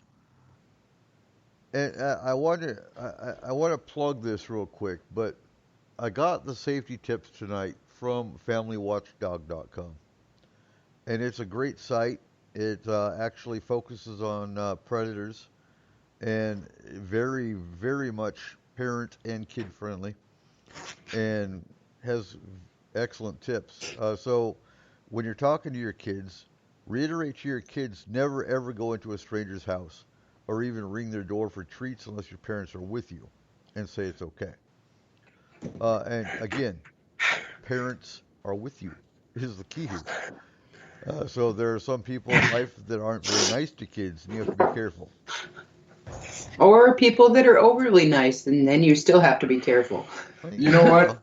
And I want to plug this real quick, but I got the safety tips tonight from FamilyWatchdog.com, and it's a great site. It actually focuses on predators, and very, very much parent and kid friendly, and has excellent tips. So when you're talking to your kids, reiterate to your kids never ever go into a stranger's house or even ring their door for treats unless your parents are with you, and say it's okay. And again, parents are with you is the key here. So there are some people in life that aren't very nice to kids, and you have to be careful. Or people that are overly nice, and then you still have to be careful. You know what?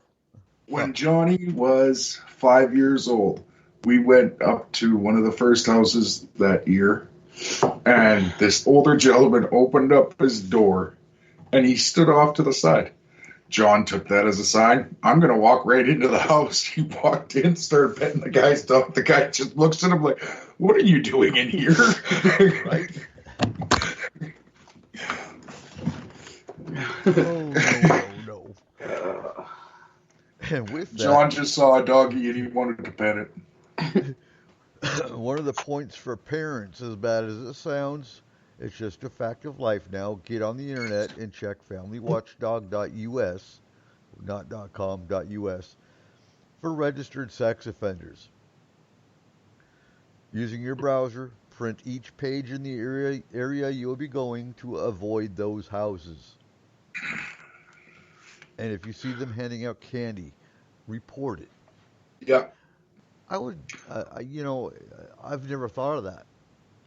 When Johnny was 5 years old, we went up to one of the first houses that year, and this older gentleman opened up his door, and he stood off to the side. John took that as a sign. I'm going to walk right into the house. He walked in, started petting the guy's dog. The guy just looks at him like, what are you doing in here? Right? No. And with that, John just saw a doggy and he wanted to pet it. one of the points for parents, as bad as it sounds, It's just a fact of life now. Get on the internet and check familywatchdog.us, not .com, .us, for registered sex offenders. Using your browser, print each page in the area you'll be going to avoid those houses. And if you see them handing out candy, report it. Yeah. I would, I've never thought of that.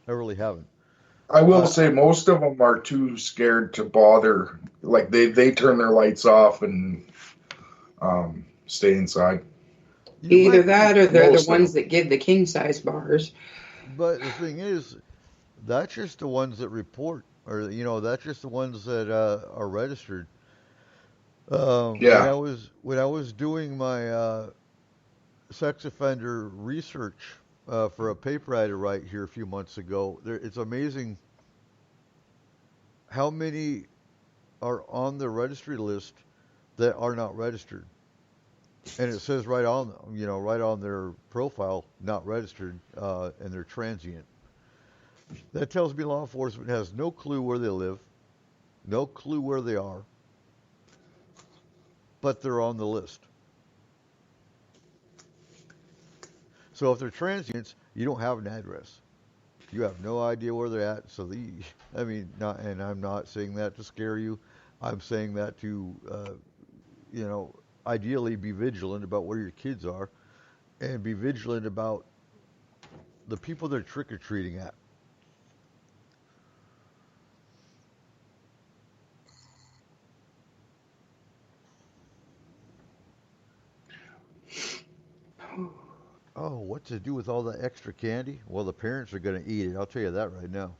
I really haven't. I will say most of them are too scared to bother. Like they turn their lights off and stay inside. Either that or they're the Most of ones them. that give the king size bars. But the thing is, that's just the ones that report, or that's just the ones that are registered. Yeah. When I was doing my sex offender research for a paper I had to write here a few months ago, it's amazing how many are on the registry list that are not registered. And it says right on, right on their profile, not registered, and they're transient. That tells me law enforcement has no clue where they live, no clue where they are, but they're on the list. So if they're transients, you don't have an address. You have no idea where they're at. So and I'm not saying that to scare you. I'm saying that to, ideally be vigilant about where your kids are, and be vigilant about the people they're trick or treating at. Oh, what to do with all that extra candy? Well, the parents are going to eat it. I'll tell you that right now.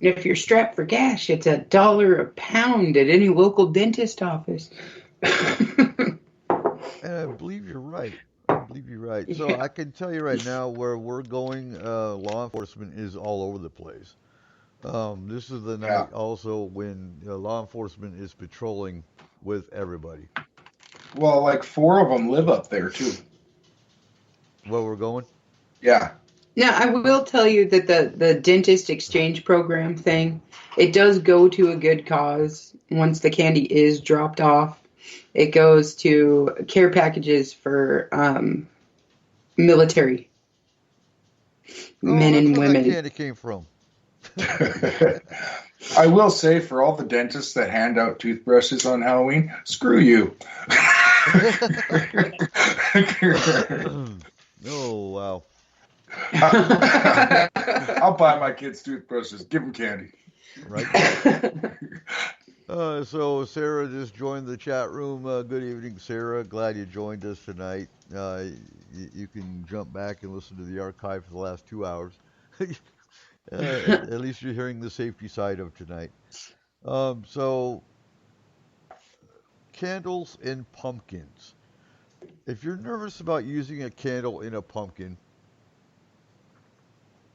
If you're strapped for cash, it's $1 a pound at any local dentist office. And I believe you're right. So Yeah. I can tell you right now where we're going, law enforcement is all over the place. This is the Yeah. night also when law enforcement is patrolling with everybody. Well, like 4 of them live up there too. Where we're going? Yeah. Now, I will tell you that the dentist exchange program thing, it does go to a good cause. Once the candy is dropped off, it goes to care packages for military Oh, men that's and where that women. candy came from. I will say for all the dentists that hand out toothbrushes on Halloween, screw you. Oh, wow. I'll buy my kids toothbrushes. Give them candy. Right. So Sarah just joined the chat room. Good evening, Sarah. Glad you joined us tonight. You can jump back and listen to the archive for the last 2 hours. At least you're hearing the safety side of tonight. So candles and pumpkins. If you're nervous about using a candle in a pumpkin,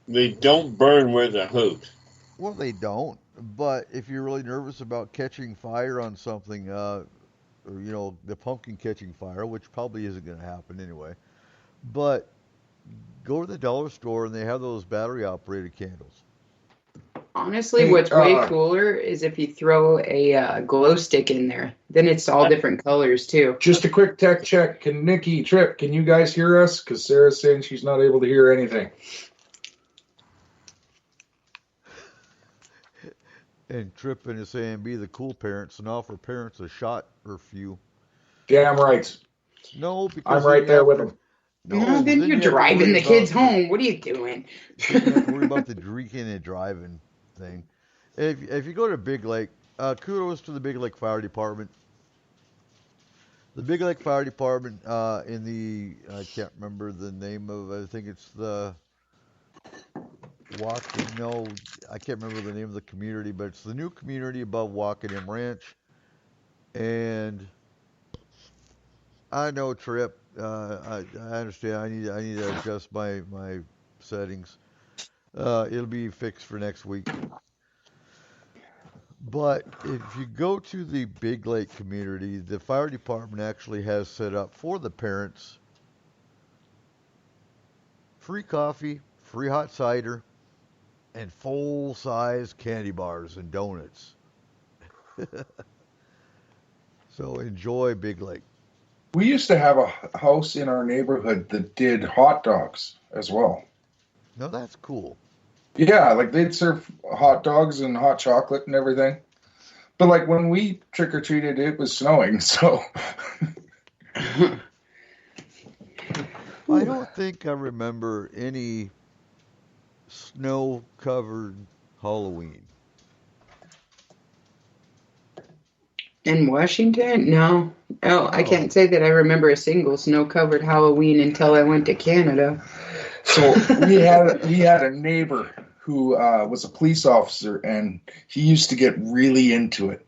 They don't burn with a hoot. well, they don't. But if you're really nervous about catching fire on something, or the pumpkin catching fire, which probably isn't going to happen anyway, but go to the dollar store and they have those battery operated candles. Honestly, Hey, what's way cooler is if you throw a glow stick in there. Then it's all different colors too. just a quick tech check. Can Nikki, Trip, can you guys hear us? Because Sarah's saying she's not able to hear anything. And Trippin is saying be the cool parents and offer parents a shot or few. Damn right. No, because I'm then right you there have with to. them. No, then then you're you have to driving worry the kids about home. What are you doing? then you have to worry about the drinking and driving thing. If you go to Big Lake, kudos to the Big Lake Fire Department. The Big Lake Fire Department in the I can't remember the name of. I think it's the Walking. No, I can't remember the name of the community, but it's the new community above Wackenham Ranch. And I know Trip. I understand. I need to adjust my settings. It'll be fixed for next week. But if you go to the Big Lake community, the fire department actually has set up for the parents free coffee, free hot cider, and full-size candy bars and donuts. So enjoy Big Lake. We used to have a house in our neighborhood that did hot dogs as well. Now that's cool. Yeah, like they'd serve hot dogs and hot chocolate and everything. But like when we trick or treated, it was snowing, so. I don't think I remember any snow-covered Halloween. In Washington? No. Oh, I can't say that I remember a single snow-covered Halloween until I went to Canada. So we had a neighbor who was a police officer, and he used to get really into it.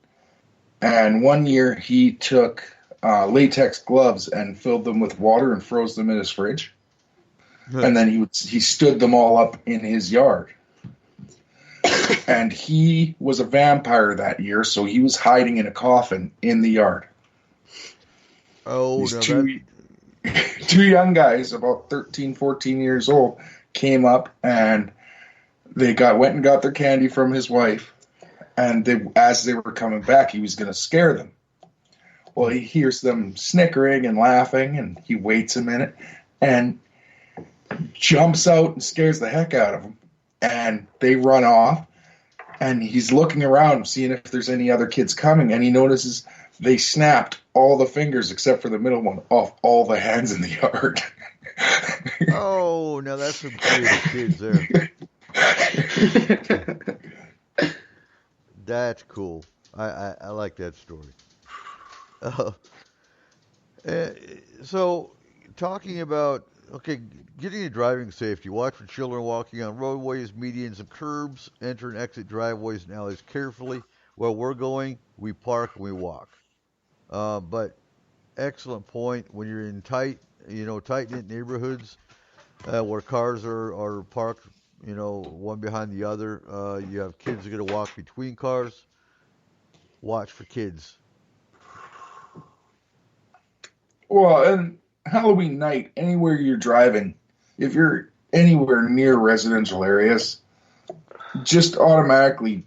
And one year he took latex gloves and filled them with water and froze them in his fridge. And then he stood them all up in his yard. And he was a vampire that year, so he was hiding in a coffin in the yard. Oh, These no, two young guys, about 13, 14 years old, came up and they went and got their candy from his wife. And as they were coming back, he was going to scare them. Well, he hears them snickering and laughing, and he waits a minute and jumps out and scares the heck out of them. And they run off, and he's looking around, seeing if there's any other kids coming, and he notices they snapped all the fingers except for the middle one off all the hands in the yard. Oh, now that's some creative kids there. That's cool. I like that story. So, talking about, getting to driving safety. Watch for children walking on roadways, medians, and curbs. Enter and exit driveways and alleys carefully. Where we're going, we park and we walk. But excellent point. When you're in tight-knit neighborhoods where cars are parked, one behind the other, you have kids that are going to walk between cars. Watch for kids. Well, and Halloween night, anywhere you're driving, if you're anywhere near residential areas, just automatically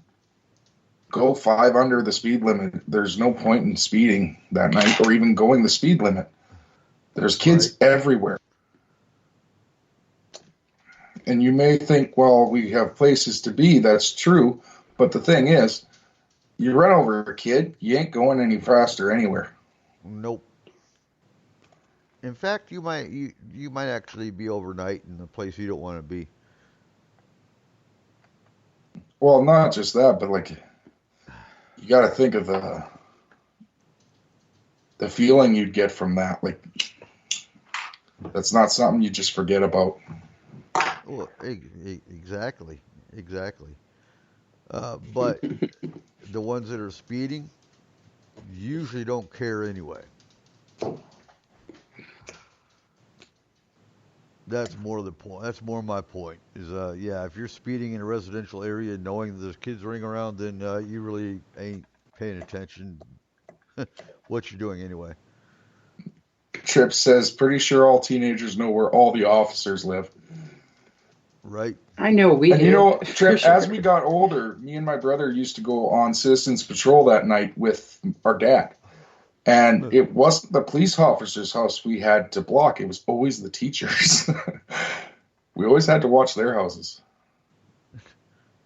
go 5 under the speed limit. There's no point in speeding that night or even going the speed limit. There's kids everywhere. And you may think, well, we have places to be. That's true. But the thing is, you run over a kid, you ain't going any faster anywhere. Nope. In fact, you might actually be overnight in a place you don't want to be. Well, not just that, but like you got to think of the feeling you'd get from that. Like that's not something you just forget about. Well, exactly. But the ones that are speeding usually don't care anyway. That's more the point. That's more my point. Is if you're speeding in a residential area, knowing that there's kids running around, then you really ain't paying attention. What you're doing anyway. Tripp says, pretty sure all teenagers know where all the officers live. Right. I know we and do. You know, Tripp, as we got older, me and my brother used to go on Citizens Patrol that night with our dad. And it wasn't the police officer's house we had to block. It was always the teachers. We always had to watch their houses.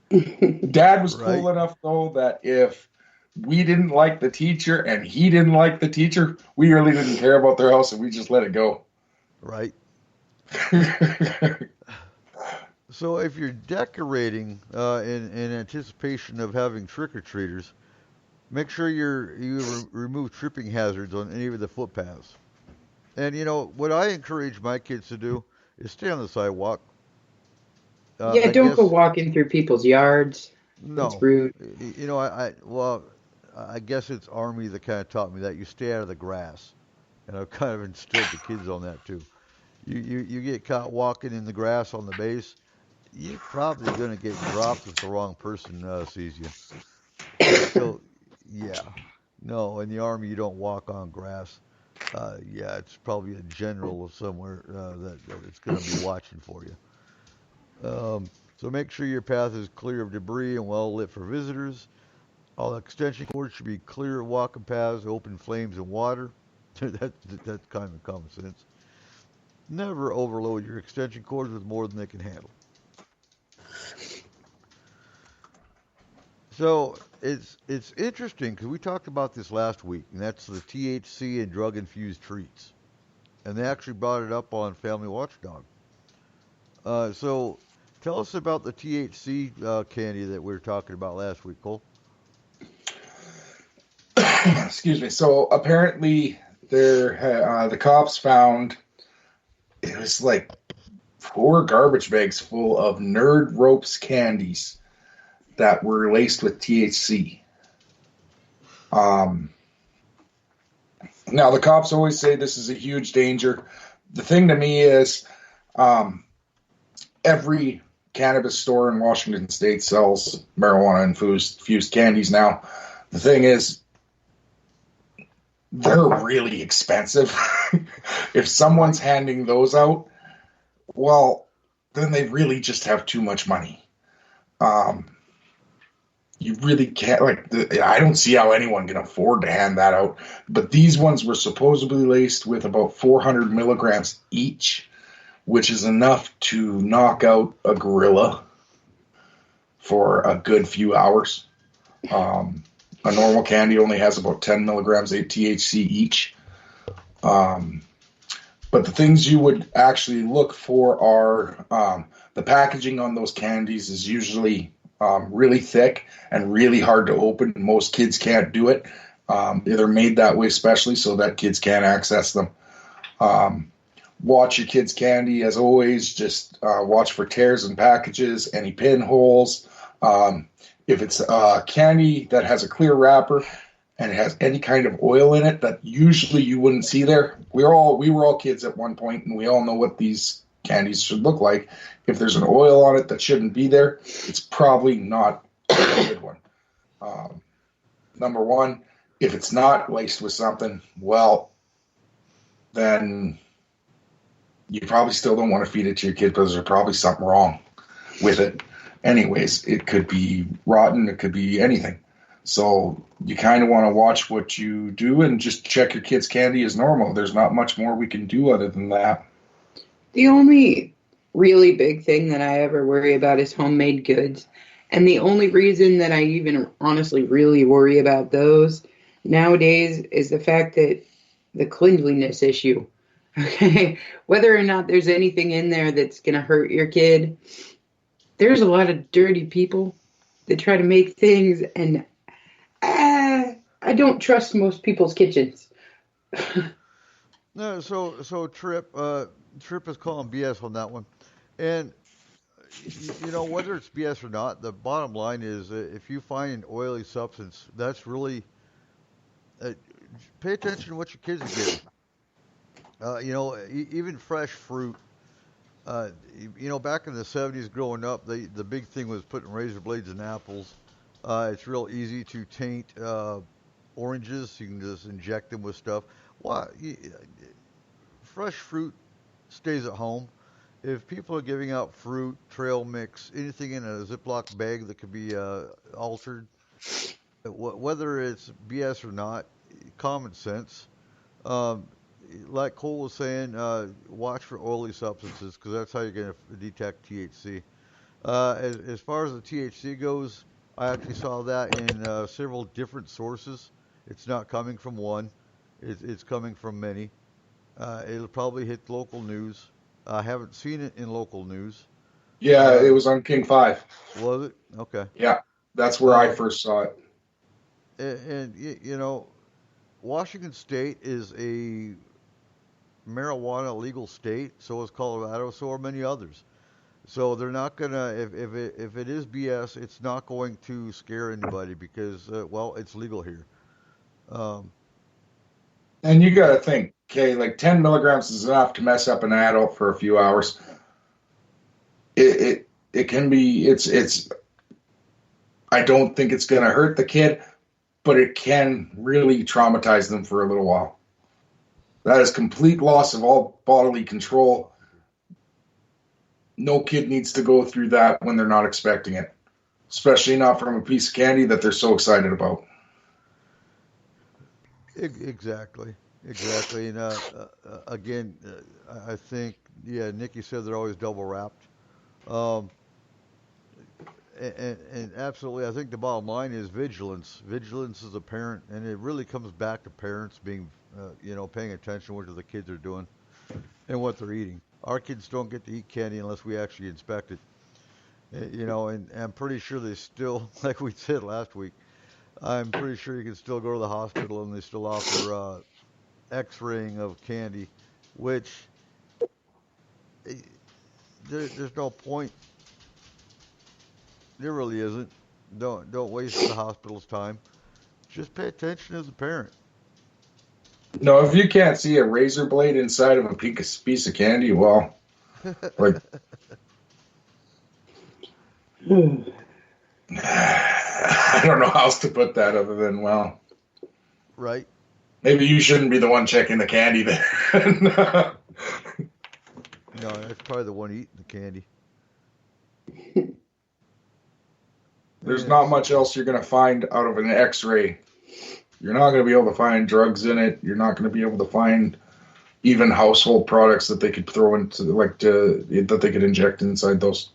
Dad was cool enough, though, that if we didn't like the teacher and he didn't like the teacher, we really didn't care about their house and we just let it go. Right. So if you're decorating in anticipation of having trick-or-treaters, make sure you remove tripping hazards on any of the footpaths. And, what I encourage my kids to do is stay on the sidewalk. Don't go walking through people's yards. No. It's rude. I guess it's Army that kind of taught me that. You stay out of the grass. And I've kind of instilled the kids on that, too. You get caught walking in the grass on the base, you're probably going to get dropped if the wrong person sees you. So, yeah. No, in the Army, you don't walk on grass. It's probably a general somewhere that it's going to be watching for you. So make sure your path is clear of debris and well lit for visitors. All extension cords should be clear of walking paths, open flames, and water. That's kind of common sense. Never overload your extension cords with more than they can handle. So it's interesting because we talked about this last week, and that's the THC and drug-infused treats, and they actually brought it up on Family Watchdog. So tell us about the THC candy that we were talking about last week, Cole. Excuse me. So apparently, the cops found it was like 4 garbage bags full of Nerd Ropes candies that were laced with THC. Now the cops always say this is a huge danger. The thing to me is, every cannabis store in Washington State sells marijuana infused candies now. The thing is, they're really expensive. If someone's handing those out, well, then they really just have too much money. You really can't, I don't see how anyone can afford to hand that out. But these ones were supposedly laced with about 400 milligrams each, which is enough to knock out a gorilla for a good few hours. A normal candy only has about 10 milligrams of THC each. But the things you would actually look for are the packaging on those candies is usually really thick and really hard to open. Most kids can't do it. They're made that way especially so that kids can't access them. Watch your kids' candy, as always. Just watch for tears in packages, any pinholes. If it's candy that has a clear wrapper and it has any kind of oil in it that usually you wouldn't see there, we were all kids at one point, and we all know what these candies should look like. If there's an oil on it that shouldn't be there, it's probably not a good one. Number one, if it's not laced with something, well, then you probably still don't want to feed it to your kid because there's probably something wrong with it. Anyways, it could be rotten. It could be anything. So you kind of want to watch what you do and just check your kid's candy as normal. There's not much more we can do other than that. The only really big thing that I ever worry about is homemade goods. And the only reason that I even honestly really worry about those nowadays is the fact that the cleanliness issue. Okay? Whether or not there's anything in there that's going to hurt your kid, there's a lot of dirty people that try to make things, and I don't trust most people's kitchens. No, so Trip is calling BS on that one, and whether it's BS or not, the bottom line is if you find an oily substance, that's really pay attention to what your kids are getting. Even fresh fruit. Back in the 70s growing up, the big thing was putting razor blades in apples. It's real easy to taint oranges. You can just inject them with stuff. Fresh fruit stays at home. If people are giving out fruit, trail mix, anything in a Ziploc bag that could be altered, whether it's BS or not, common sense. Like Cole was saying, watch for oily substances because that's how you're going to detect THC. As far as the THC goes, I actually saw that in several different sources. It's not coming from one. It's coming from many. It'll probably hit local news. I haven't seen it in local news. Yeah, it was on King 5. Was it? Okay. Yeah, that's where I first saw it. And Washington State is a marijuana legal state, so is Colorado, so are many others. So they're not gonna, if it is BS, it's not going to scare anybody because it's legal here. And you got to think, okay, like 10 milligrams is enough to mess up an adult for a few hours. It can be, it's. I don't think it's going to hurt the kid, but it can really traumatize them for a little while. That is complete loss of all bodily control. no kid needs to go through that when they're not expecting it, especially not from a piece of candy that they're so excited about. Exactly. Exactly. And again, I think, yeah, Nikki said they're always double wrapped. Um, and absolutely, I think the bottom line is vigilance. Vigilance as a parent, and it really comes back to parents being, paying attention to what the kids are doing and what they're eating. Our kids don't get to eat candy unless we actually inspect it. And I'm pretty sure they still, like we said last week, I'm pretty sure you can still go to the hospital and they still offer X-raying of candy, which eh, there's no point. There really isn't. Don't waste the hospital's time. Just pay attention as a parent. No, if you can't see a razor blade inside of a piece of candy, well, like I don't know how else to put that other than, well, Right? maybe you shouldn't be the one checking the candy then. No, that's probably the one eating the candy. There's not much else you're going to find out of an X-ray. You're not going to be able to find drugs in it. You're not going to be able to find even household products that they could throw into, that they could inject inside those.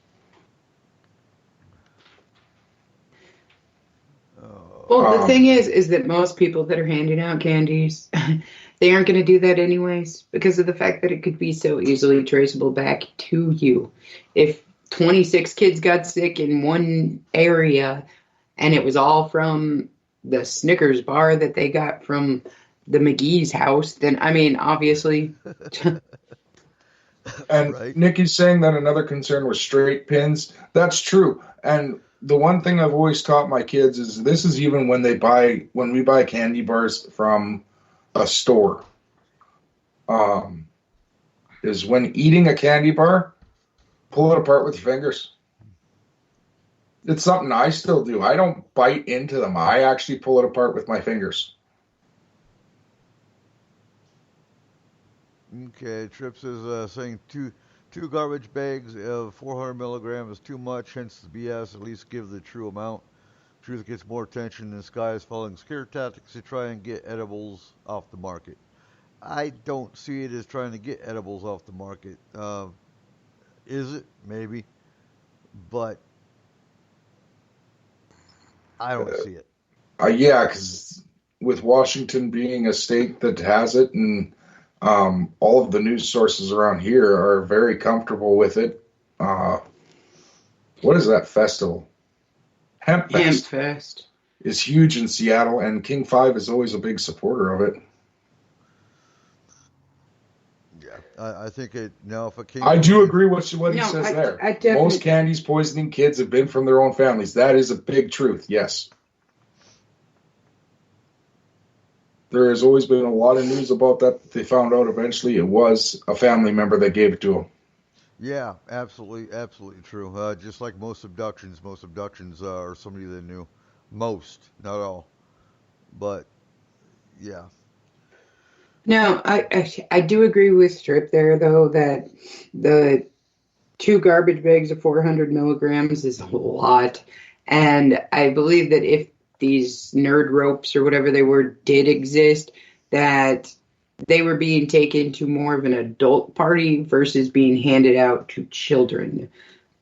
Well, the thing is that most people that are handing out candies, they aren't going to do that anyways because of the fact that it could be so easily traceable back to you. If 26 kids got sick in one area and it was all from the Snickers bar that they got from the McGee's house, then, I mean, obviously. And Right. Nikki's saying that another concern was straight pins. That's true. And the one thing I've always taught my kids is this is even when we buy candy bars from a store. Is when eating a candy bar, pull it apart with your fingers. It's something I still do. I don't bite into them. I actually pull it apart with my fingers. Okay, Trips is saying two garbage bags of 400 milligrams is too much, hence the BS. At least give the true amount. Truth gets more attention than Sky is following scare tactics to try and get edibles off the market. I don't see it as trying to get edibles off the market. Is it? Maybe. But I don't see it. Yeah, because with Washington being a state that has it, and all of the news sources around here are very comfortable with it. What is that festival? Hemp Fest is huge in Seattle, and King 5 is always a big supporter of it. Yeah, I think it. Now, if a king. I do agree with what he says there. definitely, Most candies poisoning kids have been from their own families. That is a big truth. Yes. There has always been a lot of news about that. They found out eventually it was a family member that gave it to them. Yeah, absolutely true. Just like most abductions are somebody they knew. Most, not all, but yeah. No, I do agree with Strip there, though, that the 2 garbage bags of 400 milligrams is a lot. And I believe that if these nerd ropes or whatever they were did exist, that they were being taken to more of an adult party versus being handed out to children.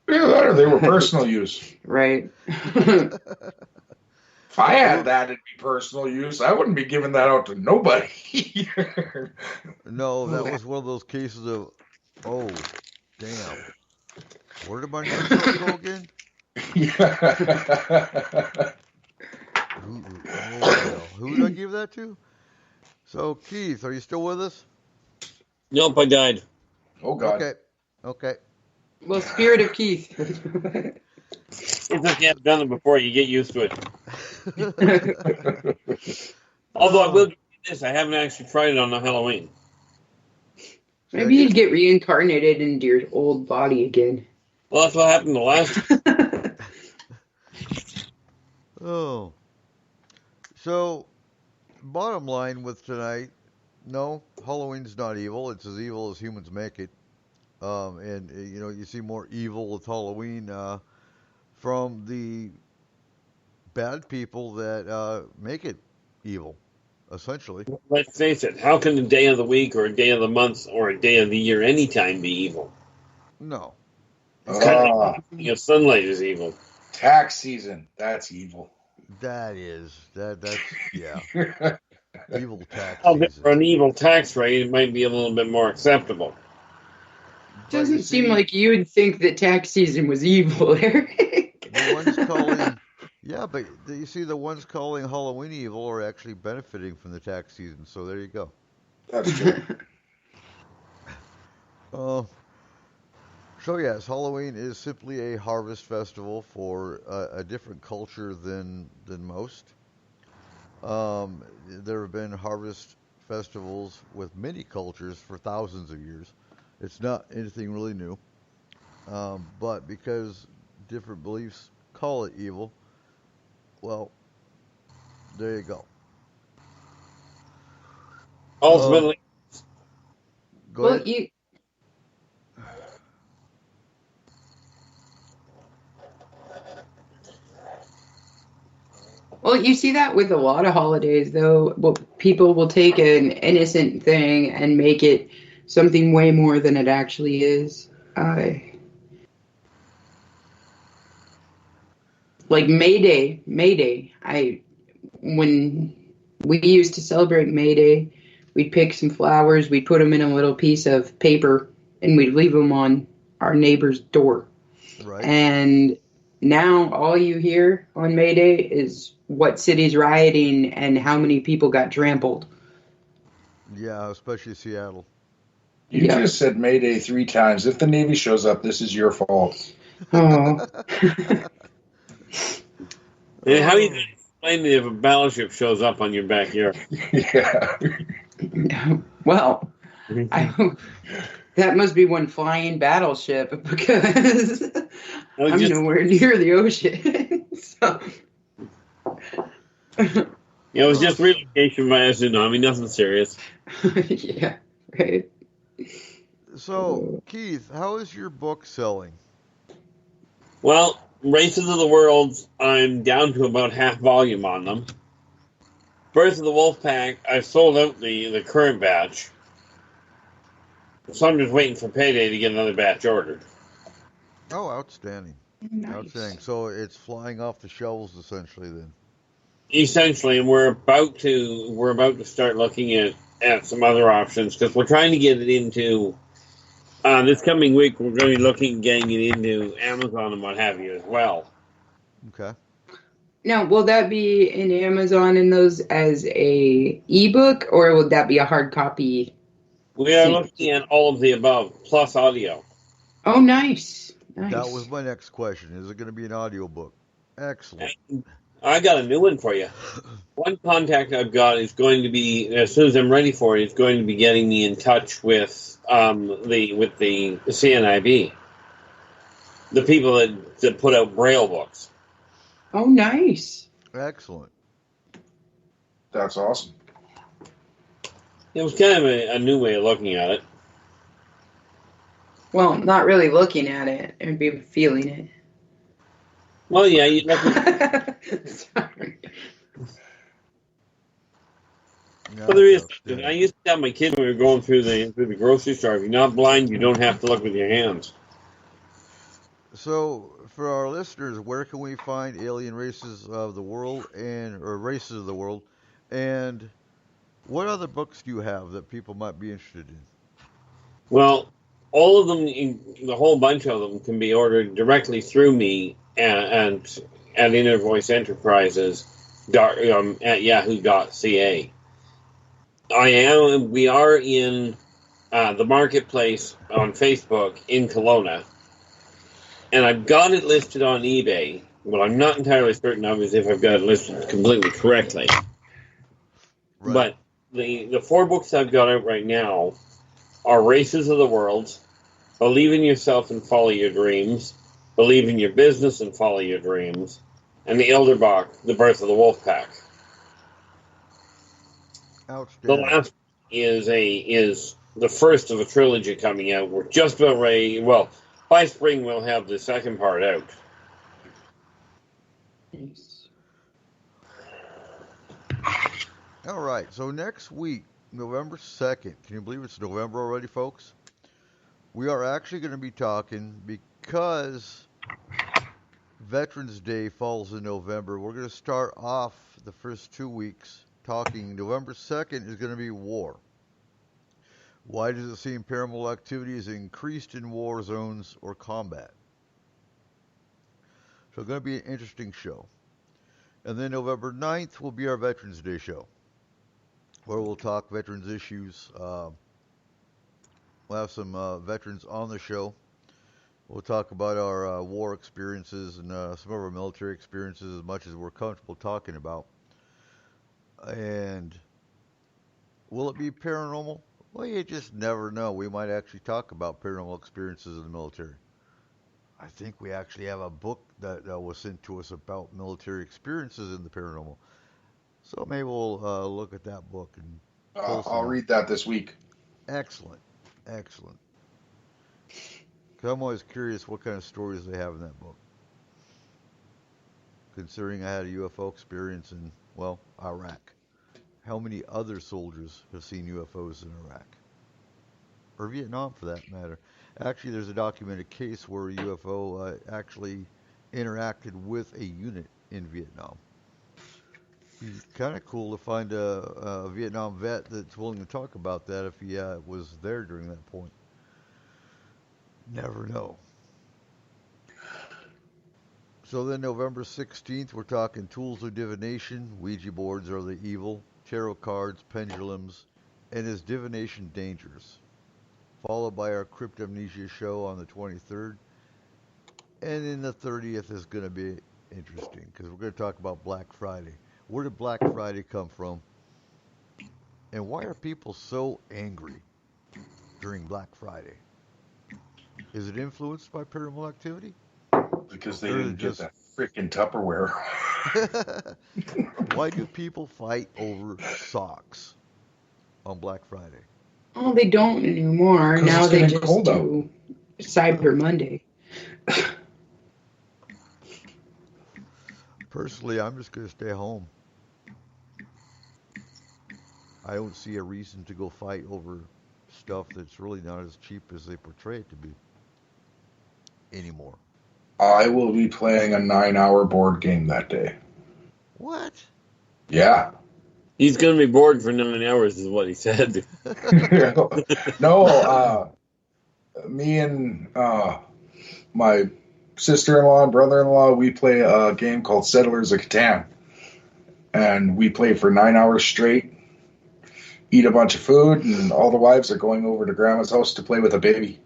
Yeah, they were personal use. Right. If I had that, it'd be personal use. I wouldn't be giving that out to nobody. No, that was one of those cases of, oh, damn. Where did my nerd rope go again? Yeah. Who did I give that to? So, Keith, are you still with us? Nope, I died. Oh, God. Okay. Well, spirit of Keith. It's okay, I've done it before. You get used to it. Although I will give you this, I haven't actually tried it on the Halloween. Maybe you'd get reincarnated into your old body again. Well, that's what happened the last time. Oh. So, bottom line with tonight, no, Halloween's not evil. It's as evil as humans make it. And you see more evil with Halloween from the bad people that make it evil, essentially. Let's face it, how can a day of the week or a day of the month or a day of the year anytime be evil? No. It's kind of like sunlight is evil. Tax season, that's evil. That's yeah. Evil tax Well, season. for an evil tax rate, it might be a little bit more acceptable. Doesn't seem like you would think that tax season was evil, Eric. The ones calling, yeah, but you see, the ones calling Halloween evil are actually benefiting from the tax season. So there you go. That's true. So yes, Halloween is simply a harvest festival for a different culture than most. There have been harvest festivals with many cultures for thousands of years. It's not anything really new. But because different beliefs call it evil, well, there you go. Ultimately, go ahead. Well, you see that with a lot of holidays, though. Well, people will take an innocent thing and make it something way more than it actually is. Like May Day. When we used to celebrate May Day, we'd pick some flowers, we'd put them in a little piece of paper, and we'd leave them on our neighbor's door. Right. And now all you hear on May Day is what city's rioting and how many people got trampled. Yeah, especially Seattle. You just said Mayday 3 times. If the Navy shows up, this is your fault. Oh. And how are you going to explain it if a battleship shows up on your backyard? Yeah. Well, that must be one flying battleship because I'm nowhere near the ocean. So. It was just relocation by a tsunami, nothing serious. Yeah, right. So, Keith, how is your book selling? Well, Races of the World, I'm down to about half volume on them. Birth of the Wolf Pack, I've sold out the current batch. So I'm just waiting for payday to get another batch ordered. Oh, outstanding. Nice. Outstanding. So it's flying off the shelves essentially then. Essentially, we're about to start looking at some other options because we're trying to get it into this coming week. We're going to be looking at getting it into Amazon and what have you as well. Okay. Now, will that be in Amazon in those as a ebook, or would that be a hard copy? We are looking at all of the above plus audio. Oh, nice. That was my next question. Is it going to be an audiobook? Excellent. I got a new one for you. One contact I've got is going to be, as soon as I'm ready for it, it's going to be getting me in touch with the CNIB, the people that put out Braille books. Oh, nice. Excellent. That's awesome. It was kind of a new way of looking at it. Well, not really looking at it. I'd be feeling it. Well, yeah, you look at Sorry. Well, there is. I used to tell my kids when we were going through the grocery store, if you're not blind, you don't have to look with your hands. So, for our listeners, where can we find Alien Races of the World or Races of the World, and what other books do you have that people might be interested in? Well, all of them, the whole bunch of them, can be ordered directly through me and at Inner Voice Enterprises at yahoo.ca. We are in the marketplace on Facebook in Kelowna, and I've got it listed on eBay. What I'm not entirely certain of is if I've got it listed completely correctly. Right. But the 4 books I've got out right now are Races of the World, Believe in Yourself and Follow Your Dreams, Believe in Your Business and Follow Your Dreams, and the Elderbach, The Birth of the Wolf Pack. Outstanding. The last is the first of a trilogy coming out. We're just about ready. Well, by spring we'll have the second part out. Nice. All right, so next week, November 2nd, can you believe it's November already, folks? We are actually going to be talking, because Veterans Day falls in November, we're going to start off the first 2 weeks talking. November 2nd is going to be war. Why does it seem paranormal activity is increased in war zones or combat? So it's going to be an interesting show. And then November 9th will be our Veterans Day show, where we'll talk veterans issues. We'll have some veterans on the show. We'll talk about our war experiences and some of our military experiences as much as we're comfortable talking about. And will it be paranormal? Well, you just never know. We might actually talk about paranormal experiences in the military. I think we actually have a book that was sent to us about military experiences in the paranormal. So maybe we'll look at that book and I'll read that this week. Excellent. Excellent. 'Cause I'm always curious what kind of stories they have in that book. Considering I had a UFO experience in, well, Iraq. How many other soldiers have seen UFOs in Iraq? Or Vietnam, for that matter. Actually, there's a documented case where a UFO actually interacted with a unit in Vietnam. It's kind of cool to find a Vietnam vet that's willing to talk about that if he was there during that point. Never know. So then November 16th, we're talking tools of divination. Ouija boards are the evil. Tarot cards, pendulums, and is divination dangerous? Followed by our cryptamnesia show on the 23rd. And then the 30th is going to be interesting because we're going to talk about Black Friday. Where did Black Friday come from? And why are people so angry during Black Friday? Is it influenced by paranormal activity? Because they didn't get that freaking Tupperware. Why do people fight over socks on Black Friday? Oh, they don't anymore. Now they just do Cyber Monday. Personally, I'm just going to stay home. I don't see a reason to go fight over stuff that's really not as cheap as they portray it to be anymore. I will be playing a 9-hour board game that day. What? Yeah. He's going to be bored for 9 hours, is what he said. No, me and my sister-in-law and brother-in-law, we play a game called Settlers of Catan. And we play for 9 hours straight, eat a bunch of food, and all the wives are going over to Grandma's house to play with a baby.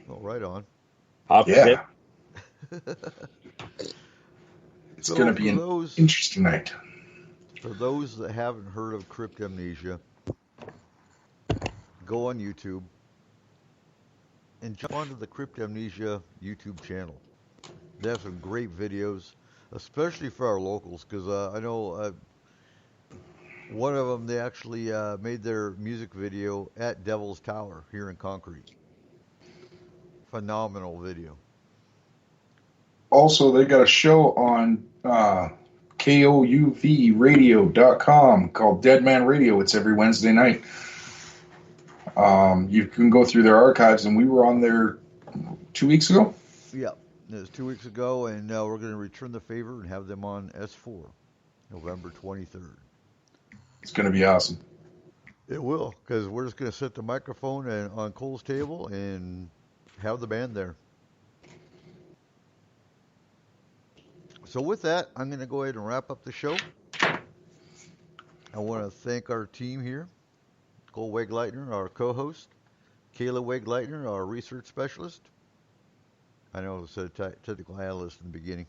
Oh, right on. Yeah. It's So going to be an interesting night. For those that haven't heard of cryptamnesia, go on YouTube and jump onto the Cryptamnesia YouTube channel. They have some great videos, especially for our locals, because I know one of them, they actually made their music video at Devil's Tower here in Concrete. Phenomenal video. Also, they got a show on KOUVradio.com called Dead Man Radio. It's every Wednesday night. You can go through their archives, and we were on there 2 weeks ago. Yeah, it was 2 weeks ago, and we're going to return the favor and have them on S4, November 23rd. It's going to be awesome. It will, because we're just going to set the microphone on Cole's table and have the band there. So with that, I'm going to go ahead and wrap up the show. I want to thank our team here. Cole Wegleitner, our co-host. Kayla Wegleitner, our research specialist. I know I said technical analyst in the beginning,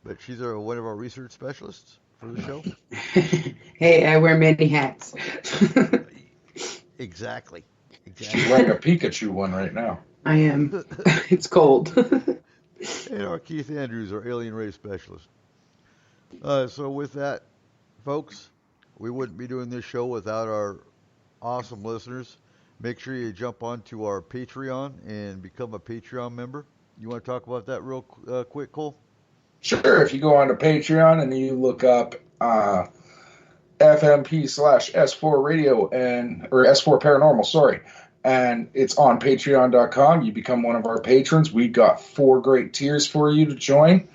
but she's one of our research specialists for the show. Hey, I wear many hats. Exactly. She's wearing a Pikachu one right now. I am. It's cold. And our Keith Andrews, our alien race specialist. So with that, folks, we wouldn't be doing this show without our awesome listeners. Make sure you jump onto our Patreon and become a Patreon member. You want to talk about that real quick, Cole? Sure. If you go onto Patreon and you look up FMP/S4 Radio or S4 Paranormal, sorry, and it's on patreon.com. You become one of our patrons. We've got 4 great tiers for you to join.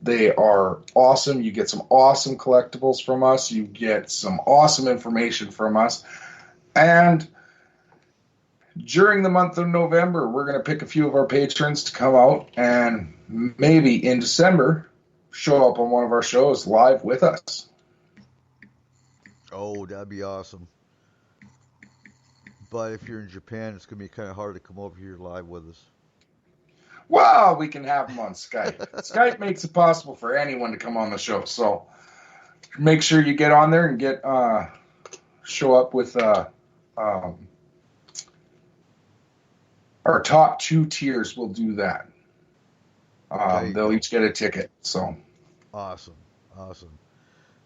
They are awesome. You get some awesome collectibles from us. You get some awesome information from us. And during the month of November, we're going to pick a few of our patrons to come out and maybe in December show up on one of our shows live with us. Oh, that'd be awesome. But if you're in Japan, it's going to be kind of hard to come over here live with us. Well, we can have them on Skype. Skype makes it possible for anyone to come on the show. So make sure you get on there and show up with our top 2 tiers will do that. They'll each get a ticket. So awesome.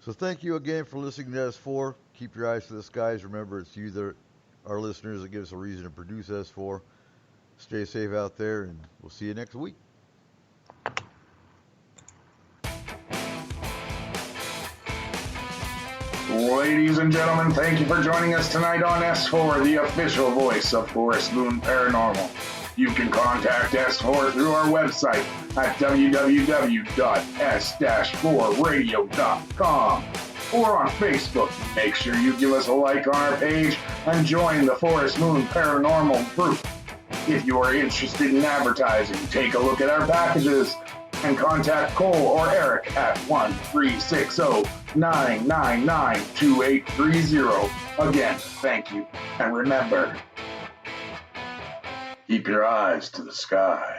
So thank you again for listening to S4. Keep your eyes to the skies. Remember, it's you that our listeners that give us a reason to produce S4. Stay safe out there, and we'll see you next week. Ladies and gentlemen, thank you for joining us tonight on S4, the official voice of Forest Moon Paranormal. You can contact S4 through our website at www.s-4radio.com or on Facebook. Make sure you give us a like on our page and join the Forest Moon Paranormal group. If you are interested in advertising, take a look at our packages and contact Cole or Eric at 1-360-999-2830. Again, thank you. And remember, keep your eyes to the sky.